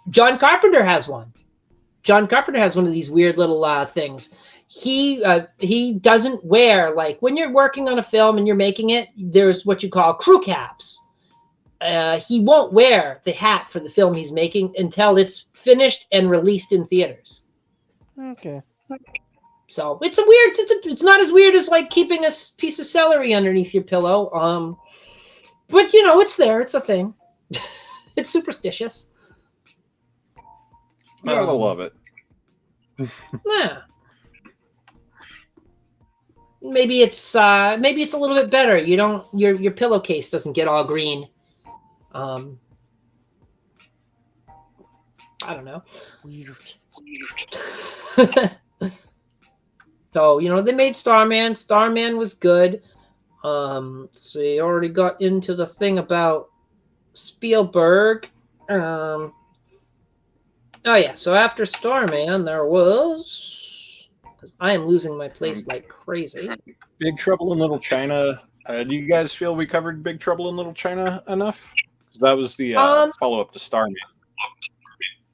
John Carpenter has one. John Carpenter has one of these weird little things. He doesn't wear, like when you're working on a film and you're making it, there's what you call crew caps. He won't wear the hat for the film he's making until it's finished and released in theaters. Okay. So it's not as weird as like keeping a piece of celery underneath your pillow. But it's there. It's a thing. It's superstitious. I love it. Yeah. Maybe it's a little bit better. You don't your pillowcase doesn't get all green. I don't know. Weird. So they made Starman. Starman was good. So you already got into the thing about Spielberg. Oh yeah, so after Starman, there was, because I am losing my place like crazy. Big Trouble in Little China. Do you guys feel we covered Big Trouble in Little China enough? Because that was the follow-up to Starman.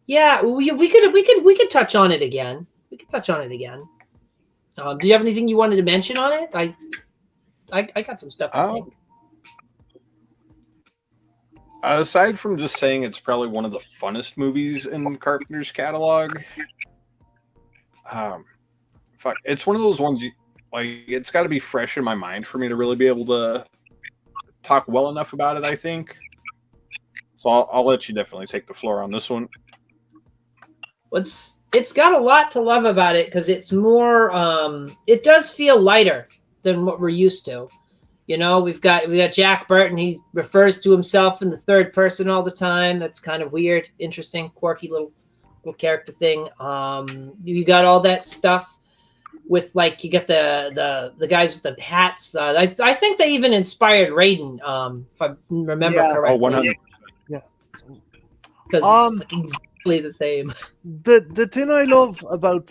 Yeah, we could touch on it again. We could touch on it again. Do you have anything you wanted to mention on it? I got some stuff. I think. Aside from just saying it's probably one of the funnest movies in Carpenter's catalog, it's one of those ones it's got to be fresh in my mind for me to really be able to talk well enough about it, I think. So I'll let you definitely take the floor on this one. It's got a lot to love about it because it's more. It does feel lighter than what we're used to. We've got Jack Burton. He refers to himself in the third person all the time. That's kind of weird, interesting, quirky little character thing. You got all that stuff with you get the guys with the hats. I think they even inspired Raiden, if I remember correctly. Oh, 100. Yeah, because it's exactly the same. The thing I love about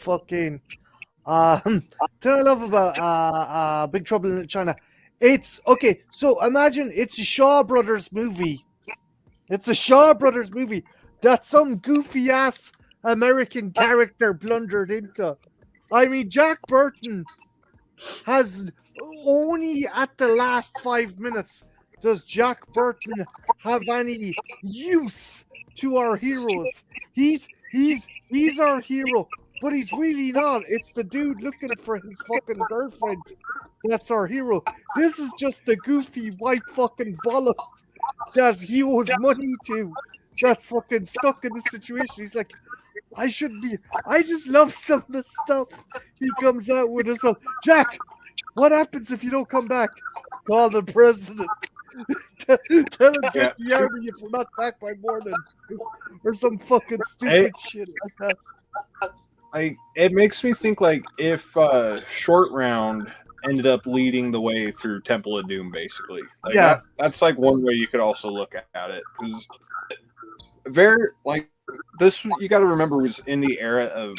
Big Trouble in China. It's okay. So imagine it's a Shaw Brothers movie. It's a Shaw Brothers movie that some goofy ass American character blundered into. I mean, Jack Burton has only at the last 5 minutes does Jack Burton have any use to our heroes. He's our hero, but he's really not. It's the dude looking for his fucking girlfriend. That's our hero. This is just the goofy white fucking bollocks that he owes money to. That's fucking stuck in this situation. He's like, I shouldn't be. I just love some of the stuff he comes out with. As well. Jack, what happens if you don't come back? Call the president. Tell him get the army if we're not back by morning, or some fucking stupid shit like that. It makes me think like if Short Round ended up leading the way through Temple of Doom, basically. Like that's like one way you could also look at it, because very like this. You got to remember was in the era of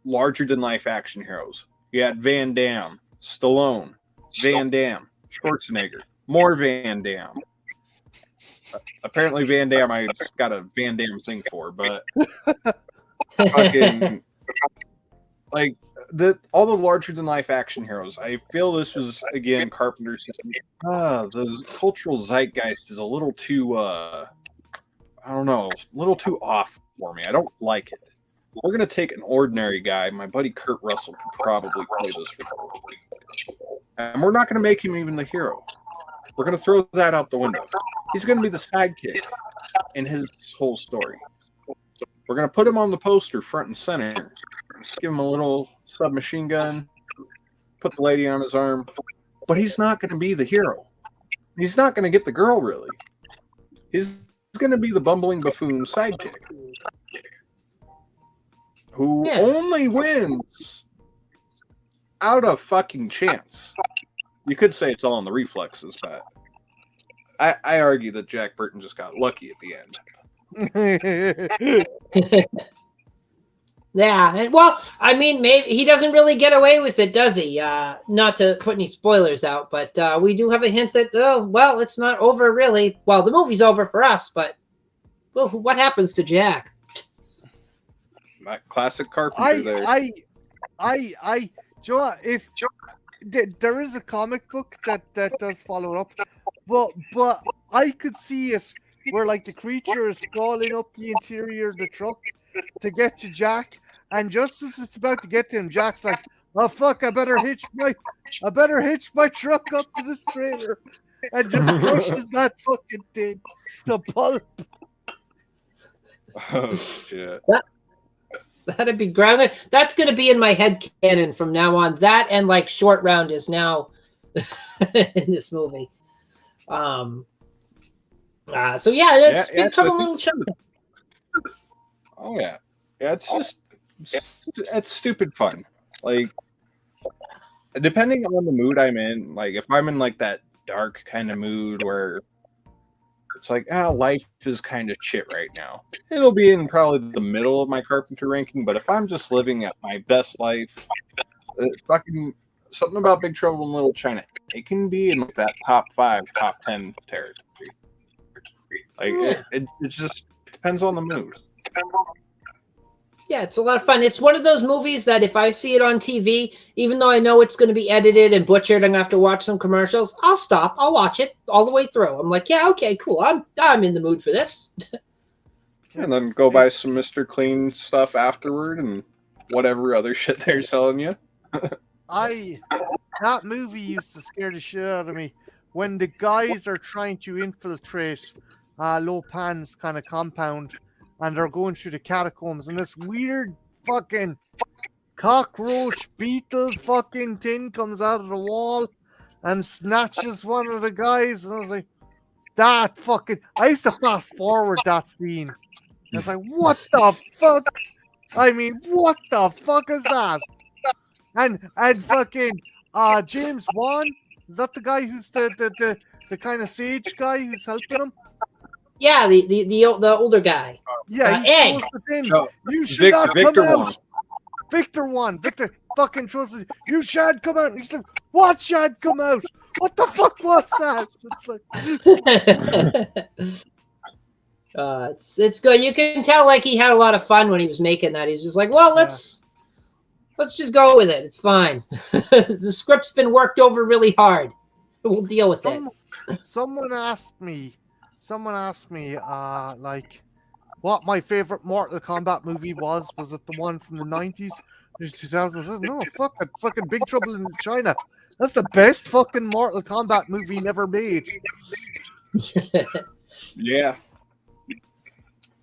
larger than life action heroes. You had Van Damme, Stallone, Van Damme, Schwarzenegger, more Van Damme. Apparently, Van Damme I just got a Van Damme thing for, but fucking like all the larger than life action heroes. I feel this was again Carpenter saying, the cultural zeitgeist is a little too I don't know, a little too off for me. I don't like it. We're gonna take an ordinary guy. My buddy Kurt Russell could probably play this role, and we're not gonna make him even the hero. We're gonna throw that out the window. He's gonna be the sidekick in his whole story. We're gonna put him on the poster front and center. Give him a little submachine gun. Put the lady on his arm, but he's not gonna be the hero. He's not gonna get the girl really. He's going to be the bumbling buffoon sidekick who only wins out of fucking chance. You could say it's all on the reflexes, but I argue that Jack Burton just got lucky at the end. Yeah, and well, I mean, maybe he doesn't really get away with it, does he? Not to put any spoilers out, but we do have a hint that, well, it's not over really. Well, the movie's over for us, but well, what happens to Jack? My classic Carpenter there. Joe, if there is a comic book that does follow up, but I could see it where like the creature is crawling up the interior of the truck to get to Jack, and just as it's about to get to him, Jack's like, "Oh fuck! I better hitch my truck up to this trailer," and just pushes that fucking thing to pulp. Oh shit! That'd be grounded. That's gonna be in my head canon from now on. That and like Short Round is now in this movie. So yeah, it's Big Trouble in Little China. Oh yeah, it's just it's stupid fun. Like depending on the mood I'm in, like if I'm in like that dark kind of mood where it's like, life is kind of shit right now, it'll be in probably the middle of my Carpenter ranking. But if I'm just living at my best life, fucking something about Big Trouble in Little China, it can be in like that top 5, top 10 territory. Like it just depends on the mood. Yeah, it's a lot of fun. It's one of those movies that if I see it on TV, even though I know it's going to be edited and butchered, I'm going to have to watch some commercials, I'll stop. I'll watch it all the way through. I'm like, yeah, okay, cool. I'm in the mood for this. And then go buy some Mr. Clean stuff afterward and whatever other shit they're selling you. That movie used to scare the shit out of me when the guys are trying to infiltrate Lopan's kind of compound. And they're going through the catacombs, and this weird fucking cockroach beetle fucking thing comes out of the wall and snatches one of the guys. And I was like, that fucking... I used to fast forward that scene. I was like, what the fuck? I mean, what the fuck is that? And fucking James Wan, is that the guy who's the kind of sage guy who's helping him? Yeah, the older guy. Yeah, Egg. You should not come out. Victor fucking throws it. You shan't come out. And he's like, what shan't come out? What the fuck was that? It's like, it's good. You can tell like he had a lot of fun when he was making that. He's just like, well, let's just go with it. It's fine. The script's been worked over really hard. We'll deal with it. Someone asked me, like, what my favorite Mortal Kombat movie was. Was it the one from the 90s, 2000s? No, fuck it. Fucking Big Trouble in China. That's the best fucking Mortal Kombat movie never made. Yeah.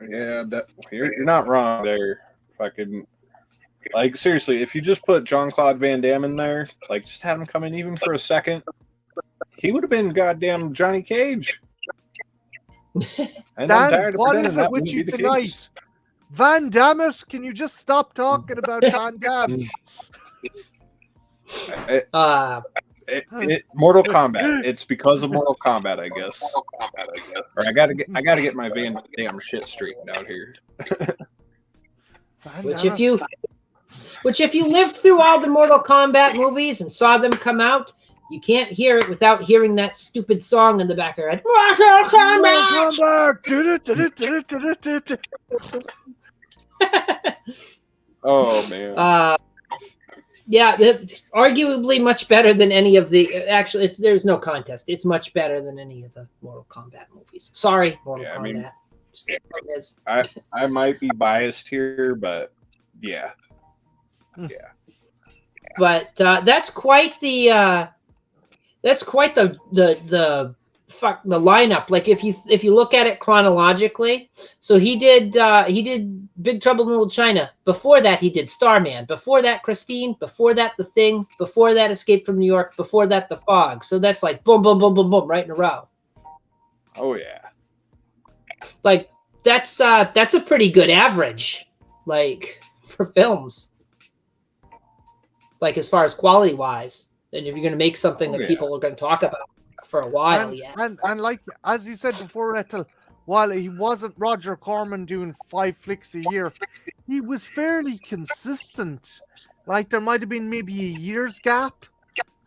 Yeah, you're not wrong there. Fucking, like, seriously, if you just put Jean-Claude Van Damme in there, like, just have him come in even for a second, he would have been goddamn Johnny Cage. Dan, what is it with you tonight? Van Damme, can you just stop talking about Van Damme? Mortal Kombat. It's because of Mortal Kombat, I guess. Or I gotta get my Van Damme shit straightened out here. Which if you lived through all the Mortal Kombat movies and saw them come out, you can't hear it without hearing that stupid song in the background. Mortal Kombat! Oh man. Yeah, arguably much better than any of the. Actually, there's no contest. It's much better than any of the Mortal Kombat movies. Sorry, Mortal Kombat. I mean, I might be biased here, but yeah. But that's quite the lineup. Like if you look at it chronologically, so he did Big Trouble in Little China. Before that, he did Starman. Before that, Christine. Before that, The Thing. Before that, Escape from New York. Before that, The Fog. So that's like boom, boom, boom, boom, boom, right in a row. Oh yeah. Like that's a pretty good average, like for films. Like as far as quality wise, and if you're going to make something that people are going to talk about for a while, and like as you said before, Ethel, while he wasn't Roger Corman doing 5 flicks a year, he was fairly consistent. Like there might have been maybe a year's gap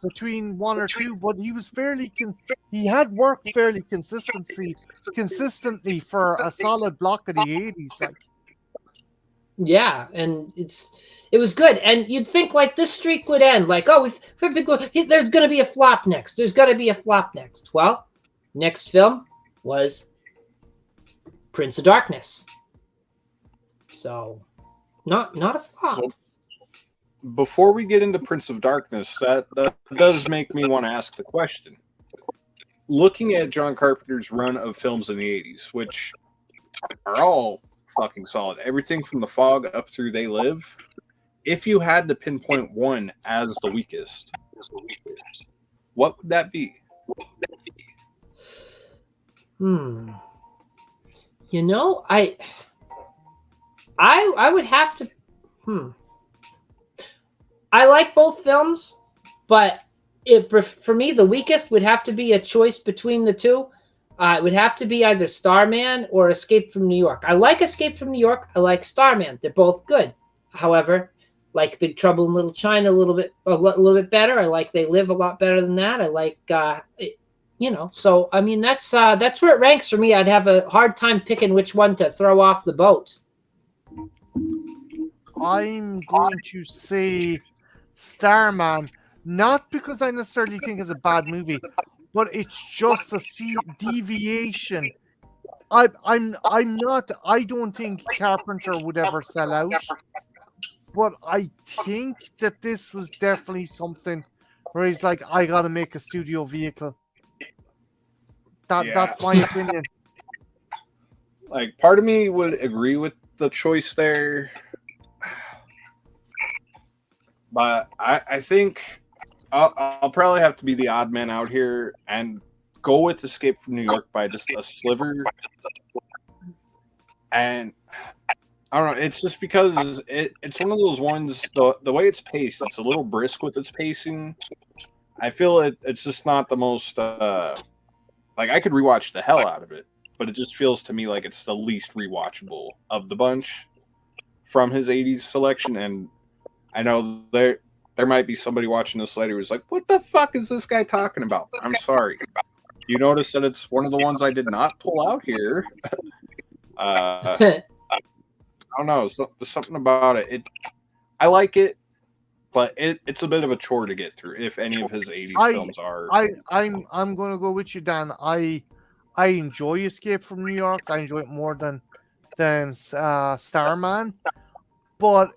between one or two, but he was he had worked fairly consistently for a solid block of the 80s. Like, yeah, and it was good, and you'd think like this streak would end, like, oh, there's going to be a flop next. There's going to be a flop next. Well, next film was Prince of Darkness, so not a flop. So, before we get into Prince of Darkness, that does make me want to ask the question. Looking at John Carpenter's run of films in the 80s, which are all fucking solid, everything from The Fog up through They Live, if you had to pinpoint one as the weakest, what would that be? You know, I would have to. I like both films, but for me, the weakest would have to be a choice between the two. It would have to be either Starman or Escape from New York. I like Escape from New York. I like Starman. They're both good. However, like Big Trouble in Little China a little bit better. I like They Live a lot better than that. I like, So I mean, that's where it ranks for me. I'd have a hard time picking which one to throw off the boat. I'm going to say Starman, not because I necessarily think it's a bad movie, but it's just a deviation. I don't think Carpenter would ever sell out, but I think that this was definitely something where he's like, I gotta make a studio vehicle. That's my opinion. Like, part of me would agree with the choice there, but I think I'll probably have to be the odd man out here and go with Escape from New York by just a sliver. And I don't know, it's just because it's one of those ones, the way it's paced, it's a little brisk with its pacing. I feel it's just not the most, like, I could rewatch the hell out of it, but it just feels to me like it's the least rewatchable of the bunch from his 80s selection. And I know there might be somebody watching this later who's like, what the fuck is this guy talking about? I'm sorry. You notice that it's one of the ones I did not pull out here. I don't know. There's something about it. I like it, but it's a bit of a chore to get through, if any of his 80s films are. I'm going to go with you, Dan. I enjoy Escape from New York. I enjoy it more than Starman. But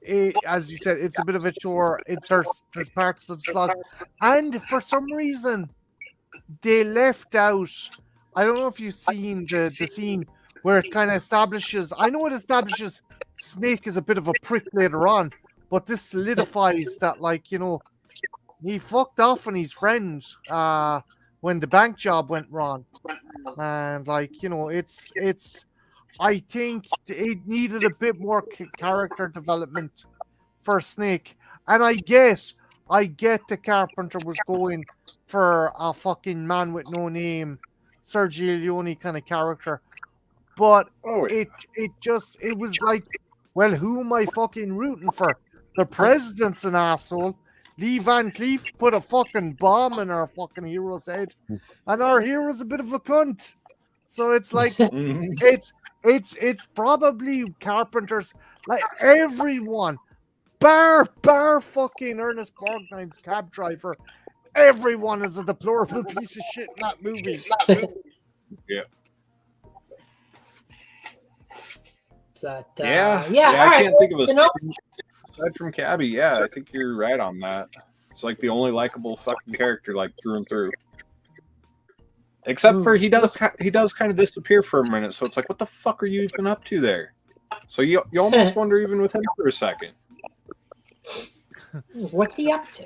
as you said, it's a bit of a chore. There's parts of the slog, and for some reason, they left out. I don't know if you've seen the scene where it kind of establishes. I know it establishes Snake is a bit of a prick later on, but this solidifies that, like, you know, he fucked off on his friend when the bank job went wrong, and like, you know, it's. I think it needed a bit more character development for Snake, and I get the Carpenter was going for a fucking man with no name, Sergio Leone kind of character, but it was like, well, who am I fucking rooting for? The president's an asshole. Lee Van Cleef put a fucking bomb in our fucking hero's head, and our hero's a bit of a cunt. So it's like it's probably Carpenter's, like, everyone, bar fucking Ernest Borgnine's cab driver, everyone is a deplorable piece of shit in that movie. Yeah. I can't think of a aside from Cabby. Yeah, I think you're right on that. It's like the only likable fucking character, like, through and through. Except for he does kind of disappear for a minute, so it's like, what the fuck are you even up to there? So you almost wonder even with him for a second. What's he up to?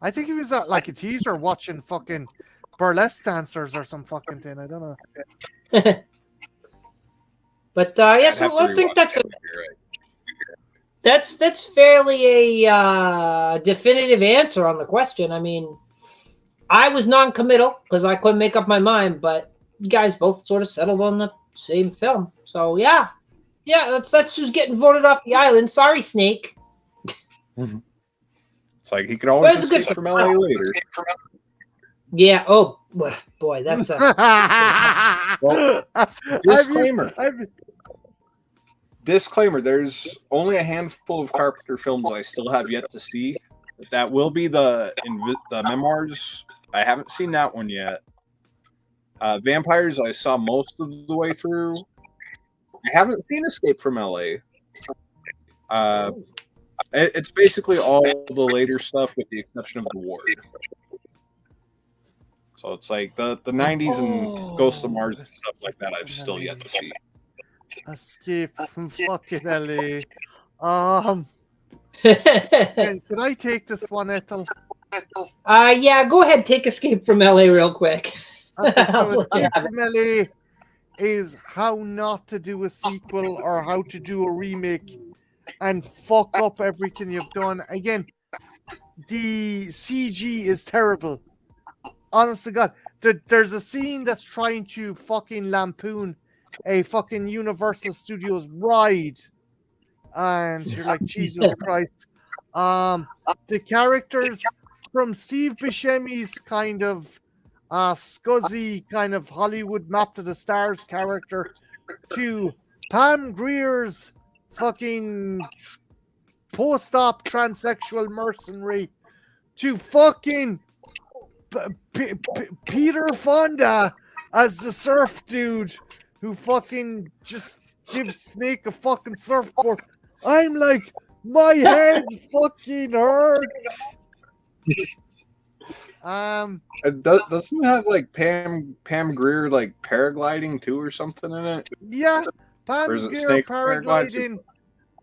I think he was at like a teaser watching fucking burlesque dancers or some fucking thing. I don't know. But so I think that's fairly a definitive answer on the question. I mean, I was non-committal because I couldn't make up my mind, but you guys both sort of settled on the same film. So yeah, that's who's getting voted off the island. Sorry, Snake. It's like he could always escape from LA later. Yeah. Oh boy, that's a disclaimer. Disclaimer: there's only a handful of Carpenter films I still have yet to see. That will be the memoirs. I haven't seen that one yet. Vampires, I saw most of the way through. I haven't seen Escape from LA. It's basically all the later stuff with the exception of The Ward. So it's like the 90s and Ghosts of Mars and stuff like that I've still yet to see. Escape from fucking LA. Can I take this one, Ethel? Yeah, go ahead, take Escape from LA real quick. Okay, so Escape from LA is how not to do a sequel or how to do a remake and fuck up everything you've done. Again, the CG is terrible. Honest to God. There's a scene that's trying to fucking lampoon a fucking Universal Studios ride. And you're like, Jesus Christ. The characters from Steve Buscemi's kind of scuzzy kind of Hollywood Map to the Stars character to Pam Grier's fucking post-op transsexual mercenary to fucking Peter Fonda as the surf dude who fucking just gives Snake a fucking surfboard. I'm like, my head fucking hurts. Doesn't it have like Pam Grier like paragliding too or something in it? Yeah, Pam Grier paragliding,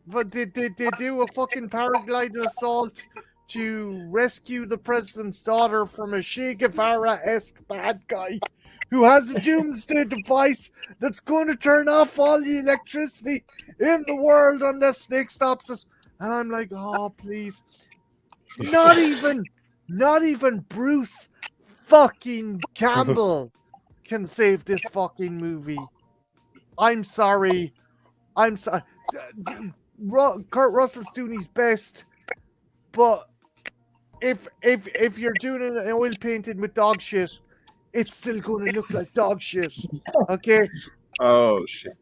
but they do a fucking paragliding assault to rescue the president's daughter from a Che Guevara-esque bad guy who has a doomsday device that's going to turn off all the electricity in the world unless Snake stops us. And I'm like, oh, please. Not even Bruce fucking Campbell can save this fucking movie. I'm sorry. Kurt Russell's doing his best, but if you're doing an oil painting with dog shit, it's still going to look like dog shit. Okay? Oh, shit.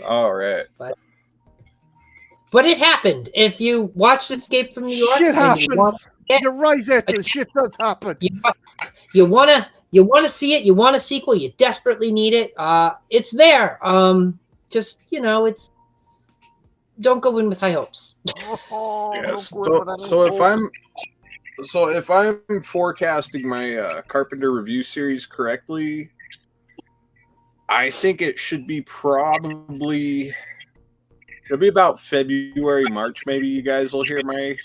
All right. But it happened. If you watched Escape from New York, shit happens. You're right, Ethel. Shit does happen. You wanna see it. You want a sequel. You desperately need it. It's there. Just it's. Don't go in with high hopes. Yes. So if I'm forecasting my Carpenter review series correctly, I think it should be probably, it'll be about February, March. Maybe you guys will hear my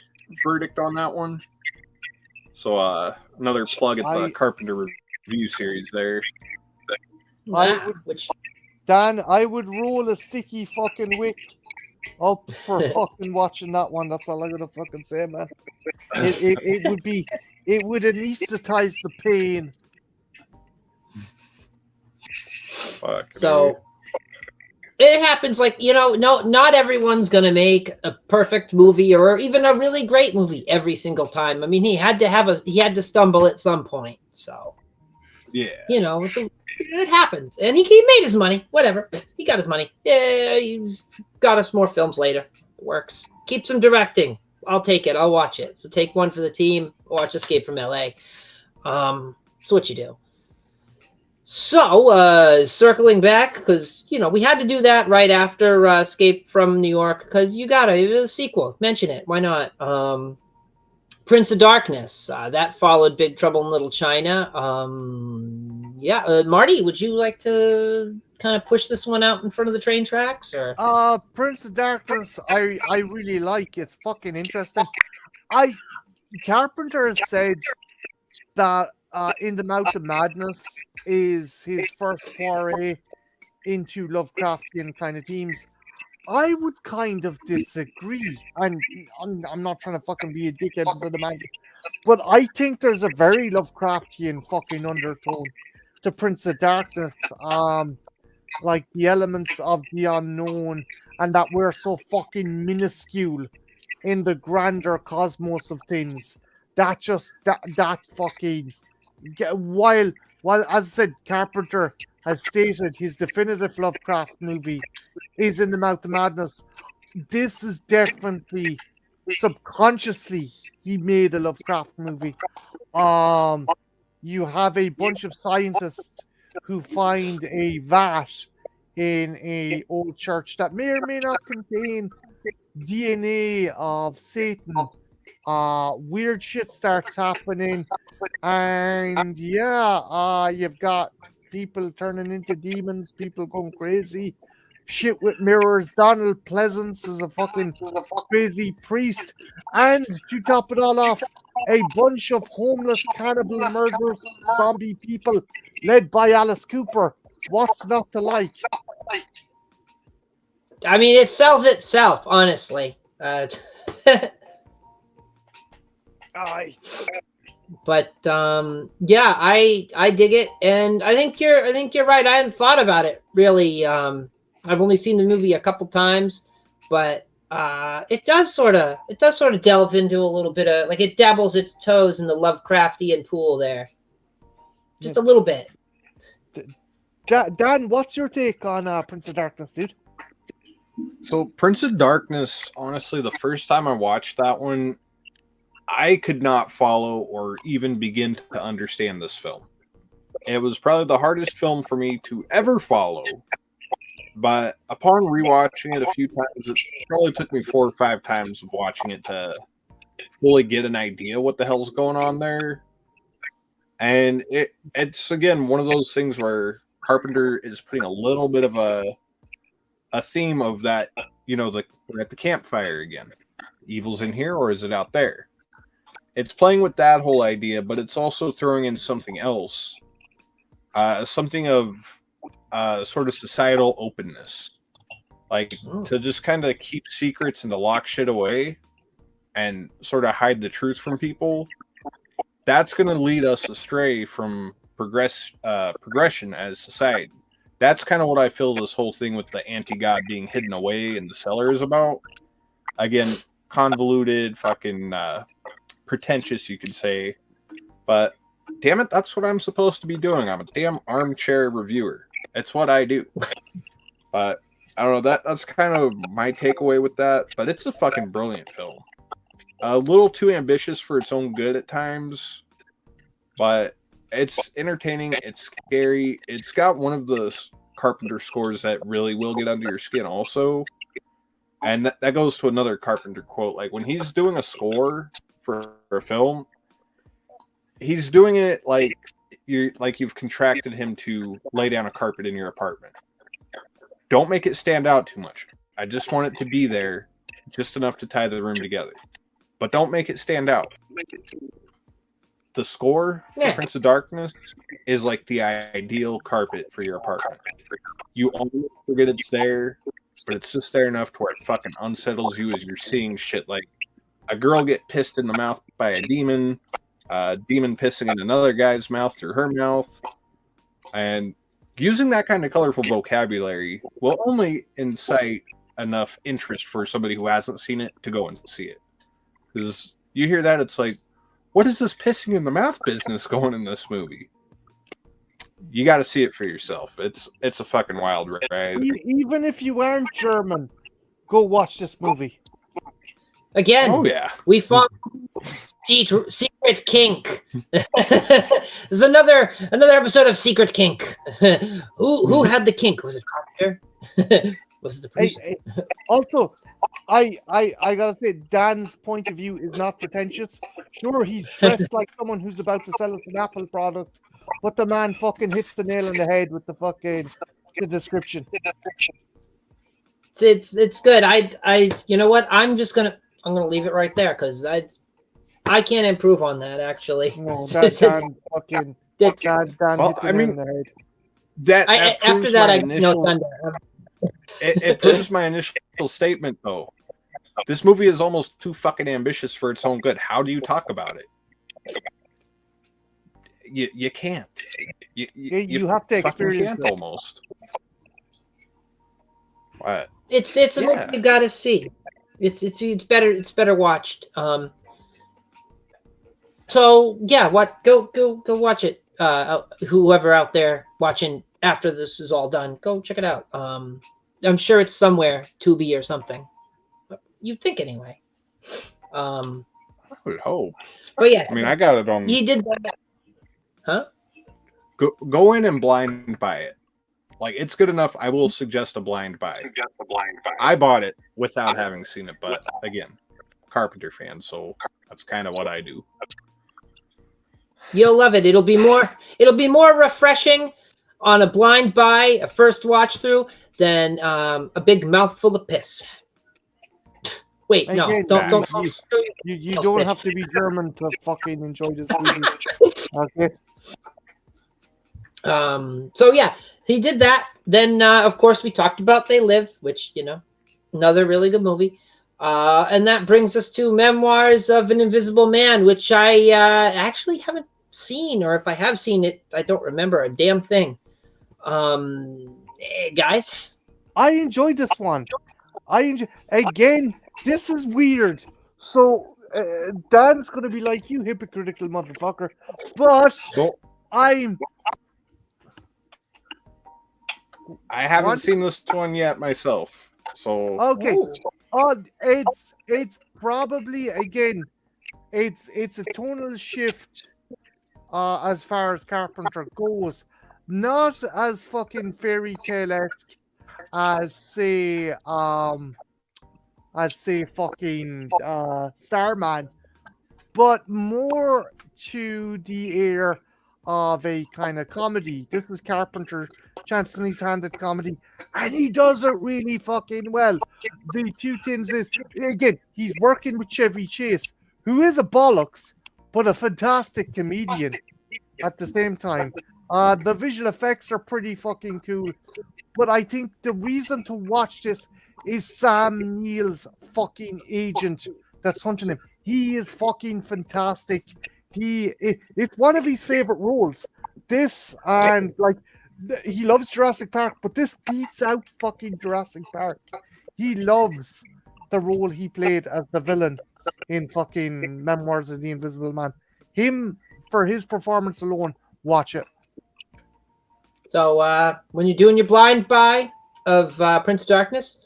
verdict on that one. So another plug at the Carpenter review series there. Dan, I would roll a sticky fucking wick up for fucking watching that one. That's all I'm gonna fucking say, man. It would anesthetize the pain. So it happens, like, not everyone's gonna make a perfect movie or even a really great movie every single time. I mean, he had to stumble at some point. So yeah, it happens, and he made his money. Whatever, he got his money. Yeah, he got us more films later. It works. Keeps him directing. I'll take it. I'll watch it. We'll take one for the team. Watch Escape from L.A. That's what you do. So, circling back, because, we had to do that right after Escape from New York, because you got a sequel. Mention it. Why not? Prince of Darkness. That followed Big Trouble in Little China. Marty, would you like to kind of push this one out in front of the train tracks? Or Prince of Darkness, I really like. It's fucking interesting. Carpenter said that In the Mouth of Madness is his first foray into Lovecraftian kind of themes. I would kind of disagree, and I'm not trying to fucking be a dickhead to the man, but I think there's a very Lovecraftian fucking undertone to Prince of Darkness, like the elements of the unknown, and that we're so fucking minuscule in the grander cosmos of things. That fucking, while as I said, Carpenter has stated his definitive Lovecraft movie is In the Mouth of Madness. This is definitely subconsciously he made a Lovecraft movie. You have a bunch of scientists who find a vat in a old church that may or may not contain DNA of Satan. Weird shit starts happening, and you've got people turning into demons, people going crazy, shit with mirrors. Donald Pleasance is a fucking crazy priest, and to top it all off, a bunch of homeless cannibal murderous zombie people led by Alice Cooper. What's not to like? I mean, it sells itself, honestly. But I dig it, and I think you're right. I hadn't thought about it really. I've only seen the movie a couple times, but it does sort of delve into a little bit of, like, it dabbles its toes in the Lovecraftian pool there, just a little bit. Dan, what's your take on Prince of Darkness, dude? So Prince of Darkness, honestly, the first time I watched that one, I could not follow or even begin to understand this film. It was probably the hardest film for me to ever follow. But upon rewatching it a few times, it probably took me 4 or 5 times of watching it to fully get an idea what the hell's going on there. And it's again one of those things where Carpenter is putting a little bit of a theme of that, we're at the campfire again. Evil's in here, or is it out there? It's playing with that whole idea, but it's also throwing in something else, something of sort of societal openness, like to just kind of keep secrets and to lock shit away and sort of hide the truth from people. That's going to lead us astray from progression as society. That's kind of what I feel this whole thing with the anti-God being hidden away in the cellar is about. Again, convoluted, fucking pretentious, you could say. But damn it, that's what I'm supposed to be doing. I'm a damn armchair reviewer. It's what I do. But I don't know, that's kind of my takeaway with that. But it's a fucking brilliant film. A little too ambitious for its own good at times, but it's entertaining. It's scary. It's got one of the Carpenter scores that really will get under your skin also. And that goes to another Carpenter quote. Like, when he's doing a score for a film, he's doing it like you've contracted him to lay down a carpet in your apartment. Don't make it stand out too much. I just want it to be there, just enough to tie the room together. But don't make it stand out. The score for Prince of Darkness is like the ideal carpet for your apartment. You almost forget it's there, but it's just there enough to where it fucking unsettles you as you're seeing shit like a girl get pissed in the mouth by a demon pissing in another guy's mouth through her mouth. And using that kind of colorful vocabulary will only incite enough interest for somebody who hasn't seen it to go and see it. Because you hear that, it's like, what is this pissing in the mouth business going in this movie? You got to see it for yourself. It's a fucking wild ride. Even if you aren't German, go watch this movie. Again, oh yeah, we found Secret Kink. There's another episode of Secret Kink. Who had the kink? Was it Carpenter? Was it the producer? Also, I gotta say, Dan's point of view is not pretentious. Sure, he's dressed like someone who's about to sell us an Apple product, but the man fucking hits the nail on the head with the description. It's good. I you know what? I'm gonna leave it right there because I can't improve on that actually. No, Dan hit the nail on the head. That after that, I know thunder. It proves my initial statement, though. This movie is almost too fucking ambitious for its own good. How do you talk about it? You can't. You have to experience it. Almost. What? It's a movie you gotta see. It's better watched. So yeah, go watch it. Whoever out there watching after this is all done, go check it out. I'm sure it's somewhere, Tubi or something. You'd think anyway. I would hope. But yes, I mean, I got it on. He did that. Huh? Go in and blind buy it. Like, it's good enough. I will suggest a blind buy. I bought it without having seen it, but again, Carpenter fan, so that's kind of what I do. You'll love it. It'll be more refreshing on a blind buy, a first watch through, than a big mouthful of piss. Wait, no, again, don't. You don't have to be German to fucking enjoy this movie. Okay. So yeah, he did that. Then of course we talked about They Live, which another really good movie. And that brings us to Memoirs of an Invisible Man, which I actually haven't seen, or if I have seen it, I don't remember a damn thing. Guys, I enjoyed this one. Again, this is weird. So Dan's gonna be like, you hypocritical motherfucker, but I haven't seen this one yet myself. So okay. It's probably, again, it's a tonal shift as far as Carpenter goes. Not as fucking fairy tale-esque as say fucking Starman, but more to the air of a kind of comedy. This is Carpenter chancing his hand at comedy, and he does it really fucking well. The two things is, again, he's working with Chevy Chase, who is a bollocks, but a fantastic comedian at the same time. The visual effects are pretty fucking cool, but I think the reason to watch this is Sam Neill's fucking agent that's hunting him. He is fucking fantastic. It's one of his favorite roles. This, and like, he loves Jurassic Park, but this beats out fucking Jurassic Park. He loves the role he played as the villain in fucking Memoirs of the Invisible Man. Him, for his performance alone, watch it. So when you're doing your blind buy of Prince of Darkness,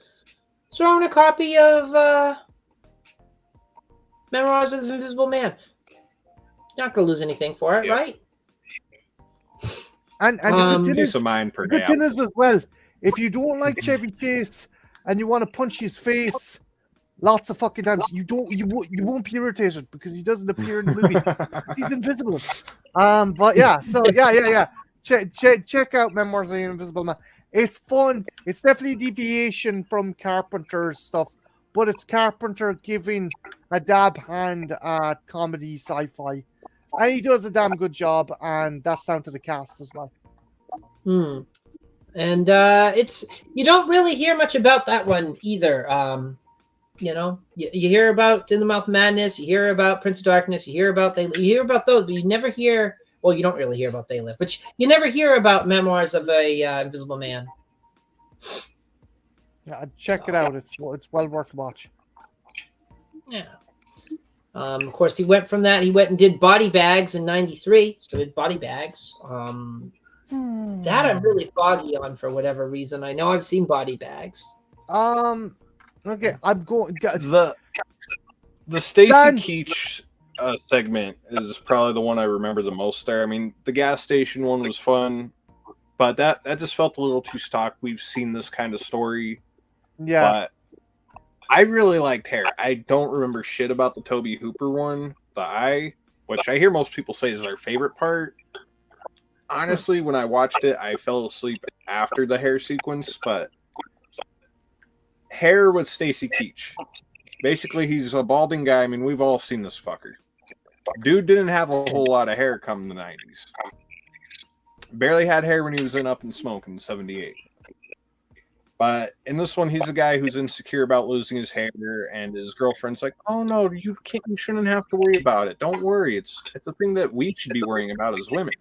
throw in a copy of Memoirs of the Invisible Man. You're not going to lose anything for it, right? And the good thing is as well, if you don't like Chevy Chase and you want to punch his face lots of fucking times, you won't be irritated because he doesn't appear in the movie. He's invisible. But yeah, so yeah. Check out Memoirs of the Invisible Man. It's fun. It's definitely a deviation from Carpenter's stuff, but it's Carpenter giving a dab hand at comedy sci-fi, and he does a damn good job. And that's down to the cast as well. And it's you don't really hear much about that one either. You know, you hear about In the Mouth of Madness, you hear about Prince of Darkness, you hear about those, but you never hear. Well, you don't really hear about They Live, but you never hear about Memoirs of a Invisible Man. Yeah, check it out. It's well worth a watch. Yeah. Of course, he went from that. He went and did Body Bags in '93. So did Body Bags. That I'm really foggy on for whatever reason. I know I've seen Body Bags. Okay, I'm going. The Stacy Keach segment is probably the one I remember the most there. I mean, the gas station one was fun, but that just felt a little too stock. We've seen this kind of story. Yeah. But I really liked Hair. I don't remember shit about the Toby Hooper one, the Eye, which I hear most people say is their favorite part. Honestly, when I watched it, I fell asleep after the hair sequence, but Hair with Stacy Keach. Basically, he's a balding guy. I mean, we've all seen this fucker. Dude didn't have a whole lot of hair come in the 90s. Barely had hair when he was in Up in Smoke in 78. But in this one, he's a guy who's insecure about losing his hair, and his girlfriend's like, "Oh no, you shouldn't have to worry about it. Don't worry. It's a thing that we should be worrying about as women."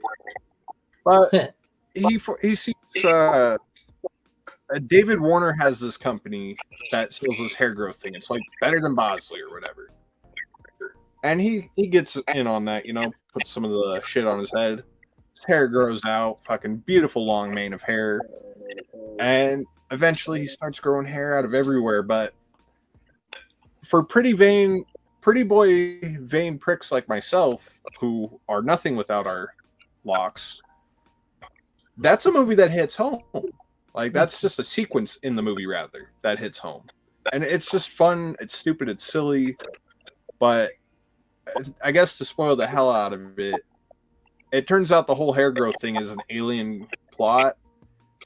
But he sees David Warner has this company that sells this hair growth thing. It's like better than Bosley or whatever. And he gets in on that, you know, puts some of the shit on his head. His hair grows out, fucking beautiful long mane of hair. And eventually he starts growing hair out of everywhere. But for pretty boy vain pricks like myself, who are nothing without our locks, that's a movie that hits home. Like, that's just a sequence in the movie, rather, that hits home. And it's just fun, it's stupid, it's silly, but I guess to spoil the hell out of it, it turns out the whole hair growth thing is an alien plot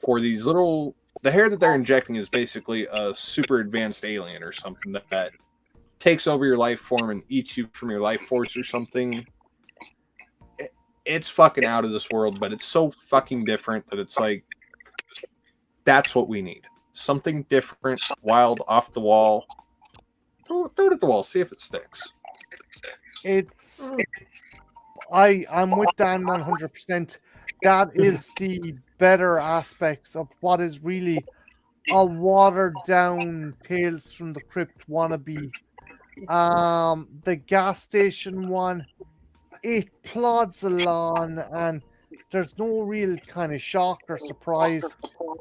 for these little... The hair that they're injecting is basically a super advanced alien or something that takes over your life form and eats you from your life force or something. It's fucking out of this world, but it's so fucking different that it's like, that's what we need. Something different, wild, off the wall. Throw it at the wall, see if it sticks. I'm with Dan 100%. That is the better aspects of what is really a watered down Tales from the Crypt wannabe. The gas station one, it plods along and there's no real kind of shock or surprise.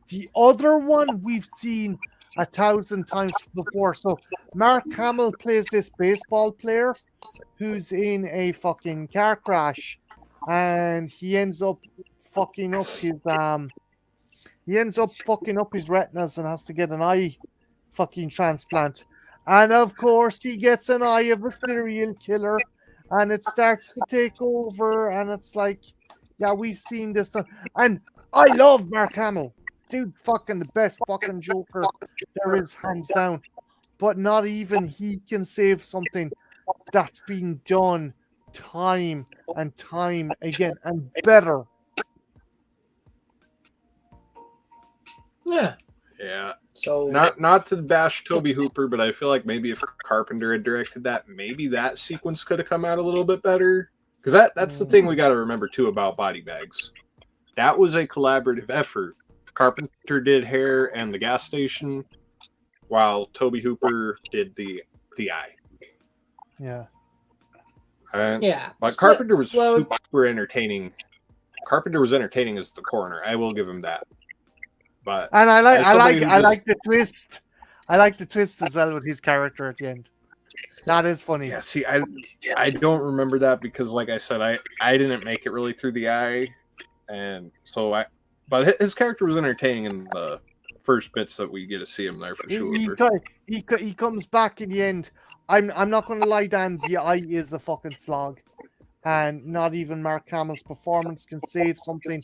The other one we've seen 1,000 times before. So Mark Hamill plays this baseball player who's in a fucking car crash, and he ends up fucking up his retinas and has to get an eye fucking transplant. And of course he gets an eye of a serial killer, and it starts to take over, and it's like, yeah, we've seen this stuff. And I love Mark Hamill. Dude, fucking the best fucking Joker there is, hands down. But not even he can save something that's been done time and time again and better. Yeah. Yeah. So not to bash Toby Hooper, but I feel like maybe if Carpenter had directed that, maybe that sequence could have come out a little bit better. Because that's the thing we got to remember too about Body Bags. That was a collaborative effort. Carpenter did Hair and the gas station, while Toby Hooper did the Eye. Yeah. Yeah. But Carpenter was super entertaining. Carpenter was entertaining as the coroner. I will give him that. But and I like the twist. I like the twist as well with his character at the end. That is funny. Yeah, see, I don't remember that because, like I said, I didn't make it really through the Eye, and so but his character was entertaining in the first bits that we get to see him there for sure. He comes back in the end. I'm not going to lie, Dan. The Eye is a fucking slog. and not even Mark Hamill's performance can save something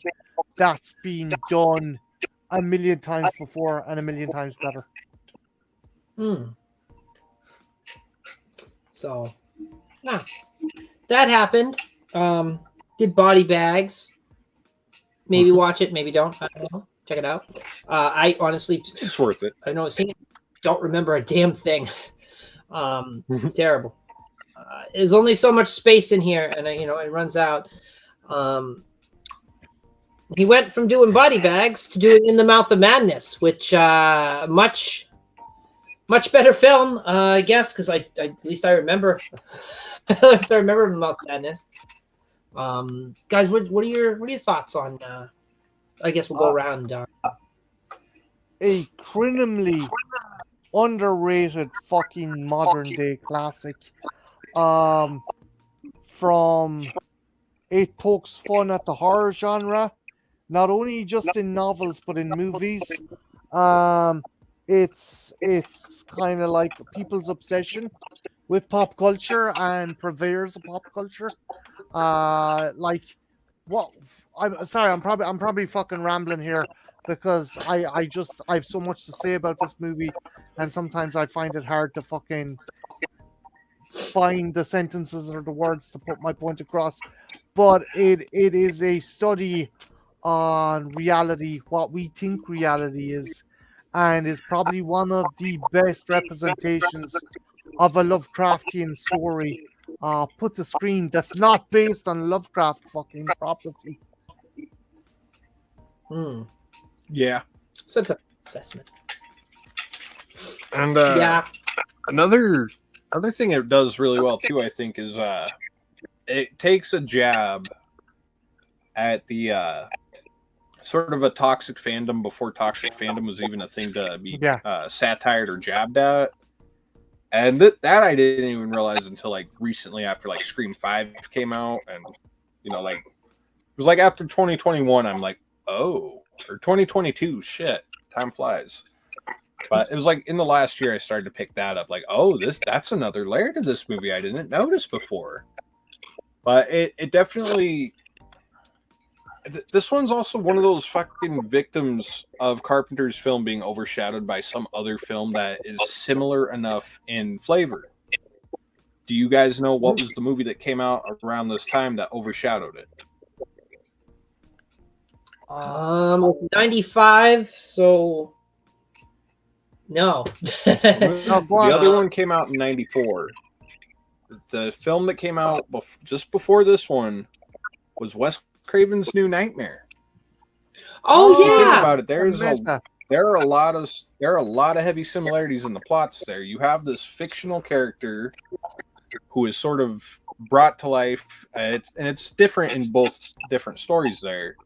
that's been done a million times before and a million times better. So, that happened. Did Body Bags. Maybe watch it, maybe don't. I don't know. Check it out. I honestly, it's worth it. I know, don't remember a damn thing. It's terrible. There's only so much space in here, and it runs out. He went from doing Body Bags to doing In the Mouth of Madness, which much better film, I guess, because I at least I remember. At least I remember In the Mouth of Madness. Guys, what are your thoughts on? I guess we'll go around. A criminally underrated fucking modern day classic. From it pokes fun at the horror genre, not only just in novels but in movies. It's kind of like people's obsession with pop culture and purveyors of pop culture. Like what? I'm sorry, I'm probably fucking rambling here because I have so much to say about this movie, and sometimes I find it hard to fucking find the sentences or the words to put my point across. But it is a study on reality, what we think reality is, and is probably one of the best representations of a Lovecraftian story put to screen that's not based on Lovecraft fucking property. Yeah. So it's an assessment. And yeah. Another thing it does really well too, I think, is it takes a jab at the sort of a toxic fandom before toxic fandom was even a thing to be satired or jabbed at. And that I didn't even realize until like recently after like Scream 5 came out, and like it was like after 2021 I'm like, oh, or 2022, shit, time flies. But it was like in the last year I started to pick that up, like, oh, that's another layer to this movie I didn't notice before. But it definitely, this one's also one of those fucking victims of Carpenter's film being overshadowed by some other film that is similar enough in flavor. Do you guys know what was the movie that came out around this time that overshadowed it? 95, so no. The other one came out in 94. The film that came out just before this one was Wes Craven's New Nightmare. Oh yeah. Think about it. There are a lot of heavy similarities in the plots there. You have this fictional character who is sort of brought to life, and it's different in both different stories there.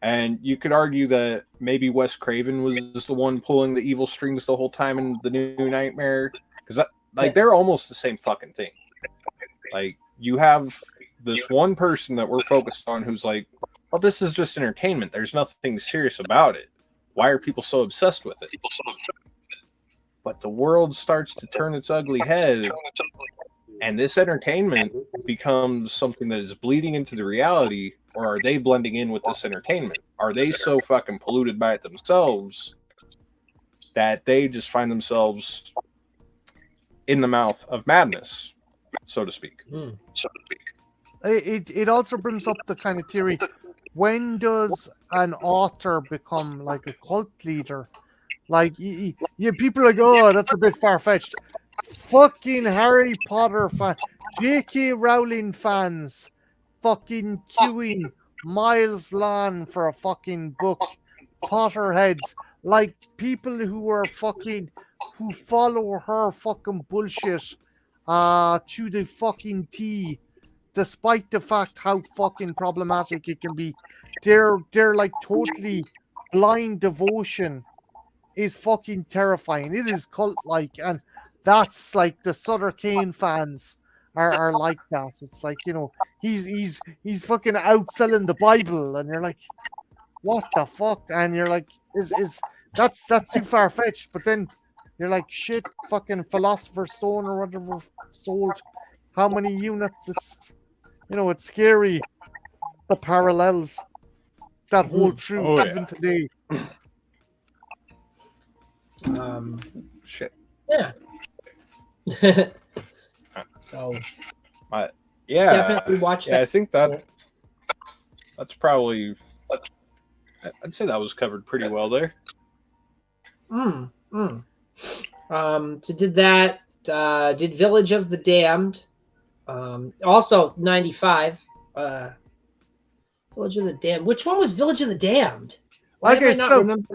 And you could argue that maybe Wes Craven was the one pulling the evil strings the whole time in the New Nightmare, because they're almost the same fucking thing. Like, you have this one person that we're focused on who's like, well, this is just entertainment. There's nothing serious about it. Why are people so obsessed with it? But the world starts to turn its ugly head, and this entertainment becomes something that is bleeding into the reality. Or are they blending in with this entertainment? Are they so fucking polluted by it themselves that they just find themselves in the mouth of madness, so to speak? It also brings up the kind of theory: when does an author become like a cult leader? Like, people are like, oh, that's a bit far-fetched. Fucking Harry Potter fans, J.K. Rowling fans, fucking queuing miles long for a fucking book. Potterheads, like people who follow her fucking bullshit to the fucking T, despite the fact how fucking problematic it can be. Their like totally blind devotion is fucking terrifying. It is cult-like, and that's like the Sutter Kane fans are like that. It's like, he's fucking outselling the Bible, and you're like, what the fuck? And you're like, that's too far fetched. But then you're like, shit, fucking Philosopher's Stone or whatever sold how many units? it's scary, the parallels that hold true even today. Shit. Yeah. So. Yeah. Definitely watch that. Yeah, I think that's probably. I'd say that was covered pretty well there. So did that. Did Village of the Damned. Also 95. Village of the Damned. Which one was Village of the Damned? Why do I not remember?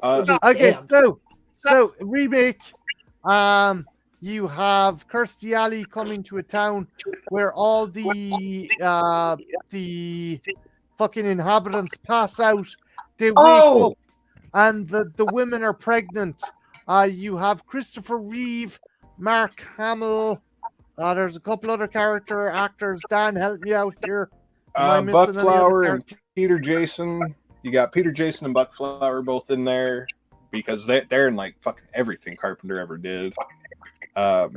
So remake. You have Kirstie Alley coming to a town where all the fucking inhabitants pass out. They wake up, and the women are pregnant. You have Christopher Reeve, Mark Hamill. There's a couple other actors. Dan, help me out here. Buck Flower and Peter Jason. You got Peter Jason and Buck Flower both in there because they're in like fucking everything Carpenter ever did. I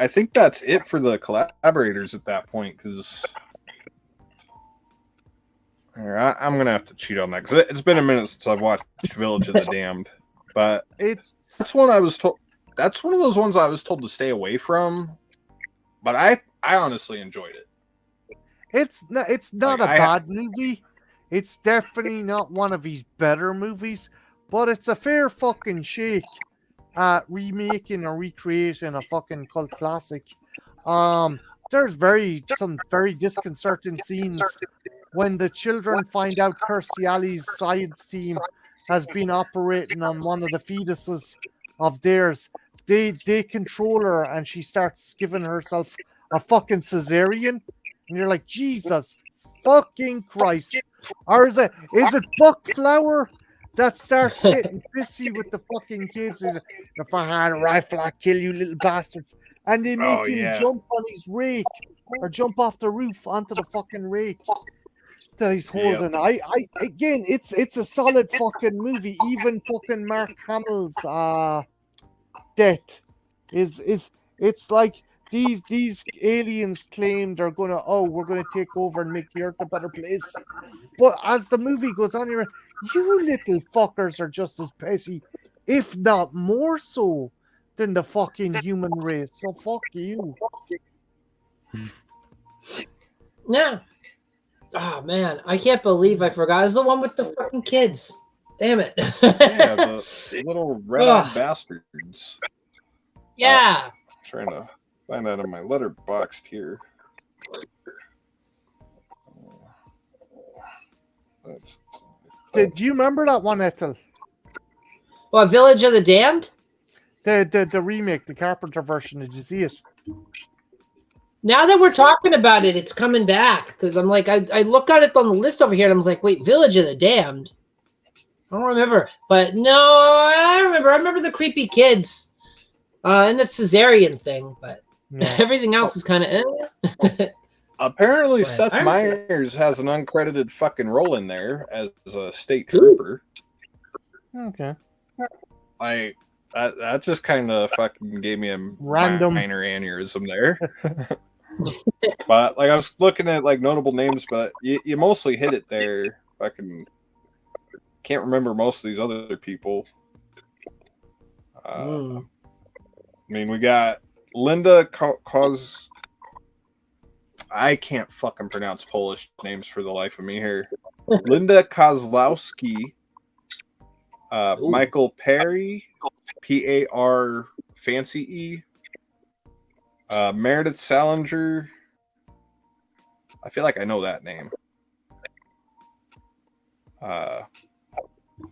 think that's it for the collaborators at that point because I'm gonna have to cheat on that because it's been a minute since I've watched Village of the Damned, but that's one I was told. That's one of those ones I was told to stay away from, but I honestly enjoyed it. It's not a bad movie. It's definitely not one of his better movies, but it's a fair fucking shake at remaking or recreating a fucking cult classic. There's some very disconcerting scenes when the children find out Kirstie Alley's science team has been operating on one of the fetuses of theirs. They control her and she starts giving herself a fucking cesarean, and you're like, Jesus fucking Christ. Or is it Buck Flower that starts getting pissy with the fucking kids? If I had a rifle, I'd kill you little bastards. And they make him jump on his rake or jump off the roof onto the fucking rake that he's holding. Yep. Again, it's a solid fucking movie. Even fucking Mark Hamill's death it's like these aliens claim we're gonna take over and make the earth a better place. But as the movie goes on, you little fuckers are just as petty, if not more so, than the fucking human race. So fuck you. Yeah. Oh man, I can't believe I forgot. It's the one with the fucking kids. Damn it. Yeah, the little red-eyed bastards. Yeah. Trying to find that in my letterboxd here. Do you remember that one, Ethel? What, Village of the Damned? The remake, the Carpenter version. Did you see it? Now that we're talking about it, it's coming back because I'm like, I look at it on the list over here and I was like, wait, Village of the Damned? I don't remember, but no, I remember. I remember the creepy kids and that cesarean thing, but everything else is kind of. Apparently, Seth Meyers has an uncredited fucking role in there as a state trooper. Okay. That just kind of fucking gave me a random minor aneurysm there. But like I was looking at like notable names, but you mostly hit it there. Fucking can't remember most of these other people. I mean, we got Linda I can't fucking pronounce Polish names for the life of me here. Linda Kozlowski, Michael Perry, P-A-R fancy E, Meredith Salinger. I feel like I know that name.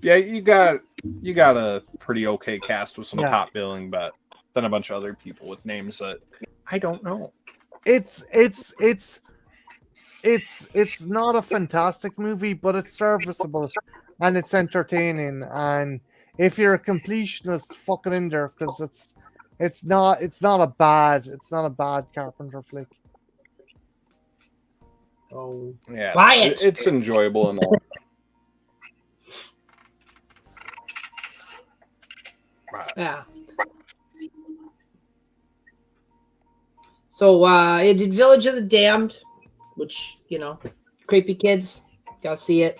Yeah, you got a pretty okay cast with some top billing, but then a bunch of other people with names that I don't know. It's not a fantastic movie, but it's serviceable and it's entertaining. And if you're a completionist, fuck it in there because it's not a bad Carpenter flick. Oh yeah, it's enjoyable and all. Yeah. So it did Village of the Damned, which, you know, creepy kids, gotta see it.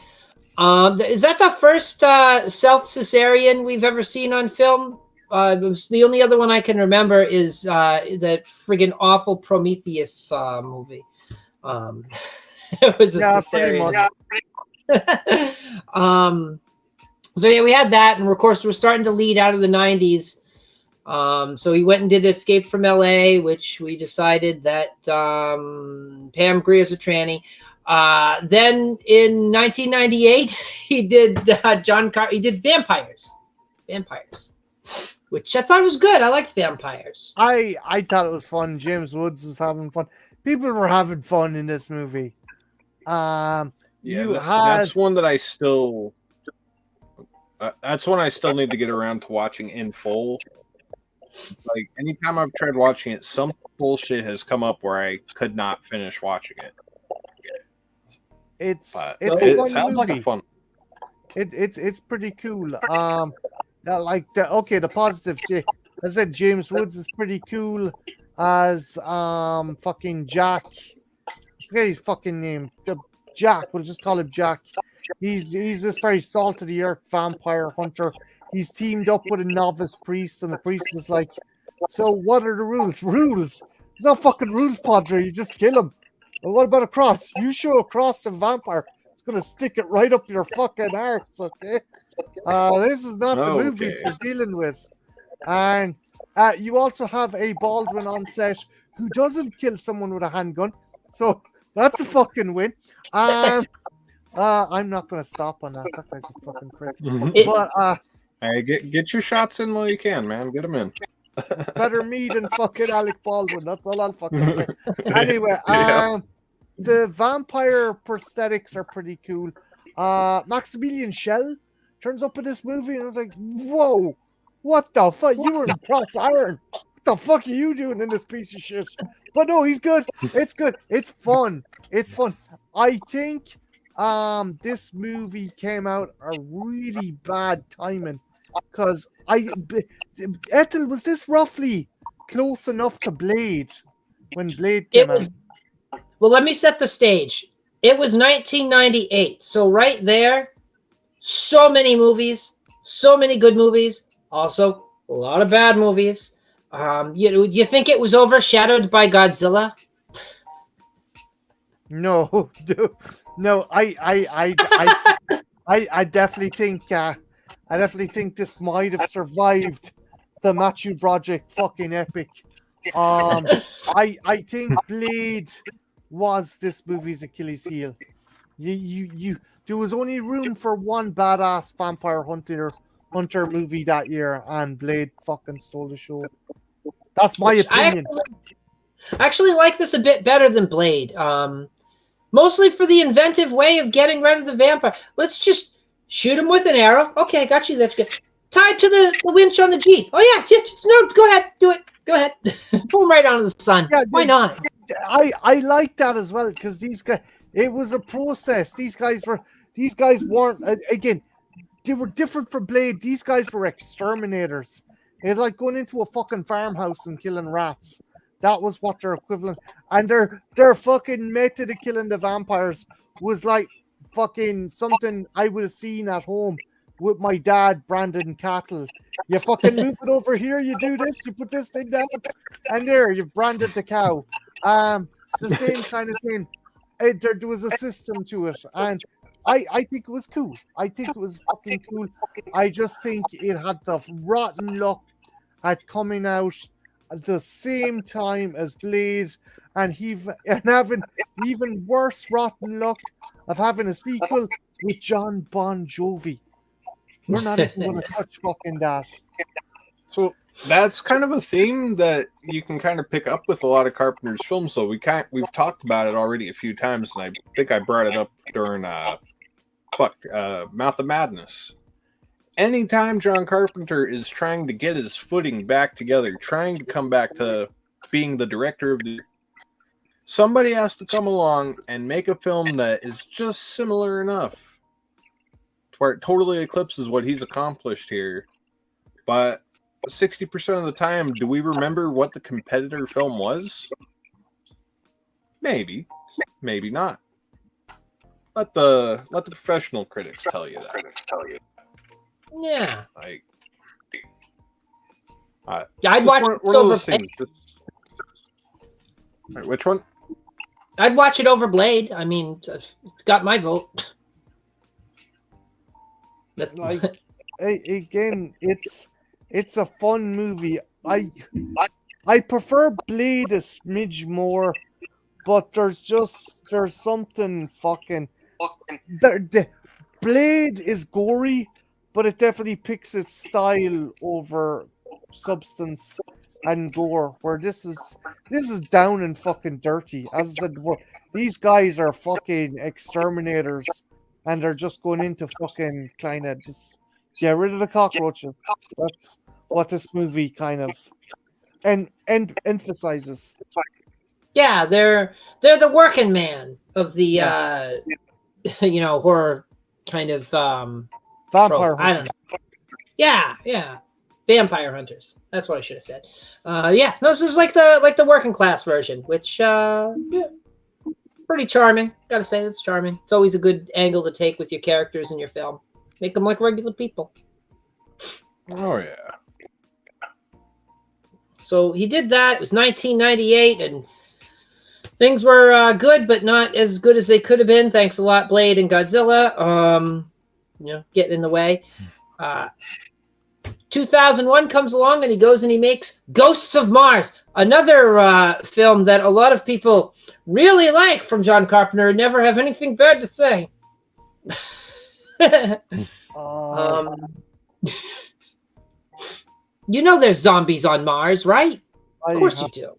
Is that the first self-Caesarean we've ever seen on film? The only other one I can remember is the friggin' awful Prometheus movie. It was a cesarean. So yeah, we had that, and of course we're starting to lead out of the 90s. So he went and did Escape from LA, which we decided that Pam Grier's a tranny. Then in 1998, he did he did Vampires, which I thought was good. I liked Vampires. I thought it was fun. James Woods was having fun. People were having fun in this movie. That's one that I still. That's one I still need to get around to watching in full. Like anytime I've tried watching it, some bullshit has come up where I could not finish watching it. It sounds like a fun. It's pretty cool. The positives. Yeah, I said James Woods is pretty cool as fucking Jack. I forget his fucking name. Jack. We'll just call him Jack. He's this very salt of the earth vampire hunter. He's teamed up with a novice priest, and the priest is like, "So what are the rules? Rules? There's no fucking rules, Padre. You just kill him. Well, what about a cross? You show a cross to a vampire, it's gonna stick it right up your fucking arse, okay? This is not the movies we're dealing with." And you also have a Baldwin on set who doesn't kill someone with a handgun, so that's a fucking win. I'm not gonna stop on that. That guy's a fucking prick. But hey, get your shots in while you can, man. Get them in. Better me than fucking Alec Baldwin. That's all I'll fucking say. Anyway, the vampire prosthetics are pretty cool. Maximilian Schell turns up in this movie, and I was like, "Whoa, what the fuck? You were in Cross Iron. What the fuck are you doing in this piece of shit?" But no, he's good. It's good. It's fun. It's fun. I think this movie came out a really bad timing because Ethel, was this roughly close enough to Blade when Blade came out? Well, let me set the stage. It was 1998, so right there, so many movies, so many good movies, also a lot of bad movies. You think it was overshadowed by Godzilla? No. I definitely think this might have survived the Matthew Broderick fucking epic. I think Blade was this movie's Achilles heel. There was only room for one badass vampire hunter movie that year, and Blade fucking stole the show. That's my opinion. I actually like this a bit better than Blade. Mostly for the inventive way of getting rid of the vampire. Let's just shoot him with an arrow. Okay, got you. That's good. Tied to the winch on the Jeep. Oh yeah, no, go ahead, do it. Go ahead, pull him right onto the sun. Yeah, why not? I like that as well because these guys. It was a process. These guys weren't again. They were different from Blade. These guys were exterminators. It's like going into a fucking farmhouse and killing rats. That was what their equivalent. And their fucking method of killing the vampires was like fucking something I would have seen at home with my dad branding cattle. You fucking move it over here, you do this, you put this thing down, and there, you've branded the cow. The same kind of thing. There was a system to it, and I think it was cool. I think it was fucking cool. I just think it had the rotten luck at coming out at the same time as Blade, and having even worse rotten luck of having a sequel with John Bon Jovi. We're not even going to touch fucking that. So that's kind of a theme that you can kind of pick up with a lot of Carpenter's films. So we've talked about it already a few times, and I think I brought it up during Mouth of Madness. Anytime John Carpenter is trying to get his footing back together, trying to come back to being the director of somebody has to come along and make a film that is just similar enough to where it totally eclipses what he's accomplished here. But 60% of the time, do we remember what the competitor film was? maybe not. Let the professional critics tell you that. Yeah. Like, I'd watch it over Blade. Wait, which one? I'd watch it over Blade. I mean, got my vote. Like, again, it's a fun movie. I prefer Blade a smidge more, but there's something fucking. Blade is gory, but it definitely picks its style over substance and gore. Where this is down and fucking dirty. As I said, these guys are fucking exterminators, and they're just going into fucking kind of just get rid of the cockroaches. That's what this movie kind of and emphasizes. Yeah, they're the working man of the horror kind of Vampire I don't know. Yeah. Vampire hunters. That's what I should have said. No, this is like the working class version, which pretty charming. Gotta say, it's charming. It's always a good angle to take with your characters in your film. Make them like regular people. Oh yeah. So he did that. It was 1998, and things were good, but not as good as they could have been. Thanks a lot, Blade and Godzilla. Getting in the way. 2001 comes along, and he goes and he makes Ghosts of Mars, another film that a lot of people really like from John Carpenter and never have anything bad to say. There's zombies on Mars, right? Of course you do.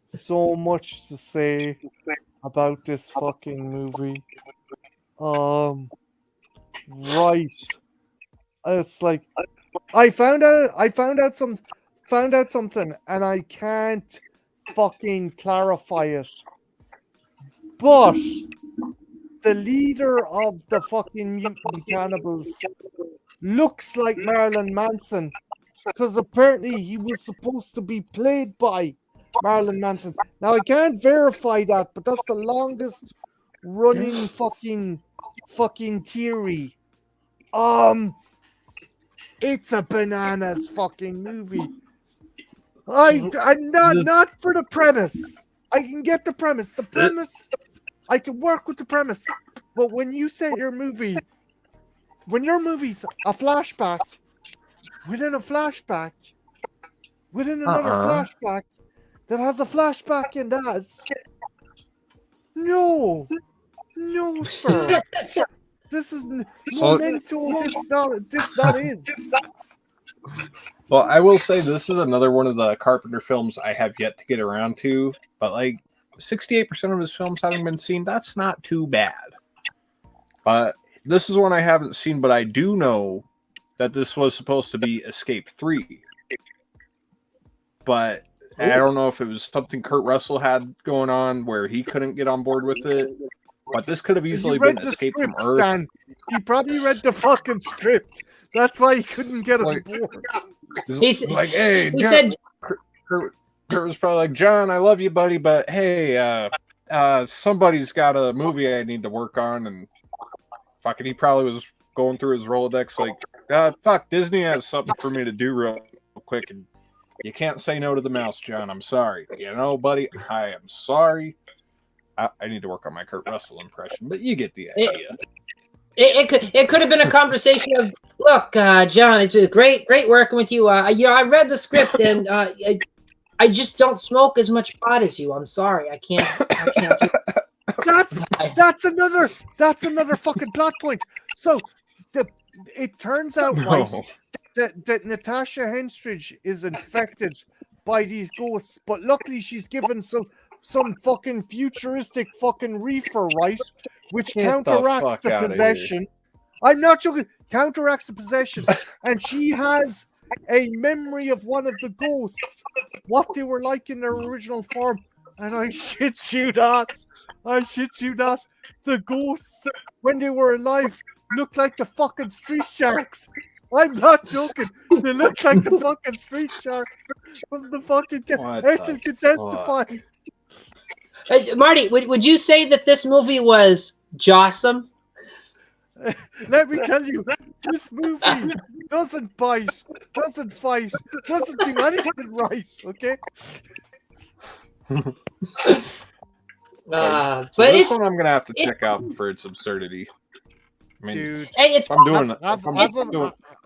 So much to say about this fucking movie. Right. It's like I found out something, and I can't fucking clarify it. But the leader of the fucking mutant cannibals looks like Marilyn Manson, because apparently he was supposed to be played by Marilyn Manson. Now I can't verify that, but that's the longest running fucking theory. It's a bananas fucking movie. I'm not for the premise. I can get the premise. The premise, I can work with the premise. But when you say your movie's a flashback, within a flashback, within another flashback, that has a flashback in that. No, sir. This is Memento. This not is. Well, I will say this is another one of the Carpenter films I have yet to get around to. But like 68% of his films having been seen, that's not too bad. But this is one I haven't seen, but I do know that this was supposed to be Escape 3. But I don't know if it was something Kurt Russell had going on where he couldn't get on board with it. But this could have easily been Escape from Earth. Dan. He probably read the fucking script. That's why he couldn't get on board. He's like, hey, he said, Kurt was probably like, John, I love you, buddy, but hey, somebody's got a movie I need to work on, and fucking, he probably was going through his Rolodex like, fuck, Disney has something for me to do real quick, and you can't say no to the mouse, John. I'm sorry, buddy. I am sorry. I need to work on my Kurt Russell impression, but you get the idea. It could have been a conversation of, look, John, it's a great working with you. I read the script, and I just don't smoke as much pot as you. I'm sorry, I can't do that's another fucking plot point. So it turns out that Natasha Henstridge is infected by these ghosts, but luckily she's given some fucking futuristic fucking reefer, right? Which counteracts the possession. I'm not joking. Counteracts the possession. And she has a memory of one of the ghosts, what they were like in their original form. And I shit you not, the ghosts, when they were alive, looked like the fucking Street Sharks. I'm not joking. They look like the fucking Street Sharks from the fucking... Ethel can testify. Marty, would you say that this movie was jawsome? Let me tell you, this movie doesn't bite, doesn't fight, doesn't do anything right. Okay. So but this it's one I'm gonna have to check out for its absurdity. I mean, Dude, hey, it's if I'm doing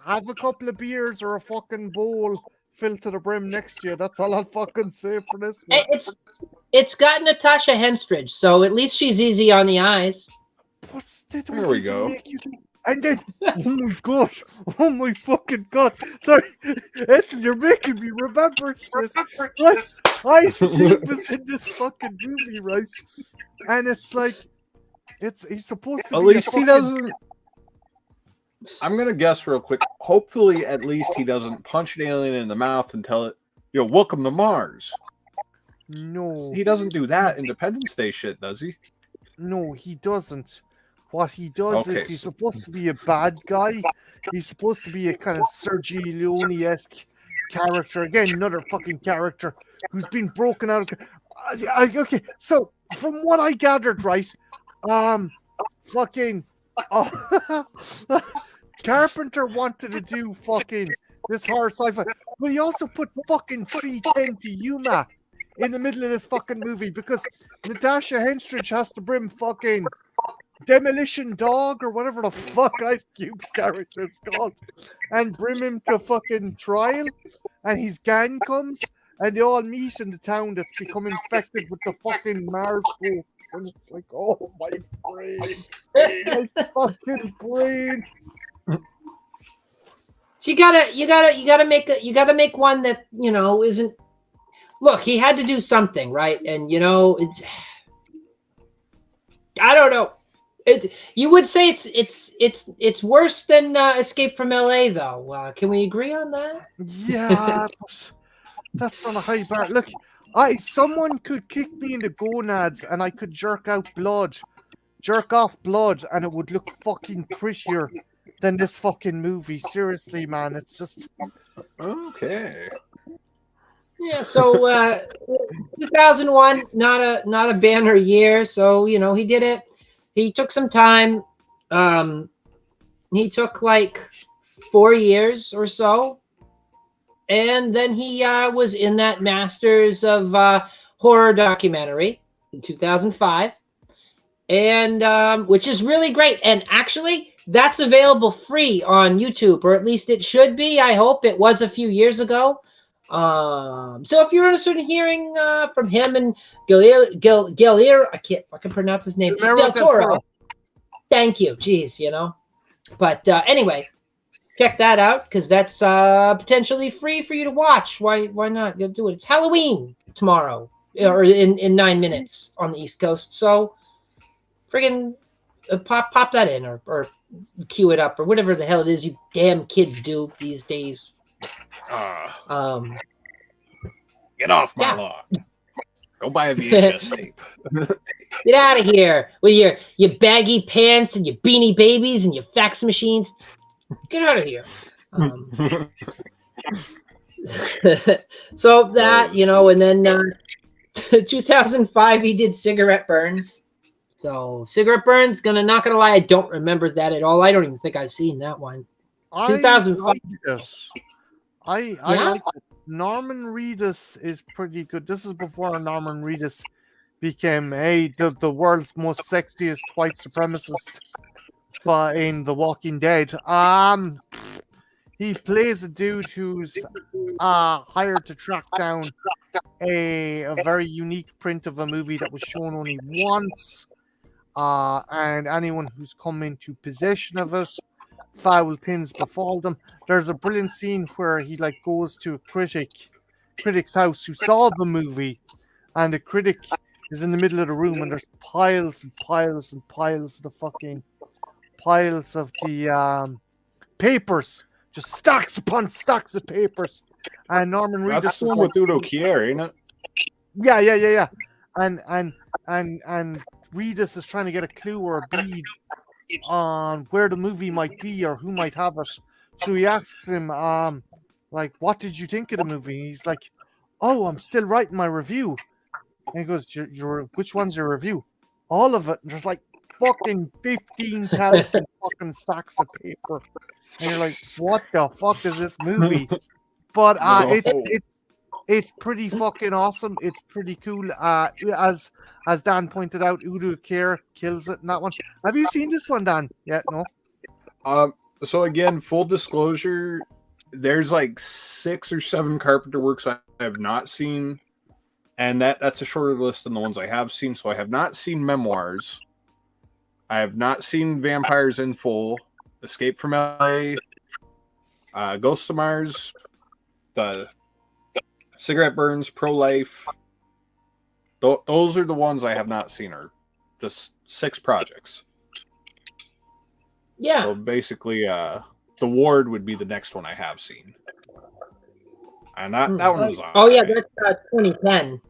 have a couple of beers or a fucking bowl filled to the brim next year. That's all I'll fucking say for this one. it's got Natasha Henstridge, so at least she's easy on the eyes. There we go. And then, oh my god, oh my fucking god. Sorry, Ethel, you're making me remember shit. Right? Ice Cube was in this fucking movie, right? And it's like, he's supposed to be. At least he doesn't. I'm gonna guess real quick. Hopefully, at least he doesn't punch an alien in the mouth and tell it, welcome to Mars. No. He doesn't do that Independence Day shit, does he? No, he doesn't. What he does is he's supposed to be a bad guy. He's supposed to be a kind of Sergio Leone-esque character. Again, another fucking character who's been broken out of... okay, so from what I gathered, right, Carpenter wanted to do fucking this horror sci-fi, but he also put fucking 310 to Yuma in the middle of this fucking movie because Natasha Henstridge has to bring fucking Demolition Dog or whatever the fuck Ice Cube's character is called and bring him to fucking trial, and his gang comes and they all meet in the town that's become infected with the fucking Mars ghost, and it's like, oh my brain, my fucking brain. So you gotta make one that isn't. Look, he had to do something, right? And it's. I don't know. You would say it's worse than Escape from LA, though. Can we agree on that? Yeah, that's on a high bar. Look, someone could kick me in the gonads and I could jerk off blood, and it would look fucking prettier than this fucking movie. Seriously, man, it's just okay. Yeah, so 2001, not a banner year. So he did it. He took some time. He took like 4 years or so, and then he was in that Masters of Horror documentary in 2005, and which is really great. And actually, that's available free on YouTube, or at least it should be. I hope it was a few years ago. So if you're interested in hearing from him and Galir, I can't fucking pronounce his name, Del Toro. Thank you, jeez, But anyway, check that out because that's potentially free for you to watch. Why not? Go do it. It's Halloween tomorrow, or in 9 minutes on the East Coast. So friggin' pop that in or cue it up or whatever the hell it is you damn kids do these days. Get off my lawn. Go buy a VHS tape. Get out of here with your baggy pants and your beanie babies and your fax machines. Get out of here. So that, and then 2005 he did Cigarette Burns. So Cigarette Burns, not gonna lie, I don't remember that at all. I don't even think I've seen that one. 2005. I like it. Norman Reedus is pretty good. This is before Norman Reedus became the world's most sexiest white supremacist in The Walking Dead. He plays a dude who's hired to track down a very unique print of a movie that was shown only once, and anyone who's come into possession of it, foul things befall them. There's a brilliant scene where he goes to a critic's house who saw the movie, and the critic is in the middle of the room, and there's piles and piles and piles of the fucking papers, just stacks upon stacks of papers. And Norman Reedus. That's the one with Udo Kier, ain't it? Yeah. And Reedus is trying to get a clue or a bead on where the movie might be or who might have it. So he asks him, what did you think of the movie? And he's like, oh, I'm still writing my review. And he goes, your which one's your review? All of it. And there's like fucking 15,000 fucking stacks of paper. And you're like, what the fuck is this movie? But it's pretty fucking awesome. It's pretty cool. As Dan pointed out, Udo Kier kills it in that one. Have you seen this one, Dan? Yeah, no. So again, full disclosure, there's like 6 or 7 Carpenter works I have not seen, and that's a shorter list than the ones I have seen. So I have not seen Memoirs. I have not seen Vampires in Full, Escape from LA, Ghosts of Mars, the Cigarette Burns, Pro-Life. Those are the ones I have not seen, are just 6 projects. Yeah. So basically, The Ward would be the next one I have seen. And that one was on. Oh, yeah, that's 2010.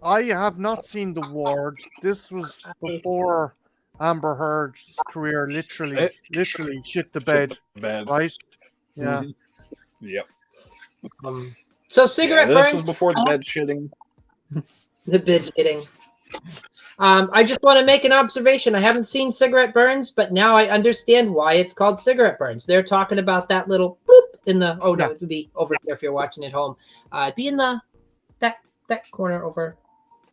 I have not seen The Ward. This was before Amber Heard's career literally shit the bed. Right? Yeah. Mm-hmm. Yep. So Cigarette Burns. This was before the bed shitting. The bed shitting. I just want to make an observation. I haven't seen Cigarette Burns, but now I understand why it's called Cigarette Burns. They're talking about that little bloop in the. Oh no, it would be over here if you're watching at home. It'd be in the that corner over.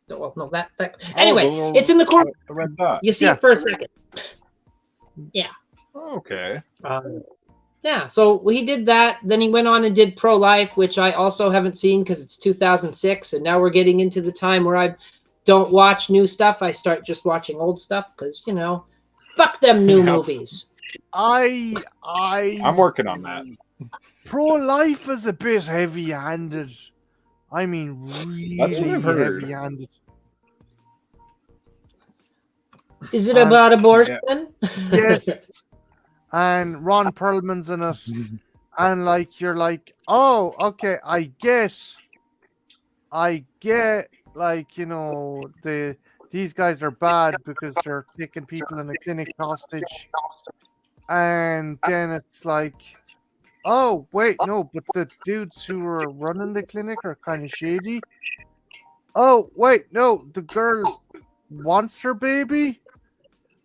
Well, no, that. Anyway, it's in the corner. The red dot. You see it for a second. Yeah. Okay. Yeah, so he did that. Then he went on and did Pro-Life, which I also haven't seen because it's 2006, and now we're getting into the time where I don't watch new stuff. I start just watching old stuff because, fuck them new movies. I'm working on that. Pro-Life is a bit heavy-handed. I mean, really heavy-handed. Is it about abortion? Yes. And Ron Perlman's in it. And you're like, oh, okay, I get these guys are bad because they're taking people in a clinic hostage. And then it's like, oh, wait, no, but the dudes who are running the clinic are kind of shady. Oh, wait, no, the girl wants her baby.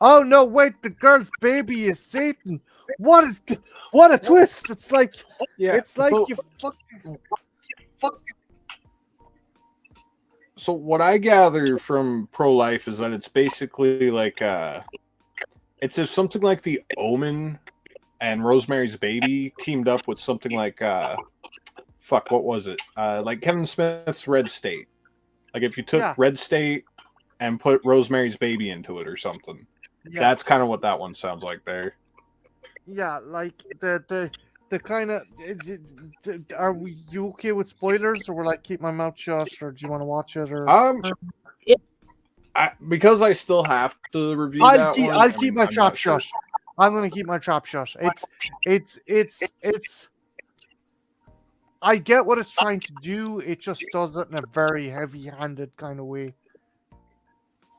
Oh, no, wait, the girl's baby is Satan. What a twist. It's like, you fucking. So what I gather from Pro-Life is that it's basically like, it's if something like The Omen and Rosemary's Baby teamed up with something like, what was it? Like Kevin Smith's Red State. Like if you took Red State and put Rosemary's Baby into it or something. Yeah. That's kind of what that one sounds like there. Yeah, like the kind of. Are you okay with spoilers, or will I keep my mouth shut, or do you want to watch it? Or because I still have to review I'll keep my trap shut. I'm going to keep my trap shut. It's. I get what it's trying to do. It just does it in a very heavy-handed kind of way.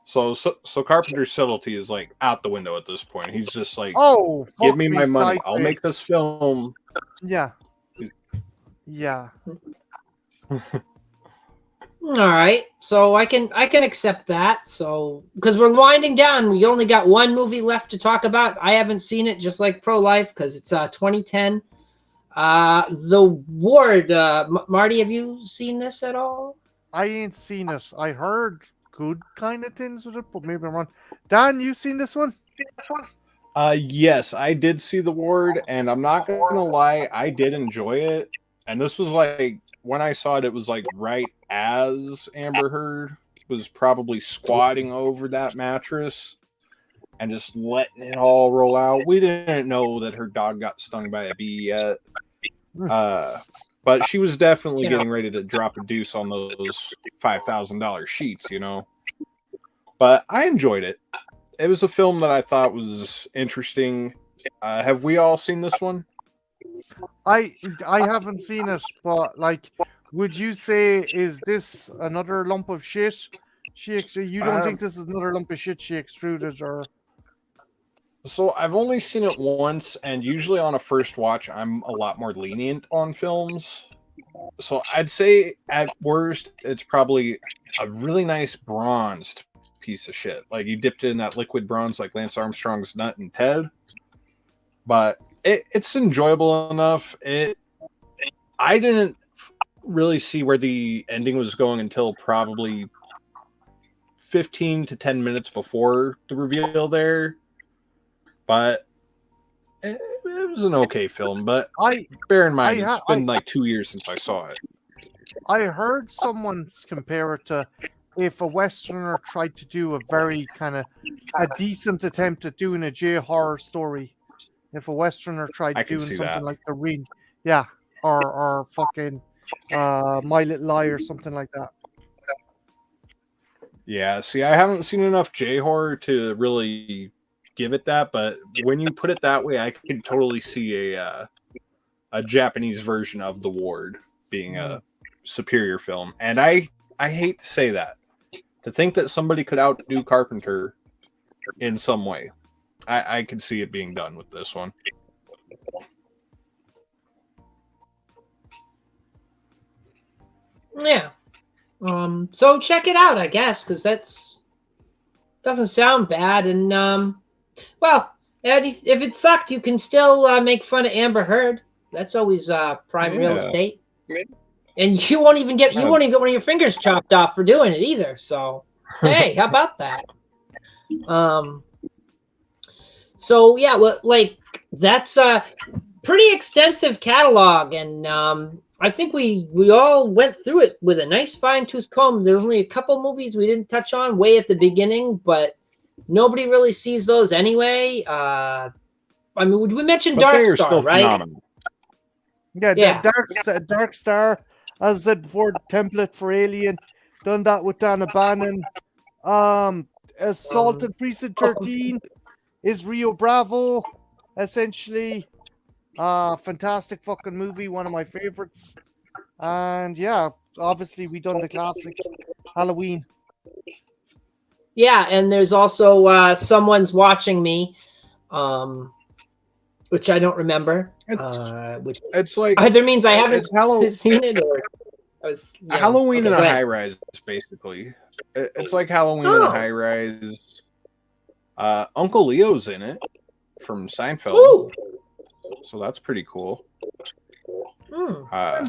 So Carpenter's subtlety is like out the window at this point. He's just like, oh, give me my money. I'll make this film. Yeah. All right, so I can accept that. So because we're winding down, we only got one movie left to talk about. I haven't seen it, just like Pro-Life, because it's 2010. The Ward. Marty, have you seen this at all? I ain't seen it. I heard good kind of things with it, but maybe I'm wrong. Dan, you seen this one? Yes, I did see The Ward, and I'm not gonna lie, I did enjoy it. And this was like, when I saw it, it was like right as Amber Heard was probably squatting over that mattress and just letting it all roll out. We didn't know that her dog got stung by a bee yet. But she was definitely getting ready to drop a deuce on those $5,000 sheets, But I enjoyed it. It was a film that I thought was interesting. Have we all seen this one? I haven't seen it, but would you say, is this another lump of shit? You don't think this is another lump of shit she extruded, or? So I've only seen it once, and usually on a first watch, I'm a lot more lenient on films. So I'd say at worst, it's probably a really nice bronzed piece of shit. Like you dipped it in that liquid bronze like Lance Armstrong's Nut and Ted. But it's enjoyable enough. I didn't really see where the ending was going until probably 15 to 10 minutes before the reveal there. But it was an okay film. But bear in mind, it's been like 2 years since I saw it. I heard someone compare it to if a Westerner tried to do a decent attempt at doing a J-horror story. If a Westerner tried doing something like The Ring. Yeah. Or fucking My Little Lie or something like that. Yeah, see, I haven't seen enough J-horror to really give it that, but when you put it that way, I can totally see a Japanese version of The Ward being a superior film. And I hate to say that. To think that somebody could outdo Carpenter in some way. I could see it being done with this one. Yeah. So check it out, I guess, because doesn't sound bad. And well, if it sucked, you can still make fun of Amber Heard. That's always prime real estate. And you won't even get one of your fingers chopped off for doing it either. So hey, how about that? So yeah, like that's a pretty extensive catalog, and I think we all went through it with a nice fine-tooth comb. There's only a couple movies we didn't touch on way at the beginning, but nobody really sees those anyway. I mean, we mentioned Dark Star, right? Phenomenal. Yeah. Dark Star, as I said before, the template for Alien. Done that with Dana Bannon. Assault at Precinct 13 is Rio Bravo, essentially. Fantastic fucking movie, one of my favorites. And yeah, obviously we done the classic Halloween. Yeah, and there's also Someone's Watching Me, which I don't remember. Which it's like either means I haven't seen it or I was Halloween in a high rise, basically. It's like Halloween in a high rise. Uncle Leo's in it from Seinfeld. Ooh. So that's pretty cool.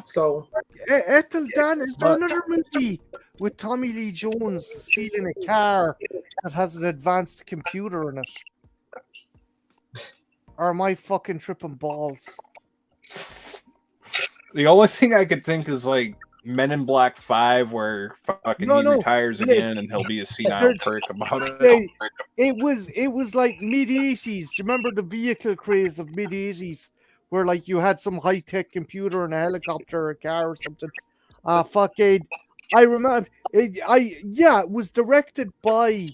So, Ethel Dan, is there another movie with Tommy Lee Jones stealing a car that has an advanced computer in it? Or am I fucking tripping balls? The only thing I could think is like Men in Black 5, where fucking he retires again and he'll be a senile prick about it. It was like mid-80s. Do you remember the vehicle craze of mid-80s? Where like you had some high-tech computer and a helicopter or a car or something. I remember it was directed by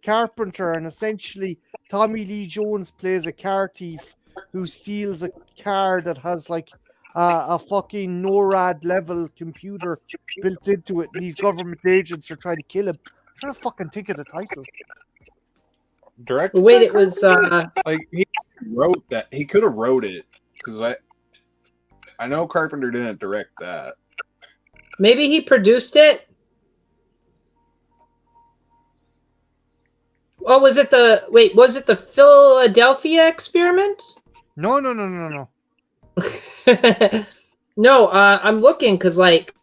Carpenter, and essentially Tommy Lee Jones plays a car thief who steals a car that has like a fucking NORAD level computer built into it. These government agents are trying to kill him. I'm trying to fucking think of the title. Directed. Wait, it was like he wrote that. He could have wrote it because I know Carpenter didn't direct that. Maybe he produced it. Oh, was it the Philadelphia Experiment? No. No, I'm looking because like,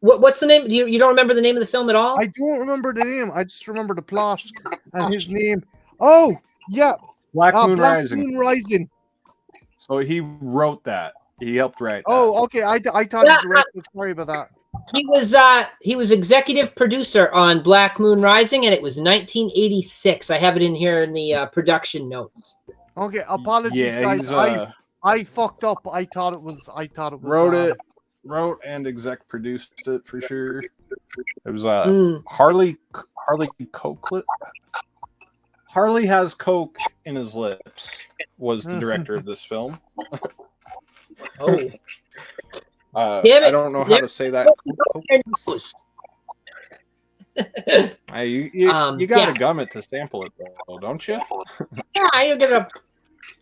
what's the name? You don't remember the name of the film at all? I don't remember the name. I just remember the plot and his name. Oh yeah, Black Moon Rising. So he wrote that. He helped write. Oh, okay. I thought he directed. Sorry about that. He was executive producer on Black Moon Rising, and it was 1986. I have it in here in the production notes. Okay, apologies, guys. I fucked up. I thought it was. Wrote and exec produced it for sure. It was Harley Coke. Harley Has Coke in His Lips was the director of this film. Oh. I don't know how to say that. You gotta gum it to sample it, though, don't you? Yeah, you get a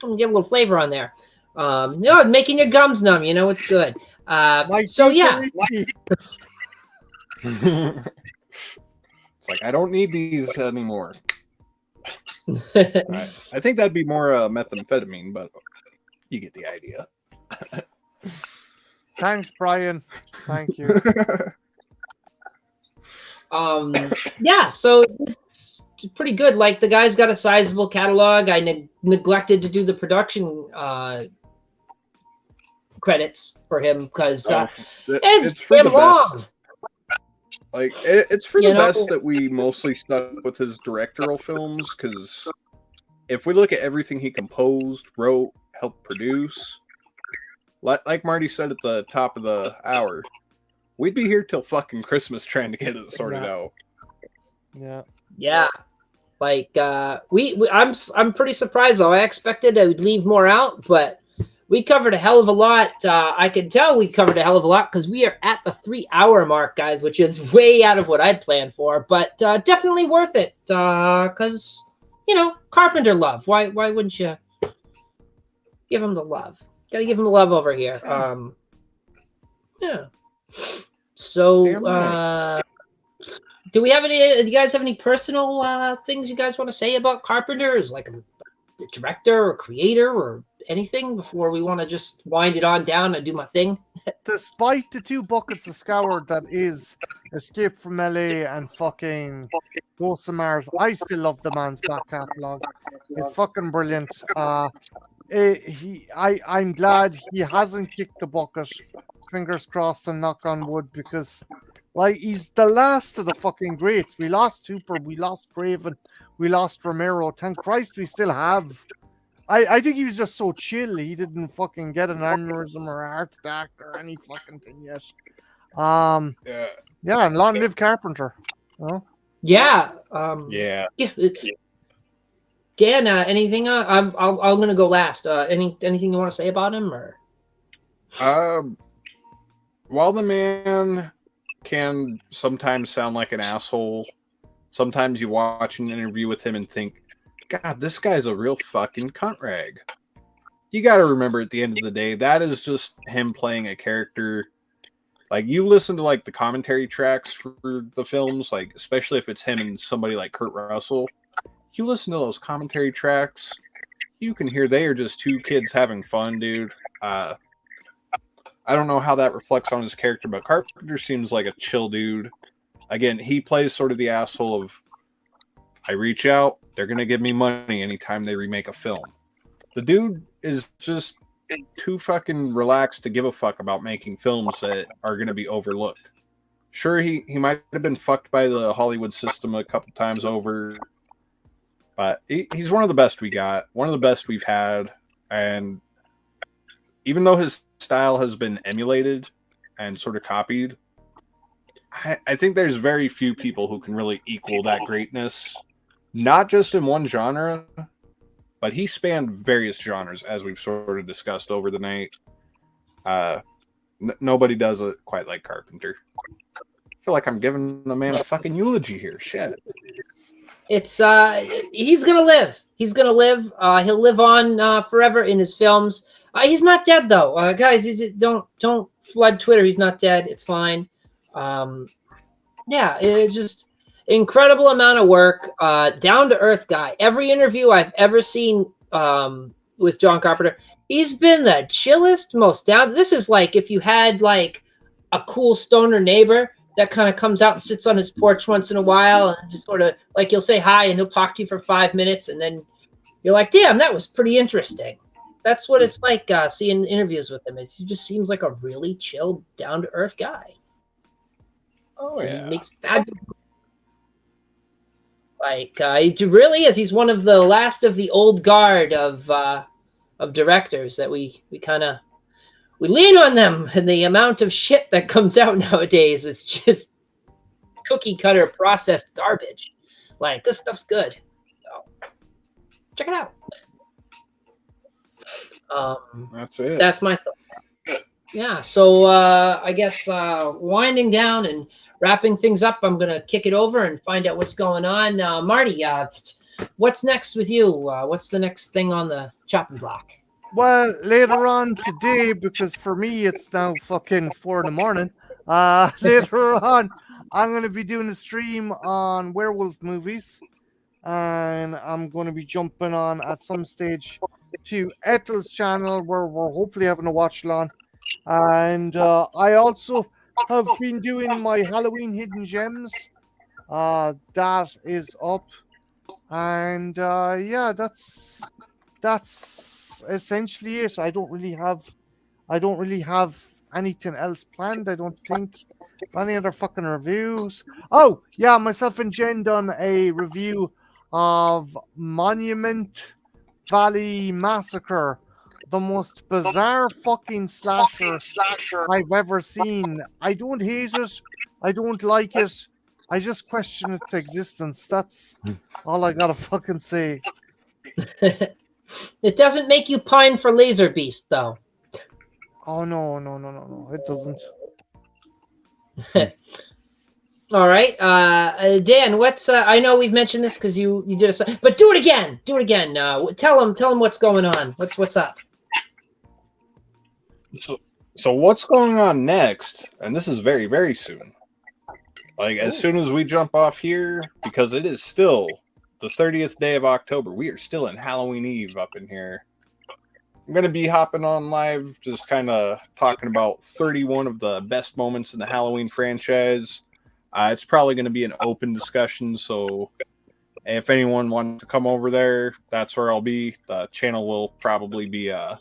little flavor on there. No, making your gums numb. You know, it's good. So yeah. It's like, I don't need these anymore. I think that'd be more methamphetamine, but you get the idea. Thanks, Brian. Thank you. Yeah, so it's pretty good. Like, the guy's got a sizable catalog. I neglected to do the production credits for him because it's for the long. Best. Like, it's for the best that we mostly stuck with his directorial films, because if we look at everything he composed, wrote, helped produce, like Marty said at the top of the hour, we'd be here till fucking Christmas trying to get it sorted out. Yeah. Like, I'm pretty surprised though. I expected I would leave more out, but we covered a hell of a lot. I can tell we covered a hell of a lot because we are at the 3-hour mark, guys, which is way out of what I'd planned for, but definitely worth it because, you know, Carpenter love. Why wouldn't you give him the love? Got to give him the love over here. Yeah. So, do we have any? Do you guys have any personal things you guys want to say about Carpenter? Is like a director or creator or anything before we want to just wind it on down and do my thing? Despite the 2 buckets of scour that is Escape from LA and fucking Ghosts of Mars, I still love the man's back catalog. It's fucking brilliant. I'm glad he hasn't kicked the bucket. Fingers crossed and knock on wood, because like, he's the last of the fucking greats. We lost Hooper, we lost Craven, we lost Romero. Thank Christ we still have. I think he was just so chill. He didn't fucking get an aneurysm or a heart attack or any fucking thing yet. Yeah, and long live Carpenter. Yeah. Yeah. Dan, anything? I'm gonna go last. Anything you want to say about him, or? While the man can sometimes sound like an asshole, sometimes you watch an interview with him and think, God, this guy's a real fucking cunt rag. You got to remember, at the end of the day, that is just him playing a character. Like, you listen to like the commentary tracks for the films, like especially if it's him and somebody like Kurt Russell. You listen to those commentary tracks, you can hear they are just 2 kids having fun, dude. I don't know how that reflects on his character, but Carpenter seems like a chill dude. Again, he plays sort of the asshole of, I reach out, they're going to give me money anytime they remake a film. The dude is just too fucking relaxed to give a fuck about making films that are going to be overlooked. Sure, he might have been fucked by the Hollywood system a couple times over, but he's one of the best we got, one of the best we've had, and even though his style has been emulated and sort of copied, I think there's very few people who can really equal that greatness, not just in one genre, but he spanned various genres, as we've sort of discussed over the night. Nobody does it quite like Carpenter. I feel like I'm giving the man a fucking eulogy here. Shit. It's he's gonna live. He's gonna live. He'll live on forever in his films. He's not dead though, guys. Don't flood Twitter. He's not dead. It's fine. Yeah, it's just incredible amount of work. Down to earth guy. Every interview I've ever seen with John Carpenter, he's been the chillest, most down. This is like if you had like a cool stoner neighbor that kind of comes out and sits on his porch once in a while and just sort of like, you'll say hi and he'll talk to you for 5 minutes and then you're like, damn, that was pretty interesting. That's what it's like seeing interviews with him. He just seems like a really chill, down to earth guy. Oh yeah, he makes fabulous. Like he really is. He's one of the last of the old guard of directors that we lean on them, and the amount of shit that comes out nowadays is just cookie cutter processed garbage. Like, this stuff's good. So, check it out. That's it. That's my thought. Yeah. So I guess winding down and wrapping things up, I'm gonna kick it over and find out what's going on. Marty, what's next with you? What's the next thing on the chopping block? Well, later on today, because for me it's now fucking 4 in the morning. Later on, I'm gonna be doing a stream on werewolf movies, and I'm gonna be jumping on at some stage to Ethel's channel where we're hopefully having a watch along. And I also have been doing my Halloween hidden gems. That is up, and yeah, that's essentially it. I don't really have anything else planned. I don't think any other fucking reviews. Oh yeah, myself and Jen done a review of Monument Valley Massacre, the most bizarre fucking slasher I've ever seen. I don't hate it. I don't like it. I just question its existence. That's all I gotta fucking say. It doesn't make you pine for Laser Beast, though. Oh no, it doesn't. All right, Dan. What's I know we've mentioned this because you did a, but do it again. Do it again. Tell them what's going on. What's up. So what's going on next? And this is very, very soon. Like, as soon as we jump off here, because it is still the 30th day of October. We are still in Halloween Eve up in here. I'm going to be hopping on live, just kind of talking about 31 of the best moments in the Halloween franchise. It's probably going to be an open discussion, so if anyone wants to come over there, that's where I'll be. The channel will probably be, I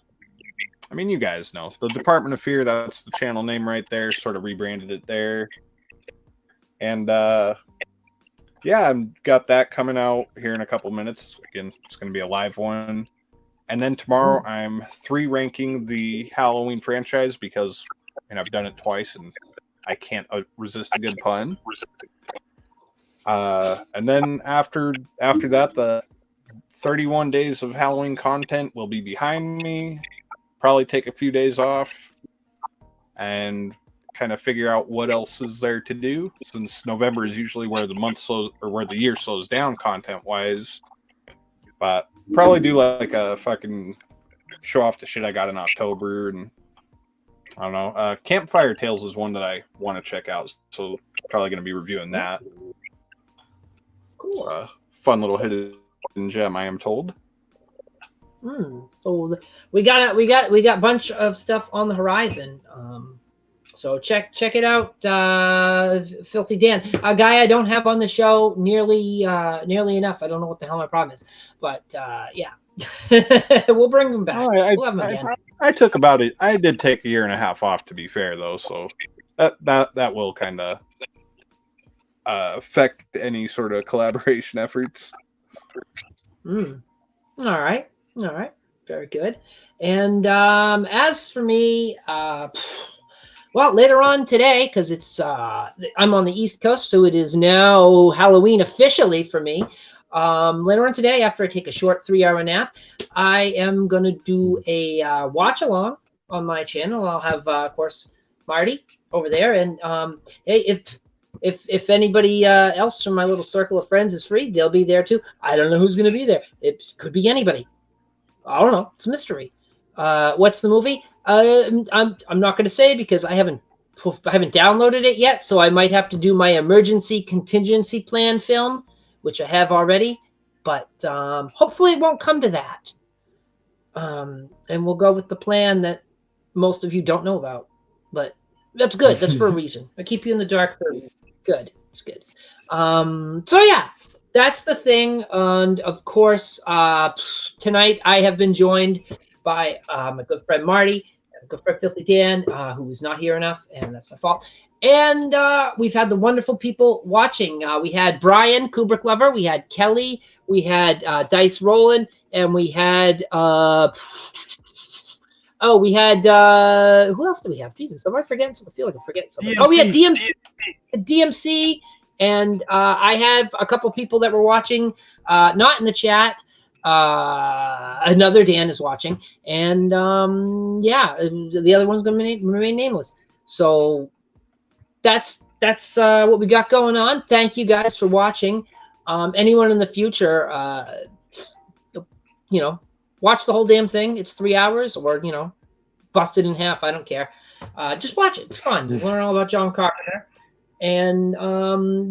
mean, you guys know. The Department of Fear, that's the channel name right there, sort of rebranded it there. And, yeah, I've got that coming out here in a couple minutes. Again, it's going to be a live one. And then tomorrow I'm 3-ranking the Halloween franchise because I've done it twice and I can't resist a good pun. And then after that, the 31 days of Halloween content will be behind me. Probably take a few days off and kind of figure out what else is there to do, since November is usually where the month slows, or where the year slows down content wise. But probably do like a fucking show off the shit I got in October, and I don't know. Campfire Tales is one that I want to check out, so probably going to be reviewing that. Cool. Fun little hidden gem, I am told. So we got a bunch of stuff on the horizon. So check it out, Filthy Dan, a guy I don't have on the show nearly enough. I don't know what the hell my problem is, but yeah, we'll bring him back. We'll have him again. I took about it. I did take a year and a half off, to be fair, though, so that will kind of affect any sort of collaboration efforts. All right, very good. And as for me, well, later on today, because it's I'm on the East Coast, so it is now Halloween officially for me. Later on today, after I take a short 3-hour nap, I am going to do a watch along on my channel. I'll have, of course, Marty over there, and hey, if anybody else from my little circle of friends is free, they'll be there too. I don't know who's going to be there. It could be anybody. I don't know. It's a mystery. What's the movie? I'm not going to say because I haven't downloaded it yet, so I might have to do my emergency contingency plan film, which I have already. But hopefully it won't come to that. And we'll go with the plan that most of you don't know about. But that's good. That's for a reason. I keep you in the dark for good. It's good. So yeah, that's the thing. And of course, tonight I have been joined by my good friend Marty, my good friend Filthy Dan, who is not here enough, and that's my fault. And we've had the wonderful people watching. We had Brian, Kubrick Lover. We had Kelly. We had Dice Roland. And we had... we had... who else do we have? Jesus, am I forgetting something? I feel like I'm forgetting something. DMC. We had DMC. And I have a couple people that were watching, not in the chat. Another Dan is watching. And, yeah, the other one's going to remain nameless. So... That's what we got going on. Thank you guys for watching. Anyone in the future, watch the whole damn thing. It's 3 hours, or bust it in half. I don't care. Just watch it. It's fun. You learn all about John Carpenter. And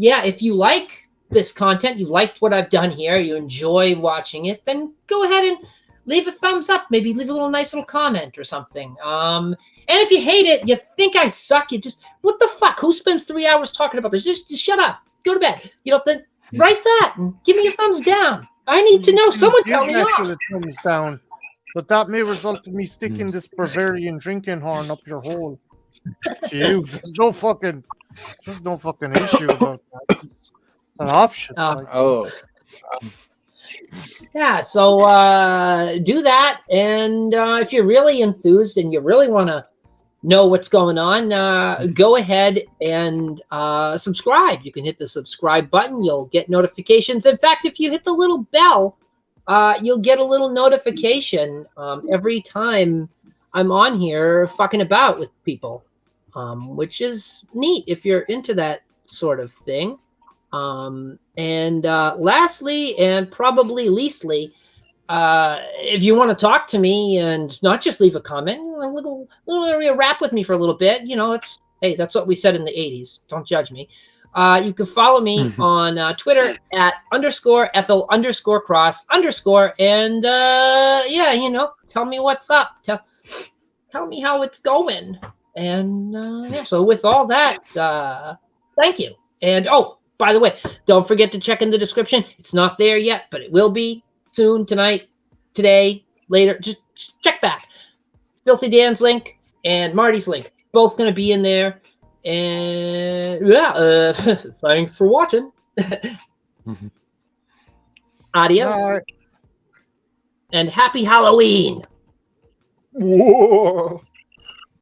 if you like this content, you liked what I've done here, you enjoy watching it, then go ahead and leave a thumbs up. Maybe leave a nice little comment or something. And if you hate it, you think I suck, you just, what the fuck? Who spends 3 hours talking about this? Just shut up. Go to bed. Then write that and give me a thumbs down. I need to know. Someone tell me off. Thumbs down. But that may result in me sticking this Bavarian drinking horn up your hole. To you. There's no fucking issue about that. It's an option. Yeah, so do that. And if you're really enthused and you really want to know what's going on, go ahead and subscribe. You can hit the subscribe button. You'll get notifications. In fact, if you hit the little bell, you'll get a little notification every time I'm on here fucking about with people, which is neat if you're into that sort of thing. And lastly, and probably leastly, if you want to talk to me and not just leave a comment, a little rap with me for a little bit, that's what we said in the 80s. Don't judge me. You can follow me on Twitter at _Ethel_Cross_. And tell me what's up. Tell me how it's going. And so with all that, thank you. And by the way, don't forget to check in the description. It's not there yet, but it will be soon, tonight, today, later. Just check back. Filthy Dan's link and Marty's link, both going to be in there. And thanks for watching. Adios. Bye. And happy Halloween. Whoa.